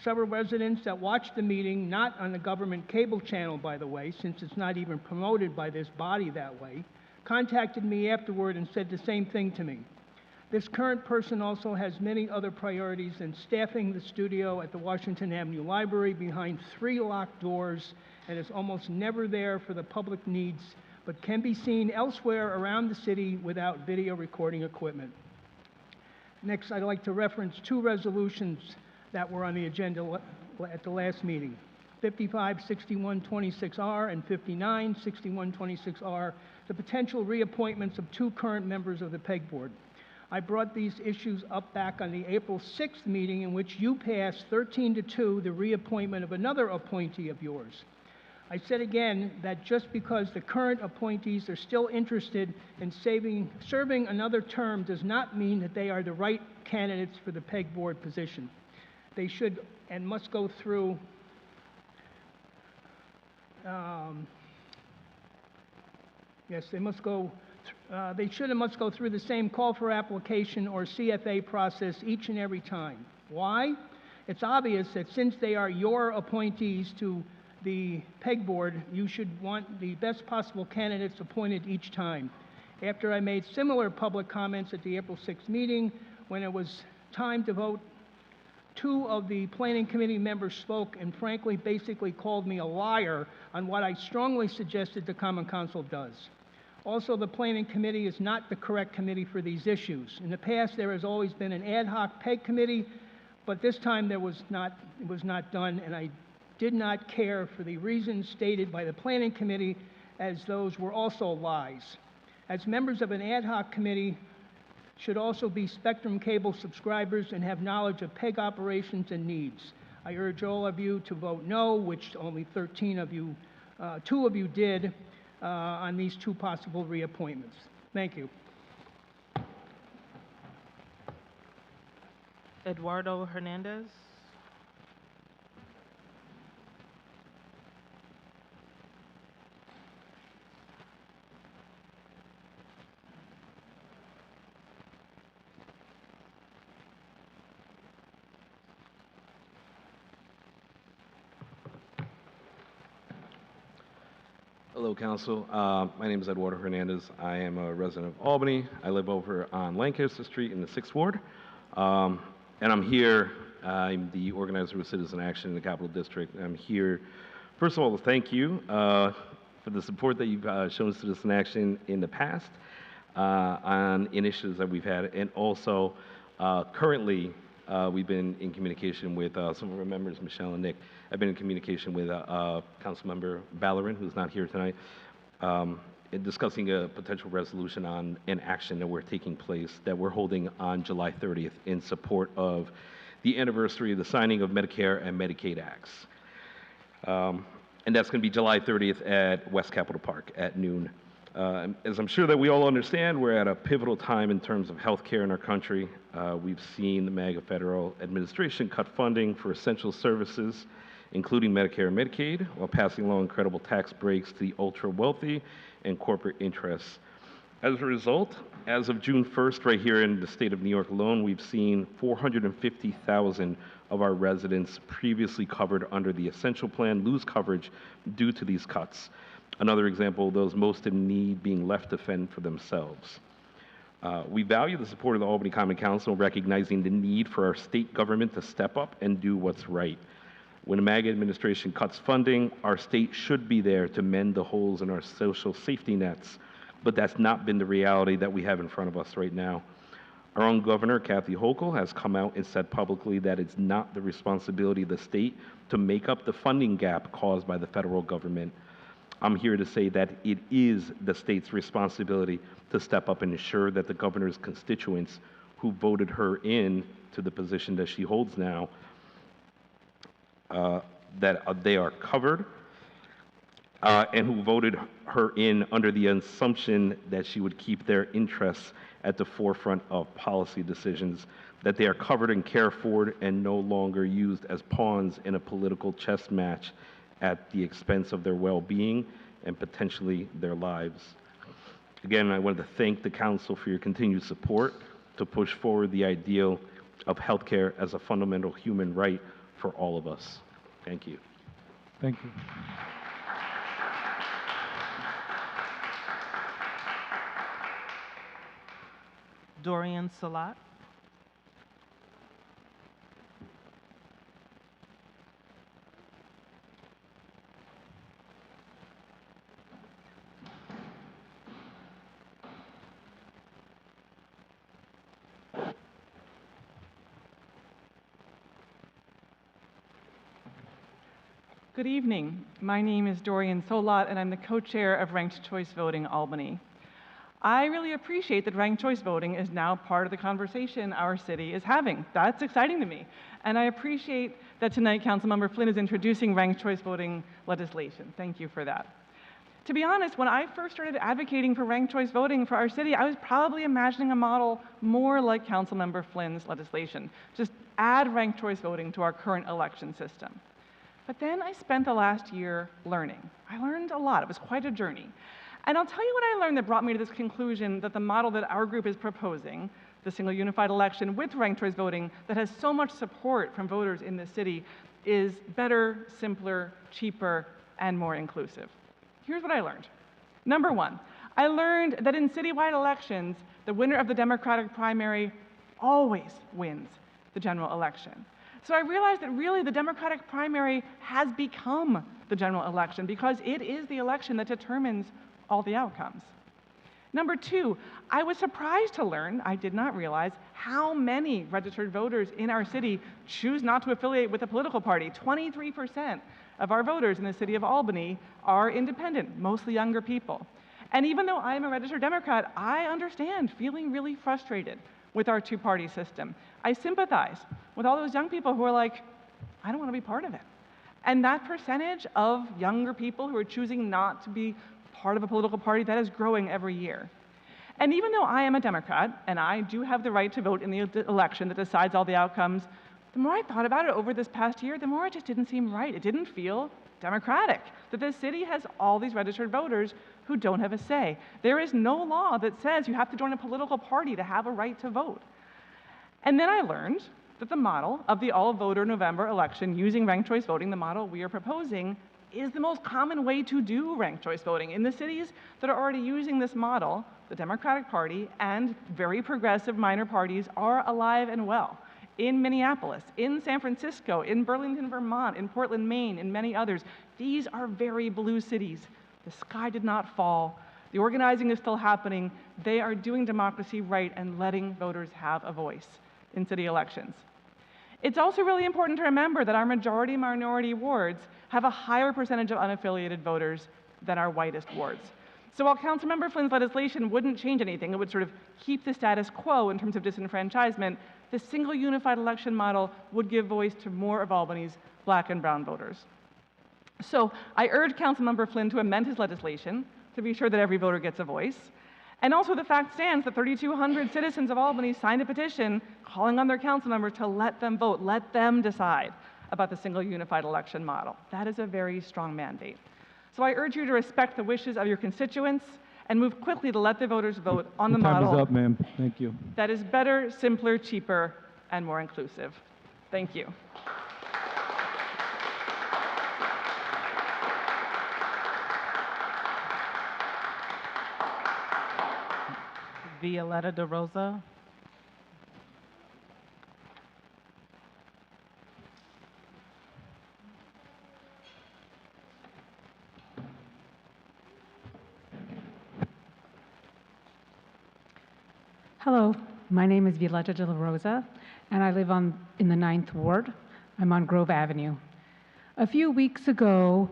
Several residents that watched the meeting, not on the government cable channel, by the way, since it's not even promoted by this body that way, contacted me afterward and said the same thing to me. This current person also has many other priorities than staffing the studio at the Washington Avenue Library behind 3 locked doors and is almost never there for the public needs, but can be seen elsewhere around the city without video recording equipment. Next, I'd like to reference 2 resolutions that were on the agenda at the last meeting. 556126R and 596126R, the potential reappointments of 2 current members of the PEG Board. I brought these issues up back on the April 6th meeting in which you passed 13-2 the reappointment of another appointee of yours. I said again that just because the current appointees are still interested in serving another term does not mean that they are the right candidates for the PEG Board position. They should and must go through they should and must go through the same call for application or CFA process each and every time. Why? It's obvious that since they are your appointees to the PEG Board, you should want the best possible candidates appointed each time. After I made similar public comments at the April 6th meeting, when it was time to vote, 2 of the Planning Committee members spoke and frankly basically called me a liar on what I strongly suggested the Common Council does. Also, the Planning Committee is not the correct committee for these issues. In the past, there has always been an ad hoc PEG committee, but this time it was not done, and I did not care for the reasons stated by the Planning Committee, as those were also lies. As members of an ad hoc committee should also be Spectrum Cable subscribers and have knowledge of PEG operations and needs. I urge all of you to vote no, which only 2 of you did, on these 2 possible reappointments. Thank you. Eduardo Hernandez. Hello, Council. My name is Eduardo Hernandez. I am a resident of Albany. I live over on Lancaster Street in the 6th Ward. And I'm here, I'm the organizer of Citizen Action in the Capital District. I'm here, first of all, to thank you for the support that you've shown Citizen Action in the past on initiatives that we've had, and also currently we've been in communication with some of our members, Michelle and Nick. I've been in communication with Councilmember Ballerin, who's not here tonight, in discussing a potential resolution on an action that we're taking place, that we're holding on July 30th in support of the anniversary of the signing of Medicare and Medicaid Acts. And that's going to be July 30th at West Capitol Park at noon. As I'm sure that we all understand, we're at a pivotal time in terms of healthcare in our country. We've seen the MAGA federal administration cut funding for essential services, including Medicare and Medicaid, while passing along incredible tax breaks to the ultra-wealthy and corporate interests. As a result, as of June 1st, right here in the state of New York alone, we've seen 450,000 of our residents previously covered under the Essential Plan lose coverage due to these cuts. Another example, those most in need being left to fend for themselves. We value the support of the Albany Common Council, recognizing the need for our state government to step up and do what's right. When the MAGA administration cuts funding, our state should be there to mend the holes in our social safety nets, but that's not been the reality that we have in front of us right now. Our own governor, Kathy Hochul, has come out and said publicly that it's not the responsibility of the state to make up the funding gap caused by the federal government. I'm here to say that it is the state's responsibility to step up and ensure that the governor's constituents who voted her in to the position that she holds now, that they are covered, and who voted her in under the assumption that she would keep their interests at the forefront of policy decisions, that they are covered and cared for and no longer used as pawns in a political chess match at the expense of their well-being and potentially their lives. Again, I wanted to thank the council for your continued support to push forward the ideal of healthcare as a fundamental human right for all of us. Thank you. Thank you. Dorian Salat. Good evening. My name is Dorian Solat, and I'm the co-chair of Ranked Choice Voting Albany. I really appreciate that ranked choice voting is now part of the conversation our city is having. That's exciting to me. And I appreciate that tonight Councilmember Flynn is introducing ranked choice voting legislation. Thank you for that. To be honest, when I first started advocating for ranked choice voting for our city, I was probably imagining a model more like Councilmember Flynn's legislation. Just add ranked choice voting to our current election system. But then I spent the last year learning. I learned a lot. It was quite a journey. And I'll tell you what I learned that brought me to this conclusion that the model that our group is proposing, the single unified election with ranked choice voting that has so much support from voters in this city, is better, simpler, cheaper, and more inclusive. Here's what I learned. Number one, I learned that in citywide elections, the winner of the Democratic primary always wins the general election. So I realized that really the Democratic primary has become the general election because it is the election that determines all the outcomes. Number two, I was surprised to learn, I did not realize, how many registered voters in our city choose not to affiliate with a political party. 23% of our voters in the city of Albany are independent, mostly younger people. And even though I am a registered Democrat, I understand feeling really frustrated with our two-party system. I sympathize with all those young people who are like, I don't want to be part of it. And that percentage of younger people who are choosing not to be part of a political party, that is growing every year. And even though I am a Democrat, and I do have the right to vote in the election that decides all the outcomes, the more I thought about it over this past year, the more it just didn't seem right. It didn't feel democratic that this city has all these registered voters who don't have a say. There is no law that says you have to join a political party to have a right to vote. And then I learned that the model of the all-voter November election using ranked choice voting, the model we are proposing, is the most common way to do ranked choice voting. In the cities that are already using this model, the Democratic Party and very progressive minor parties are alive and well. In Minneapolis, in San Francisco, in Burlington, Vermont, in Portland, Maine, and many others. These are very blue cities. The sky did not fall. The organizing is still happening. They are doing democracy right and letting voters have a voice in city elections. It's also really important to remember that our majority-minority wards have a higher percentage of unaffiliated voters than our whitest wards. So while Councilmember Flynn's legislation wouldn't change anything, it would sort of keep the status quo in terms of disenfranchisement, the single unified election model would give voice to more of Albany's Black and brown voters. So I urge Councilmember Flynn to amend his legislation to be sure that every voter gets a voice. And also the fact stands that 3,200 citizens of Albany signed a petition calling on their council members to let them vote, let them decide about the single unified election model. That is a very strong mandate. So I urge you to respect the wishes of your constituents and move quickly to let the voters vote on the Time model is up, ma'am. Thank you. that is better, simpler, cheaper, and more inclusive. Thank you. Violetta De Rosa. Hello, my name is Violetta De La Rosa, and I live in the 9th Ward. I'm on Grove Avenue. A few weeks ago,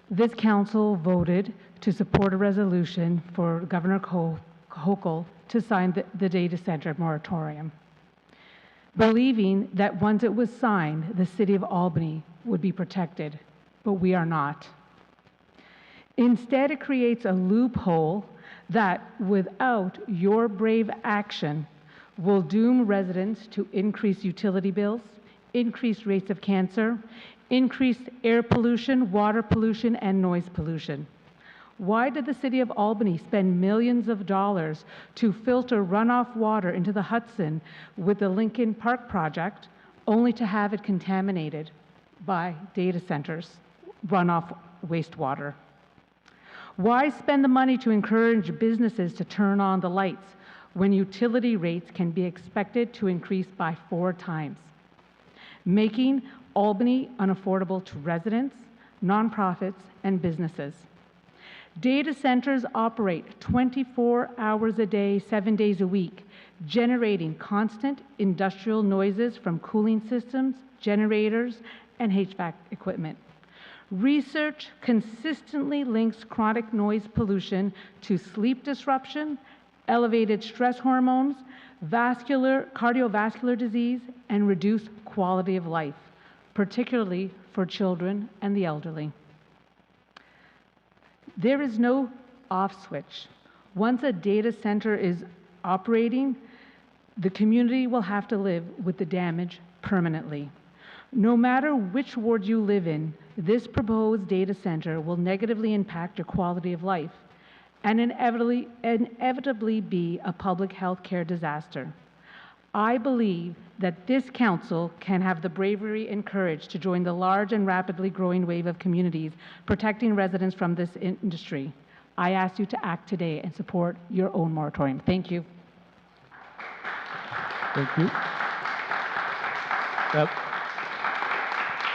this council voted to support a resolution for Governor Hochul to sign the data center moratorium, believing that once it was signed, the city of Albany would be protected, but we are not. Instead, it creates a loophole that, without your brave action, will doom residents to increased utility bills, increased rates of cancer, increased air pollution, water pollution, and noise pollution. Why did the city of Albany spend millions of dollars to filter runoff water into the Hudson with the Lincoln Park project, only to have it contaminated by data centers, runoff wastewater? Why spend the money to encourage businesses to turn on the lights when utility rates can be expected to increase by 4 times, making Albany unaffordable to residents, nonprofits, and businesses? Data centers operate 24 hours a day, 7 days a week, generating constant industrial noises from cooling systems, generators, and HVAC equipment. Research consistently links chronic noise pollution to sleep disruption, elevated stress hormones, cardiovascular disease, and reduced quality of life, particularly for children and the elderly. There is no off switch. Once a data center is operating, the community will have to live with the damage permanently. No matter which ward you live in, this proposed data center will negatively impact your quality of life and inevitably be a public health care disaster. I believe that this council can have the bravery and courage to join the large and rapidly growing wave of communities protecting residents from this industry. I ask you to act today and support your own moratorium. Thank you. Thank you.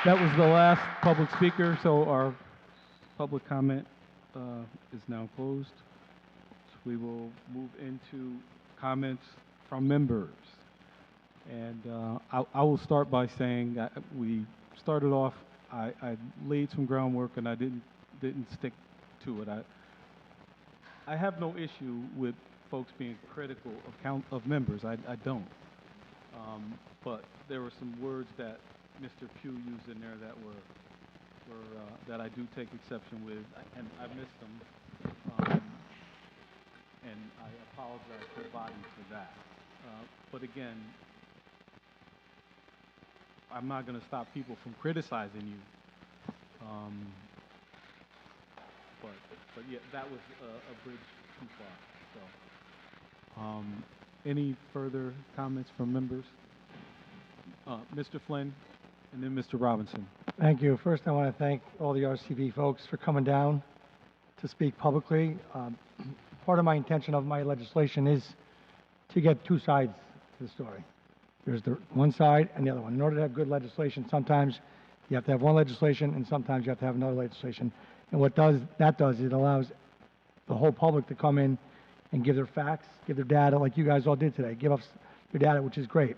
That was the last public speaker, so our public comment is now closed. So we will move into comments from members. And I will start by saying that we started off, I laid some groundwork and I didn't stick to it. I have no issue with folks being critical of members. I don't. But there were some words that Mr. Pugh used in there that were that I do take exception with, and I missed them. And I apologize to the body for that. But again, I'm not going to stop people from criticizing you. But yeah, that was a bridge too far. So, any further comments from members? Mr. Flynn, and then Mr. Robinson. Thank you. First, I want to thank all the RCV folks for coming down to speak publicly. Part of my intention of my legislation is to get 2 sides to the story. There's the one side and the other one. In order to have good legislation, sometimes you have to have one legislation and sometimes you have to have another legislation. And what that does, it allows the whole public to come in and give their facts, give their data like you guys all did today. Give us your data, which is great.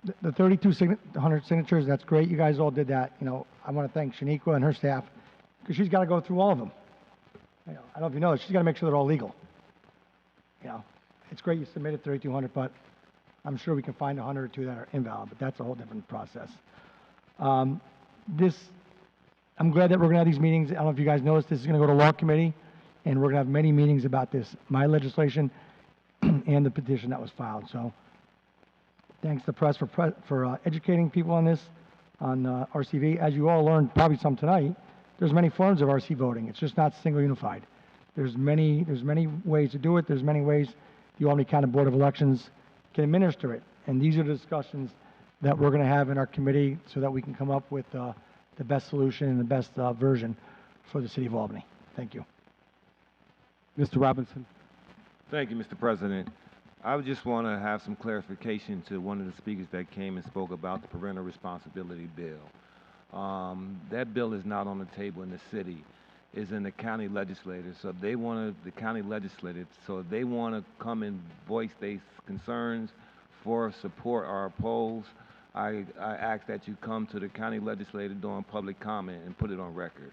The 3,200 signatures, that's great. You guys all did that. You know, I want to thank Shaniqua and her staff because she's got to go through all of them. You know, I don't know if you know, she's got to make sure they're all legal. You know, it's great you submitted 3,200, but I'm sure we can find 100 or two that are invalid, but that's a whole different process. I'm glad that we're going to have these meetings. I don't know if you guys noticed, this is going to go to Law Committee, and we're going to have many meetings about this, my legislation and the petition that was filed. So thanks to the press for educating people on this, on RCV. As you all learned, probably some tonight, there's many forms of RC voting. It's just not single unified. There's many ways to do it. There's many ways the Albany County Board of Elections can administer it. And these are the discussions that we're going to have in our committee so that we can come up with the best solution and the best version for the city of Albany. Thank you. Mr. Robinson. Thank you, Mr. President. I would just want to have some clarification to one of the speakers that came and spoke about the parental responsibility bill. That bill is not on the table in the city. It's in the county legislature. So if they want to, the county legislature, so if they want to come and voice their concerns for support or oppose, I ask that you come to the county legislature during public comment and put it on record.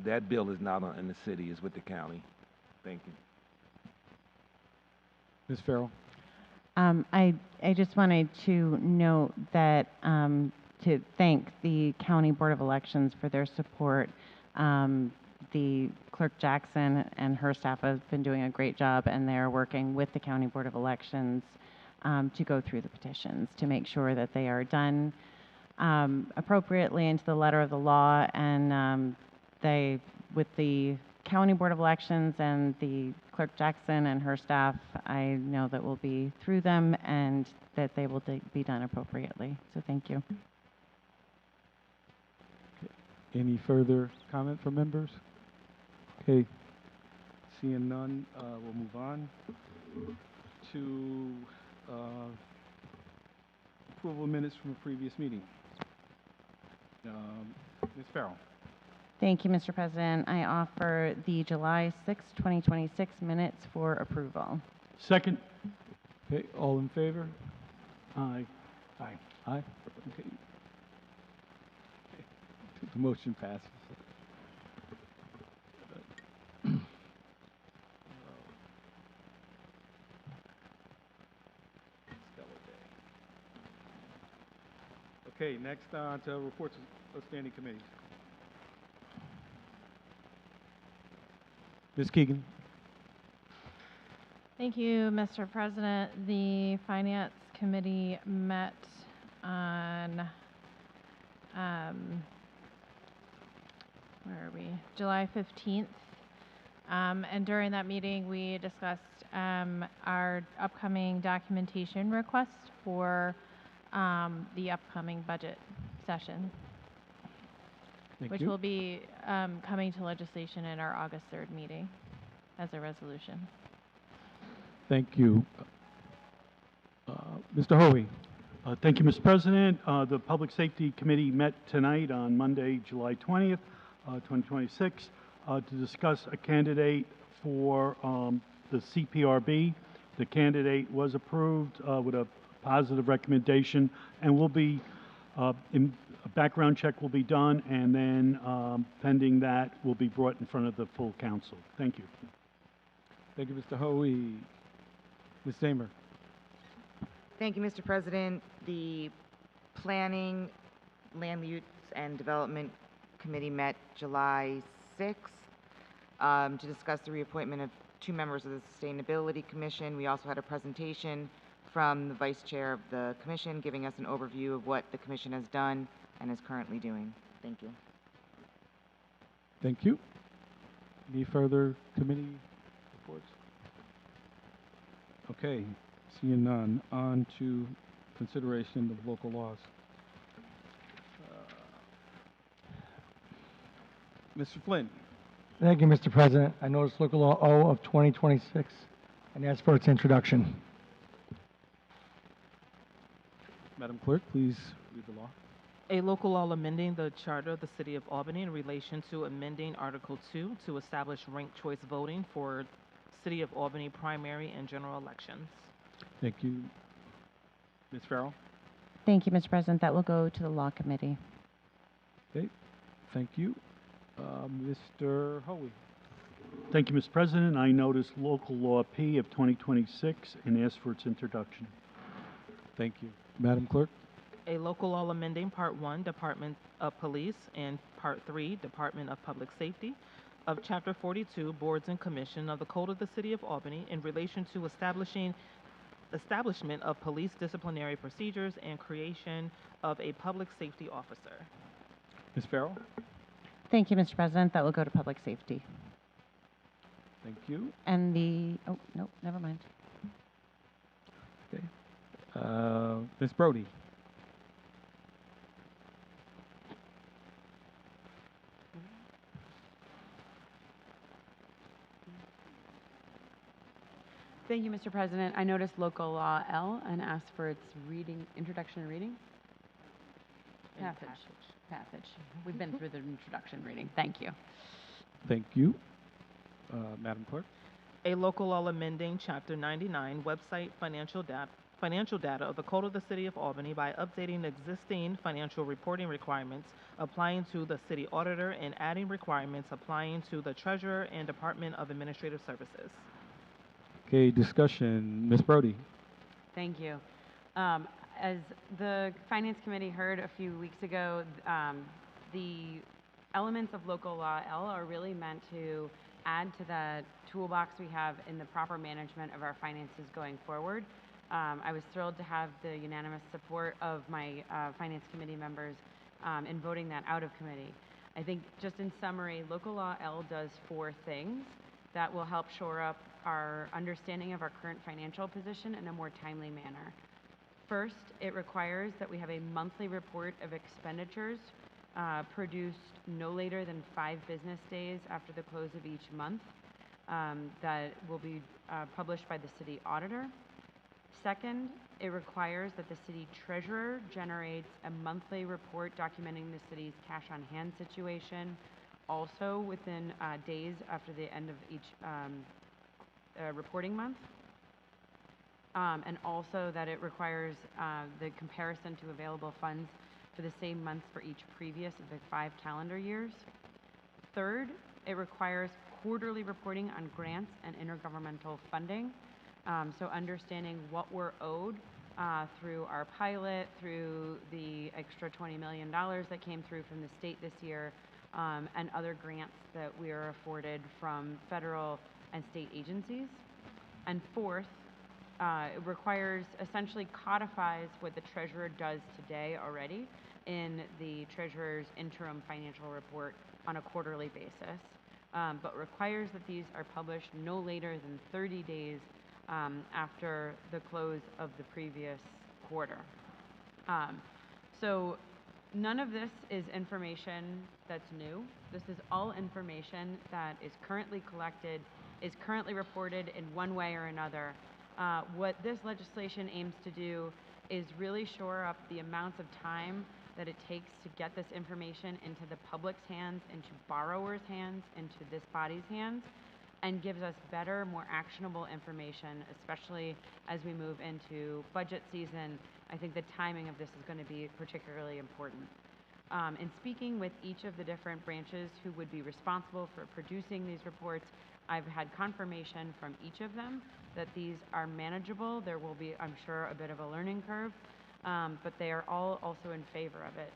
That bill is not in the city, it's with the county. Thank you. Ms. Farrell. I just wanted to note that to thank the County Board of Elections for their support. The Clerk Jackson and her staff have been doing a great job, and they're working with the County Board of Elections to go through the petitions to make sure that they are done appropriately into the letter of the law. And they, with the County Board of Elections and the Clerk Jackson and her staff, I know that we'll be through them and that they will be done appropriately. So thank you. Any further comment from members? Okay. Seeing none, we'll move on to approval of minutes from a previous meeting. Ms. Farrell. Thank you, Mr. President. I offer the July 6, 2026 minutes for approval. Second. Okay, all in favor? Aye. Aye. Aye. Okay. The motion passes. Okay, next on to reports of standing committees. Ms. Keegan. Thank you, Mr. President. The Finance Committee met on, where are we? July 15th. And during that meeting, we discussed our upcoming documentation request for the upcoming budget session, which will be coming to legislation in our August 3rd meeting as a resolution. Thank you. Mr. Hoey. Thank you, Mr. President. The Public Safety Committee met tonight on Monday, July 20th, 2026, to discuss a candidate for the CPRB. The candidate was approved with a positive recommendation, and will be a background check will be done, and then pending that will be brought in front of the full council. Thank you. Thank you, Mr. Hoey. Ms. Samer. Thank you, Mr. President. The Planning, Land Use, and Development Committee met July 6th to discuss the reappointment of 2 members of the Sustainability Commission. We also had a presentation from the Vice Chair of the Commission giving us an overview of what the Commission has done and is currently doing. Thank you. Thank you. Any further committee reports? Okay, seeing none, on to consideration of local laws. Mr. Flynn. Thank you, Mr. President. I noticed local law O of 2026 and ask for its introduction. Madam Clerk, please read the law. A local law amending the charter of the City of Albany in relation to amending Article 2 to establish ranked choice voting for City of Albany primary and general elections. Thank you. Ms. Farrell. Thank you, Mr. President. That will go to the Law Committee. Okay, thank you. Mr. Hoey. Thank you, Mr. President. I notice local law P of 2026 and ask for its introduction. Thank you. Madam Clerk? A local law amending Part 1, Department of Police, and Part 3, Department of Public Safety, of Chapter 42, Boards and Commission of the Code of the City of Albany in relation to establishment of police disciplinary procedures and creation of a public safety officer. Ms. Farrell? Thank you, Mr. President. That will go to Public Safety. Thank you. And oh, no, never mind. Okay. Ms. Brody? Thank you, Mr. President. I noticed local law L and asked for its introduction and reading. Passage. We've been through the introduction reading. Thank you. Thank you. Madam Clerk? A local law amending Chapter 99, Website Financial Data of the Code of the City of Albany by updating existing financial reporting requirements applying to the city auditor and adding requirements applying to the treasurer and Department of Administrative Services. Okay, discussion. Ms. Brody? Thank you. As the Finance Committee heard a few weeks ago, the elements of local law L are really meant to add to the toolbox we have in the proper management of our finances going forward. I was thrilled to have the unanimous support of my Finance Committee members in voting that out of committee. I think just in summary, local law L does 4 things that will help shore up our understanding of our current financial position in a more timely manner. First, it requires that we have a monthly report of expenditures produced no later than 5 business days after the close of each month that will be published by the city auditor. Second, it requires that the city treasurer generates a monthly report documenting the city's cash on hand situation, also within days after the end of each reporting month. And also that it requires the comparison to available funds for the same months for each previous of the 5 calendar years. Third, it requires quarterly reporting on grants and intergovernmental funding. So understanding what we're owed through our pilot, through the extra $20 million that came through from the state this year, and other grants that we are afforded from federal and state agencies. And fourth, it requires, essentially codifies what the treasurer does today already in the treasurer's interim financial report on a quarterly basis, but requires that these are published no later than 30 days after the close of the previous quarter. So none of this is information that's new. This is all information that is currently collected, is currently reported in one way or another. What this legislation aims to do is really shore up the amounts of time that it takes to get this information into the public's hands, into borrowers' hands, into this body's hands, and gives us better, more actionable information, especially as we move into budget season. I think the timing of this is going to be particularly important. In speaking with each of the different branches who would be responsible for producing these reports, I've had confirmation from each of them that these are manageable. There will be, I'm sure, a bit of a learning curve, but they are all also in favor of it.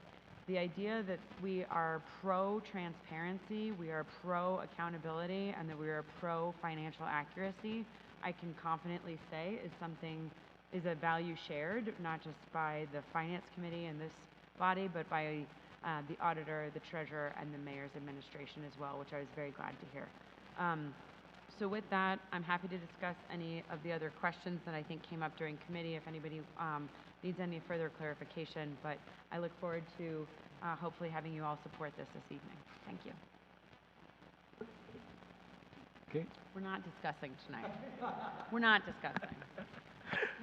The idea that we are pro-transparency, we are pro-accountability, and that we are pro-financial accuracy, I can confidently say is a value shared, not just by the Finance Committee and this body, but by the auditor, the treasurer, and the mayor's administration as well, which I was very glad to hear. So with that, I'm happy to discuss any of the other questions that I think came up during committee, if anybody needs any further clarification, but I look forward to hopefully having you all support this evening. Thank you. Okay. We're not discussing tonight. We're not discussing.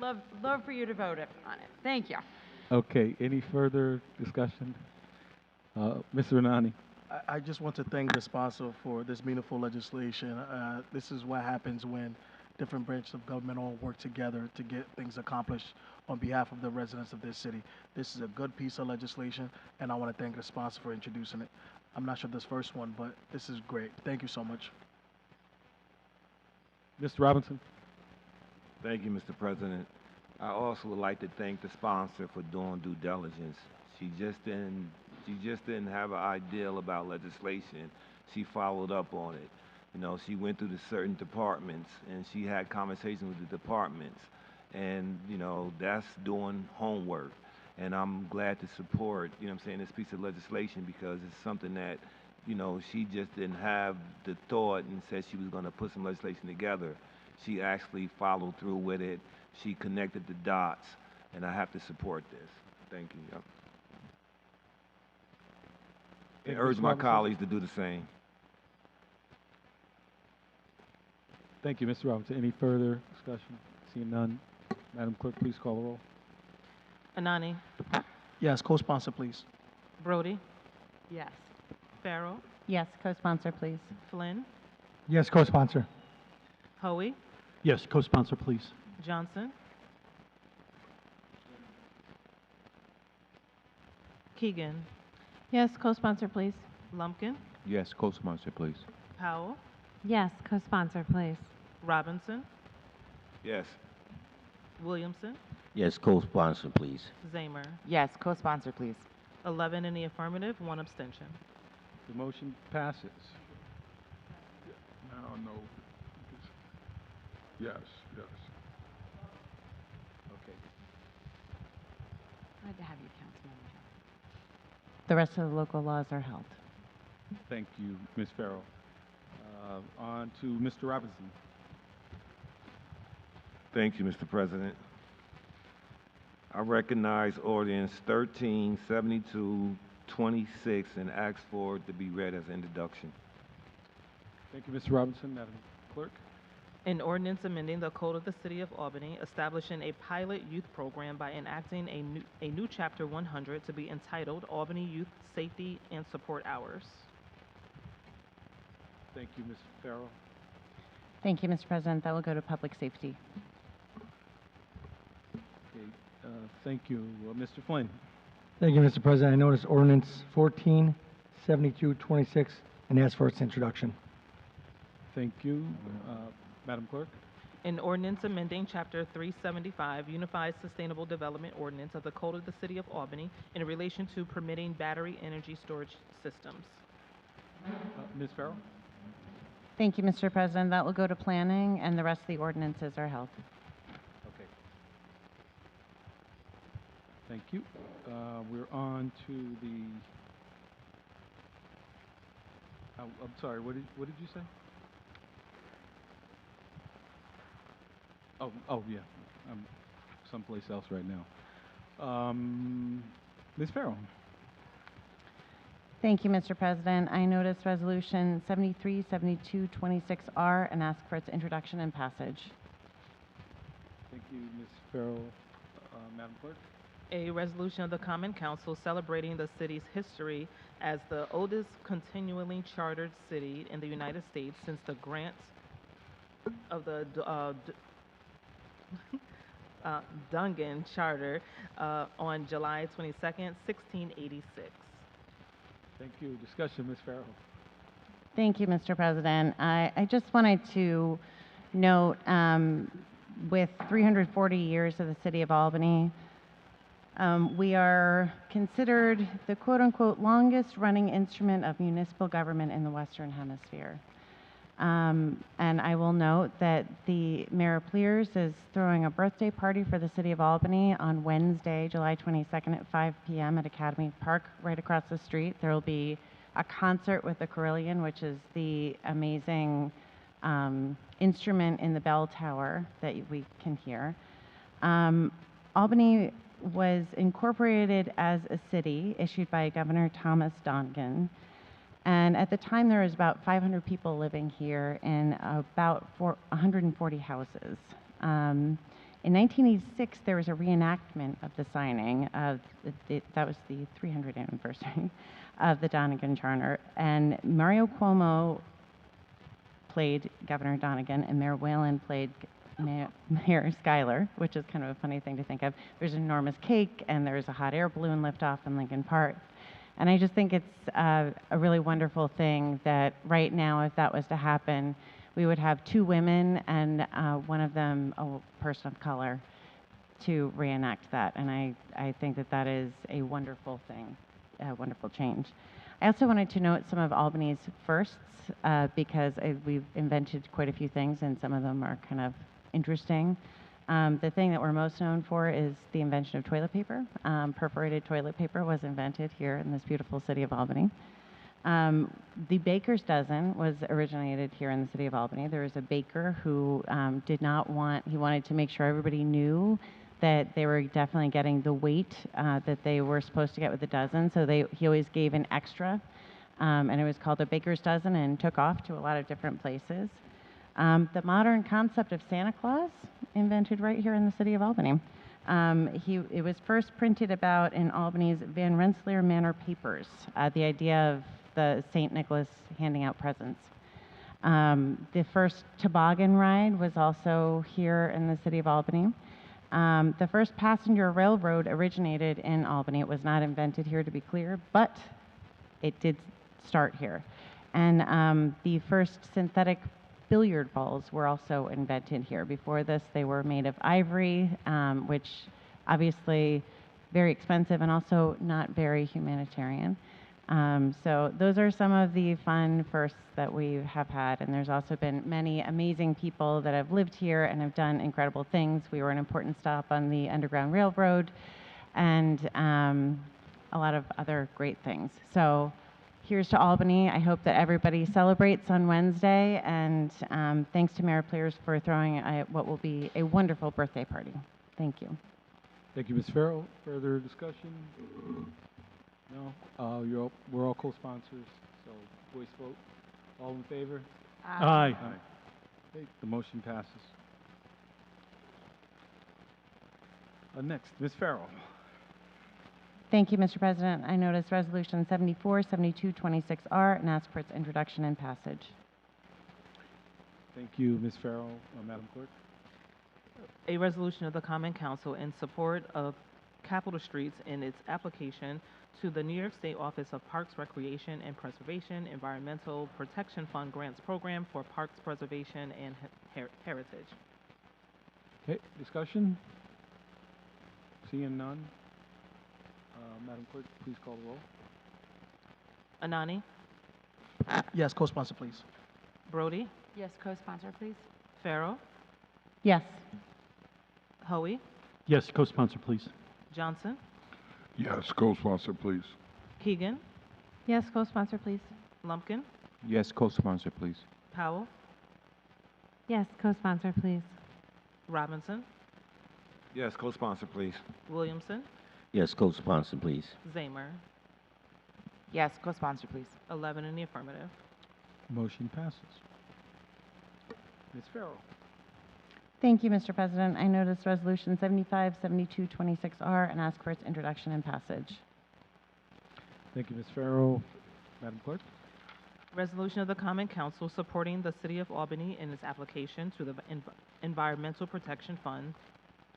Love for you to vote on it. Thank you. Okay, any further discussion? Mr. Renani? I just want to thank the sponsor for this meaningful legislation. This is what happens when different branches of government all work together to get things accomplished on behalf of the residents of this city. This is a good piece of legislation, and I want to thank the sponsor for introducing it. I'm not sure this first one, but this is great. Thank you so much. Mr. Robinson? Thank you, Mr. President. I also would like to thank the sponsor for doing due diligence. She just didn't have an ideal about legislation. She followed up on it. You know, she went through the certain departments and she had conversations with the departments. And, you know, that's doing homework. And I'm glad to support, you know what I'm saying, this piece of legislation because it's something that, you know, she just didn't have the thought and said she was going to put some legislation together. She actually followed through with it. She connected the dots, and I have to support this. Thank you. And urge my colleagues to do the same. Thank you, Mr. Robinson. Any further discussion? Seeing none, Madam Clerk, please call the roll. Anani. Yes, co-sponsor, please. Brody. Yes. Farrell. Yes, co-sponsor, please. Flynn. Yes, co-sponsor. Hoey. Yes, co-sponsor, please. Johnson. Keegan. Yes, co-sponsor, please. Lumpkin. Yes, co-sponsor, please. Powell. Yes, co-sponsor, please. Robinson. Yes. Williamson. Yes, co-sponsor, please. Zamer. Yes, co-sponsor, please. 11 in the affirmative, 1 abstention. The motion passes. Now, no. Yes, yes. Okay. Glad to have you, Councilmember. The rest of the local laws are held. Thank you, Ms. Farrell. On to Mr. Robinson. Thank you, Mr. President. I recognize ordinance 137226 and ask for it to be read as introduction. Thank you, Mr. Robinson. Madam Clerk? An ordinance amending the Code of the City of Albany, establishing a pilot youth program by enacting a new Chapter 100 to be entitled Albany Youth Safety and Support Hours. Thank you, Ms. Farrell. Thank you, Mr. President. That will go to public safety. Okay, thank you. Mr. Flynn? Thank you, Mr. President. I notice ordinance 147226 and ask for its introduction. Thank you. Madam Clerk? An ordinance amending Chapter 375, Unified Sustainable Development Ordinance of the Code of the City of Albany in relation to permitting battery energy storage systems. Ms. Farrell? Thank you, Mr. President. That will go to planning, and the rest of the ordinances are held. Okay. Thank you. We're on to the... I'm sorry, what did you say? Oh, yeah. I'm someplace else right now. Ms. Farrell? Thank you, Mr. President. I notice Resolution 737226R and ask for its introduction and passage. Thank you, Ms. Farrell. Madam Clerk? A resolution of the Common Council celebrating the city's history as the oldest continually chartered city in the United States since the grant of the Dungan Charter on July 22nd, 1686. Thank you. Discussion, Ms. Farrell. Thank you, Mr. President. I just wanted to note, with 340 years of the City of Albany, we are considered the quote-unquote longest running instrument of municipal government in the Western Hemisphere. And I will note that the Mayor of Pliers is throwing a birthday party for the City of Albany on Wednesday, July 22nd at 5 p.m. at Academy Park, right across the street. There will be a concert with the carillon, which is the amazing instrument in the bell tower that we can hear. Albany was incorporated as a city issued by Governor Thomas Dongan. And at the time, there was about 500 people living here in about 140 houses. In 1986, there was a reenactment of the signing of that was the 300th anniversary of the Donegan Charter. And Mario Cuomo played Governor Donegan and Mayor Whalen played Mayor Schuyler, which is kind of a funny thing to think of. There's an enormous cake and there's a hot air balloon liftoff in Lincoln Park. And I just think it's a really wonderful thing that right now, if that was to happen, we would have 2 women and one of them a person of color to reenact that. And I think that that is a wonderful thing, a wonderful change. I also wanted to note some of Albany's firsts because we've invented quite a few things and some of them are kind of interesting. The thing that we're most known for is the invention of toilet paper. Perforated toilet paper was invented here in this beautiful city of Albany. The baker's dozen was originated here in the city of Albany. There was a baker who he wanted to make sure everybody knew that they were definitely getting the weight that they were supposed to get with the dozen. So he always gave an extra, and it was called a baker's dozen and took off to a lot of different places. The modern concept of Santa Claus, invented right here in the city of Albany. It was first printed about in Albany's Van Rensselaer Manor papers, the idea of the St. Nicholas handing out presents. The first toboggan ride was also here in the city of Albany. The first passenger railroad originated in Albany. It was not invented here, to be clear, but it did start here. And the first synthetic billiard balls were also invented here. Before this, they were made of ivory, which obviously very expensive and also not very humanitarian. So those are some of the fun firsts that we have had, and there's also been many amazing people that have lived here and have done incredible things. We were an important stop on the Underground Railroad, and a lot of other great things. So here's to Albany. I hope that everybody celebrates on Wednesday, and thanks to Mayor Pliers for throwing what will be a wonderful birthday party. Thank you. Thank you, Ms. Farrell. Further discussion? No? We're all co-sponsors, so voice vote. All in favor? Aye. Okay, the motion passes. Next, Ms. Farrell. Thank you, Mr. President. I notice Resolution 74, 72, 26R, and ask for its introduction and passage. Thank you, Ms. Farrell. Madam Clerk. A resolution of the Common Council in support of Capitol Streets in its application to the New York State Office of Parks, Recreation, and Preservation Environmental Protection Fund Grants Program for Parks Preservation and Heritage. Okay, discussion? Seeing none. Madam Clerk, please call the roll. Anani? Yes, co-sponsor, please. Brody? Yes, co-sponsor, please. Farrell? Yes. Hoey? Yes, co-sponsor, please. Johnson? Yes, co-sponsor, please. Keegan? Yes, co-sponsor, please. Lumpkin? Yes, co-sponsor, please. Powell? Yes, co-sponsor, please. Robinson? Yes, co-sponsor, please. Williamson? Yes, co-sponsor, please. Zamer? Yes, co-sponsor, please. 11 in the affirmative. Motion passes. Ms. Farrell. Thank you, Mr. President. I notice Resolution 75, 72, 26R, and ask for its introduction and passage. Thank you, Ms. Farrell. Madam Clerk. Resolution of the Common Council supporting the City of Albany in its application to the Environmental Protection Fund,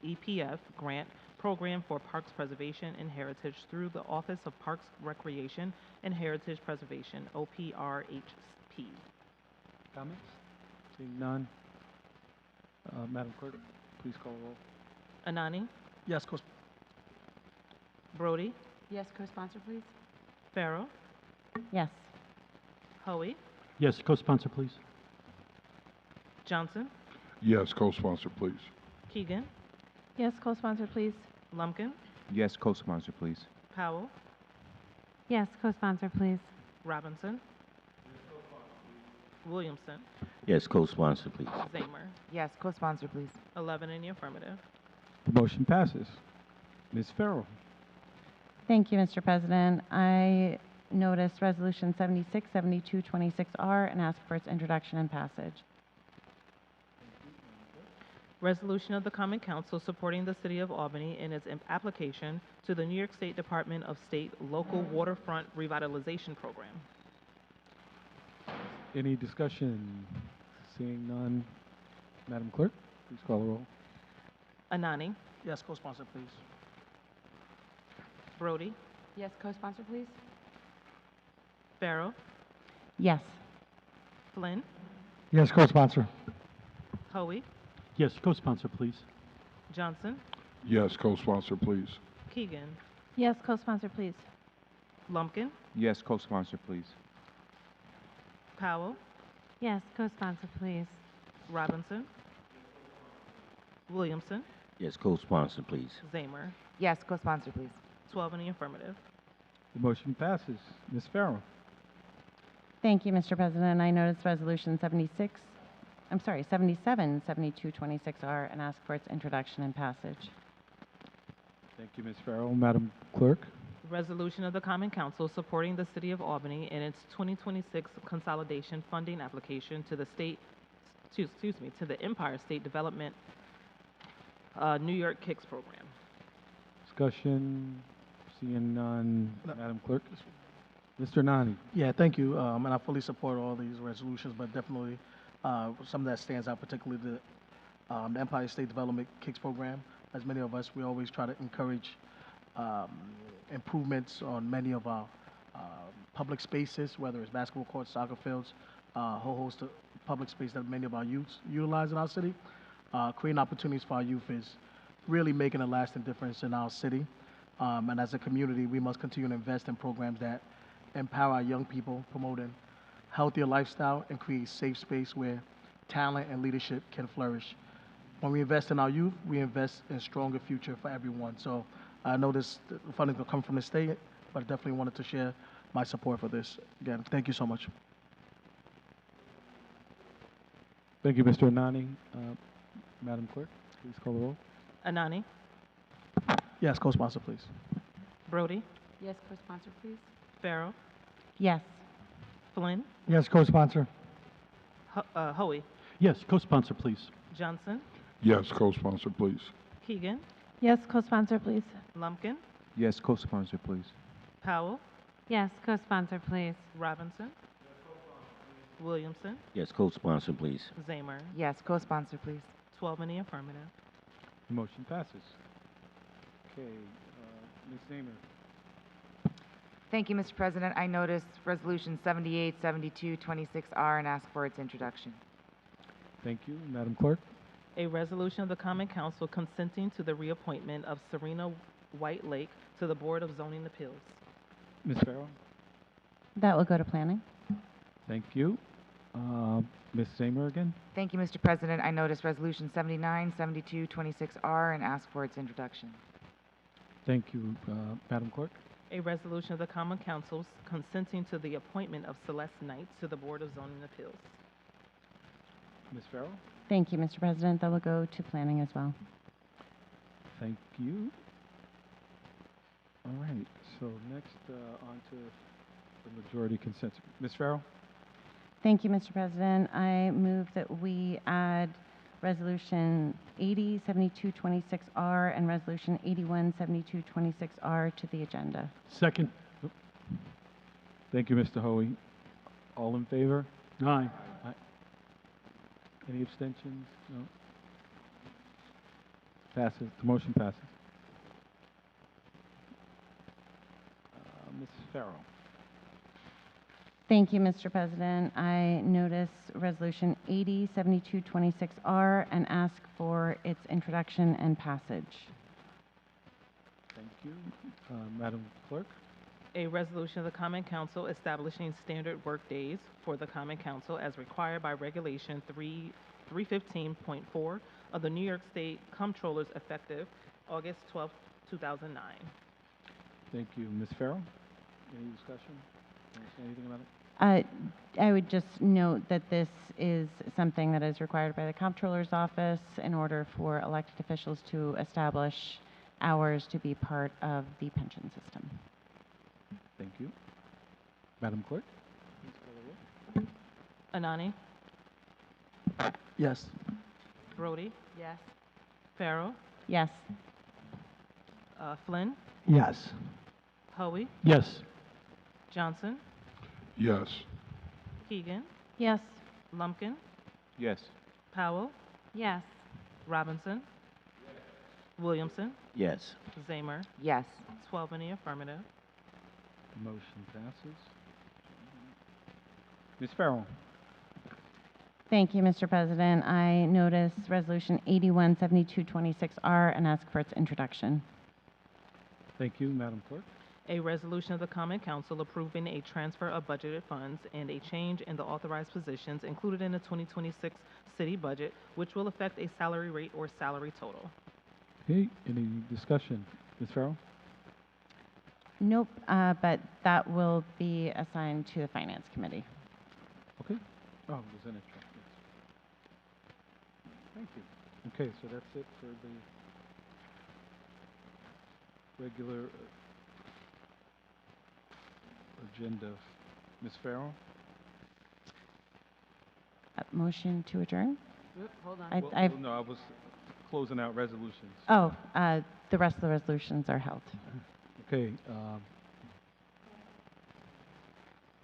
EPF, grant program for Parks Preservation and Heritage through the Office of Parks, Recreation, and Heritage Preservation, OPRHP. Comments? Seeing none. Madam Clerk, please call the roll. Anani? Yes, Brody? Yes, co-sponsor, please. Farrell? Yes. Hoey? Yes, co-sponsor, please. Johnson? Yes, co-sponsor, please. Keegan? Yes, co-sponsor, please. Lumpkin? Yes, co-sponsor, please. Powell? Yes, co-sponsor, please. Robinson? Williamson? Yes, co-sponsor, please. Zamer? Yes, co-sponsor, please. 11 in the affirmative. The motion passes. Ms. Farrell. Thank you, Mr. President. I notice Resolution 76, 72, 26R, and ask for its introduction and passage. Resolution of the Common Council supporting the City of Albany in its application to the New York State Department of State Local Waterfront Revitalization Program. Any discussion? Seeing none, Madam Clerk, please call the roll. Anani, Yes, co-sponsor, please. Brody, Yes, co-sponsor, please. Farrell, Yes. Flynn, Yes, co-sponsor. Hoey, Yes, co-sponsor, please. Johnson, Yes, co-sponsor, please. Keegan, Yes, co-sponsor, please. Lumpkin, Yes, co-sponsor, please. Powell, Yes, co-sponsor, please. Robinson, Williamson, Yes, co-sponsor, please. Zamer. Yes, co-sponsor, please. 12 in the affirmative. The motion passes. Ms. Farrow. Thank you, Mr. President. I notice Resolution 77, 7226R, and ask for its introduction and passage. Thank you, Ms. Farrow. Madam Clerk. Resolution of the Common Council supporting the City of Albany in its 2026 consolidation funding application to the to the Empire State Development New York Kicks program. Discussion. Seeing none, Madam Clerk. Mr. Nani. Yeah, thank you. And I fully support all these resolutions, but definitely some that stands out, particularly the Empire State Development Kicks program. As many of us, we always try to encourage improvements on many of our public spaces, whether it's basketball courts, soccer fields, a whole host of public space that many of our youths utilize in our city. Creating opportunities for our youth is really making a lasting difference in our city. And as a community, we must continue to invest in programs that empower our young people, promoting healthier lifestyle and create safe space where talent and leadership can flourish. When we invest in our youth, we invest in a stronger future for everyone. So I know this funding will come from the state, but I definitely wanted to share my support for this. Again, thank you so much. Thank you, Mr. Nani. Madam Clerk, please call the roll. Anani, Yes, co-sponsor, please. Brody, Yes, co-sponsor, please. Farrell, Yes. Flynn, Yes, co-sponsor. Hoey, Yes, co-sponsor, please. Johnson, Yes, co-sponsor, please. Keegan, Yes, co-sponsor, please. Lumpkin, Yes, co-sponsor, please. Powell, Yes, co-sponsor, please. Robinson, Williamson, Yes, co-sponsor, please. Zamer. Yes, co-sponsor, please. 12 in the affirmative. The motion passes. Okay, Ms. Zamer. Thank you, Mr. President. I notice Resolution 78, 7226R, and ask for its introduction. Thank you. Madam Clerk. A resolution of the Common Council consenting to the reappointment of Serena White Lake to the Board of Zoning Appeals. Ms. Farrow. That will go to planning. Thank you. Ms. Zamer again. Thank you, Mr. President. I notice Resolution 79, 7226R, and ask for its introduction. Thank you. Madam Clerk. A resolution of the Common Council consenting to the appointment of Celeste Knight to the Board of Zoning Appeals. Ms. Farrow. Thank you, Mr. President. That will go to planning as well. Thank you. All right. So next, on to the majority consent. Ms. Farrow. Thank you, Mr. President. I move that we add Resolution 80, 7226R and Resolution 81, 7226R to the agenda. Second. Thank you, Mr. Hoey. All in favor? Aye. Aye. Any abstentions? No. Passes. The motion passes. Ms. Farrow. Thank you, Mr. President. I notice Resolution 80, 7226R and ask for its introduction and passage. Thank you. Madam Clerk. A resolution of the Common Council establishing standard work days for the Common Council as required by Regulation 315.4 of the New York State Comptrollers effective August 12, 2009. Thank you. Ms. Farrow. Any discussion? Want to say anything about it? I would just note that this is something that is required by the Comptroller's Office in order for elected officials to establish hours to be part of the pension system. Thank you. Madam Clerk. Please call the roll. Anani, Yes. Brody, Yes. Farrell, Yes. Flynn, Yes. Hoey, Yes. Johnson, Yes. Keegan, Yes. Lumpkin, Yes. Powell, Yes. Robinson, Williamson, Yes. Zamer, Yes. 12 in the affirmative. Motion passes. Ms. Farrell. Thank you, Mr. President. I notice Resolution 817226R and ask for its introduction. Thank you, Madam Clerk. A resolution of the Common Council approving a transfer of budgeted funds and a change in the authorized positions included in the 2026 city budget, which will affect a salary rate or salary total. Okay, any discussion? Ms. Farrell? Nope, but that will be assigned to the Finance Committee. Okay. Oh, it was in it. Thank you. Okay, so that's it for the regular agenda. Ms. Farrell? Motion to adjourn? Hold on. No, I was closing out resolutions. Oh, the rest of the resolutions are held. Okay,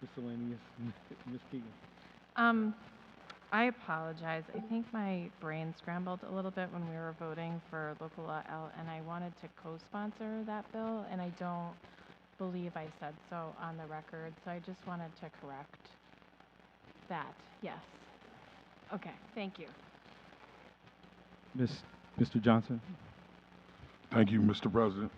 miscellaneous, Ms. Keegan. I apologize. I think my brain scrambled a little bit when we were voting for local law L, and I wanted to co-sponsor that bill, and I don't believe I said so on the record, so I just wanted to correct that. Yes. Okay, thank you. Mr. Johnson? Thank you, Mr. President.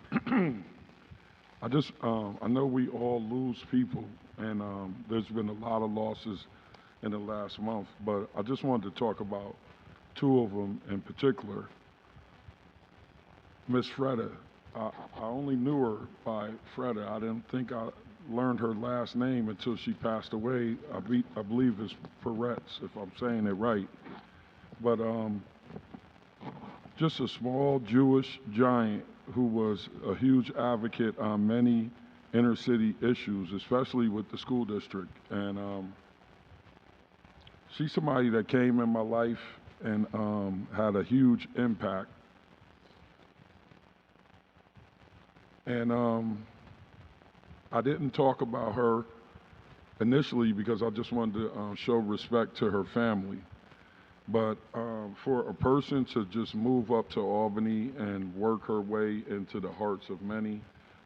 I know we all lose people, and there's been a lot of losses in the last month, but I just wanted to talk about two of them in particular. Miss Freda, I only knew her by Freda. I didn't think I learned her last name until she passed away. I believe it's Peretz, if I'm saying it right. But just a small Jewish giant who was a huge advocate on many inner city issues, especially with the school district. And she's somebody that came in my life and had a huge impact. And I didn't talk about her initially because I just wanted to show respect to her family. But for a person to just move up to Albany and work her way into the hearts of many,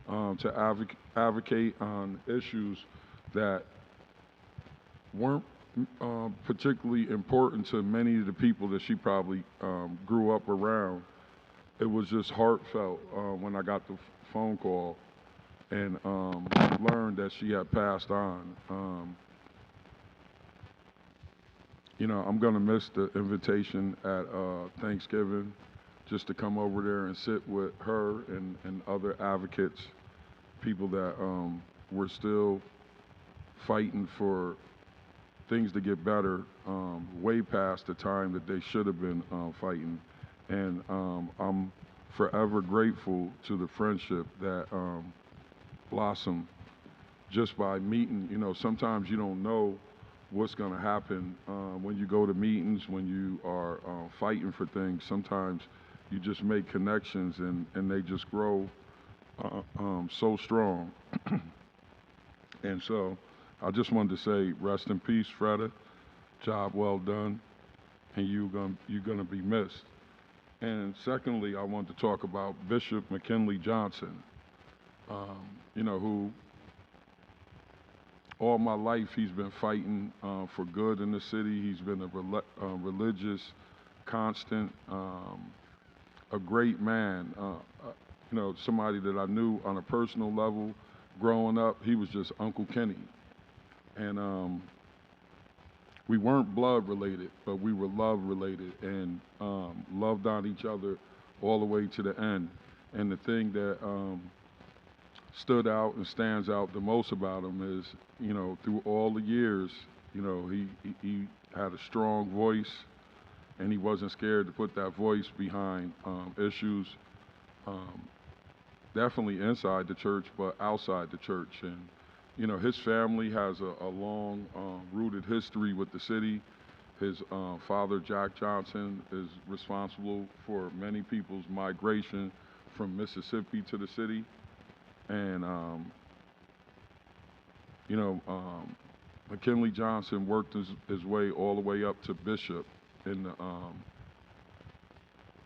to advocate on issues that weren't particularly important to many of the people that she probably grew up around, it was just heartfelt when I got the phone call and learned that she had passed on. You know, I'm gonna miss the invitation at Thanksgiving, just to come over there and sit with her and other advocates, people that were still fighting for things to get better, way past the time that they should have been fighting. And I'm forever grateful to the friendship that blossomed just by meeting. You know, sometimes you don't know what's going to happen when you go to meetings, when you are fighting for things. Sometimes you just make connections and they just grow so strong. And so I just wanted to say rest in peace, Freda. Job well done, and you're gonna be missed. And secondly, I want to talk about Bishop McKinley Johnson, you know, who all my life he's been fighting for good in the city. He's been a religious constant, a great man, you know, somebody that I knew on a personal level growing up. He was just Uncle Kenny. And we weren't blood related, but we were love related and loved on each other all the way to the end. And the thing that stood out and stands out the most about him is, you know, through all the years, you know, he had a strong voice and he wasn't scared to put that voice behind issues, definitely inside the church, but outside the church. And, you know, his family has a long rooted history with the city. His father, Jack Johnson, is responsible for many people's migration from Mississippi to the city. And, you know, McKinley Johnson worked his way all the way up to bishop in the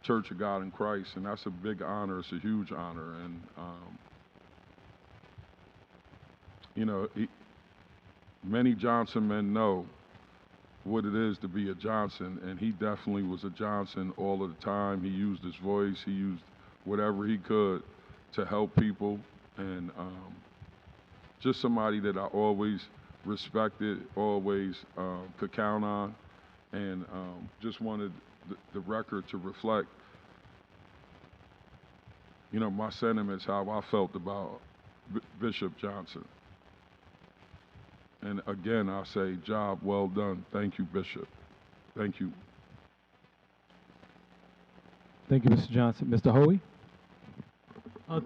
Church of God in Christ, and that's a big honor. It's a huge honor, and you know, many Johnson men know what it is to be a Johnson, and he definitely was a Johnson all of the time. He used his voice, he used whatever he could to help people, and just somebody that I always respected, always could count on, and just wanted the record to reflect, you know, my sentiments, how I felt about Bishop Johnson. And again, I say, job well done. Thank you, Bishop. Thank you. Thank you, Mr. Johnson. Mr. Hoey?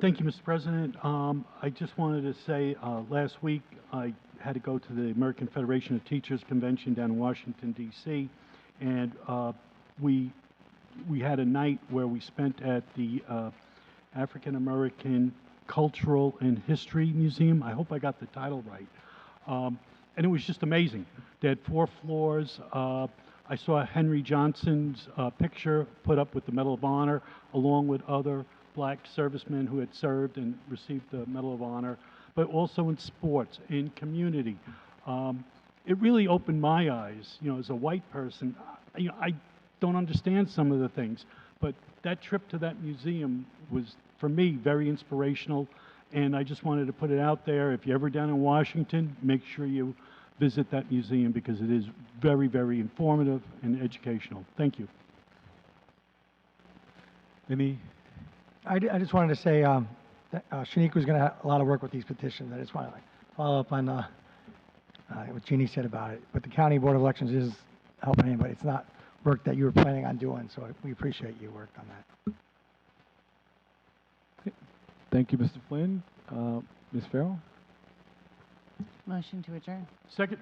Thank you, Mr. President. I just wanted to say, last week I had to go to the American Federation of Teachers Convention down in Washington, D.C., and we had a night where we spent at the African American Cultural and History Museum. I hope I got the title right. And it was just amazing. They had 4 floors. I saw Henry Johnson's picture put up with the Medal of Honor, along with other black servicemen who had served and received the Medal of Honor, but also in sports, in community. It really opened my eyes, you know, as a white person. You know, I don't understand some of the things, but that trip to that museum was, for me, very inspirational. And I just wanted to put it out there. If you're ever down in Washington, make sure you visit that museum because it is very, very informative and educational. Thank you. I just wanted to say that Shanique was going to have a lot of work with these petitions. I just want to follow up on what Jeannie said about it. But the County Board of Elections is helping him, but it's not work that you were planning on doing, so we appreciate your work on that. Thank you, Mr. Flynn. Ms. Farrell? Motion to adjourn. Second.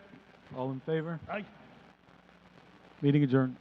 All in favor? Aye. Meeting adjourned.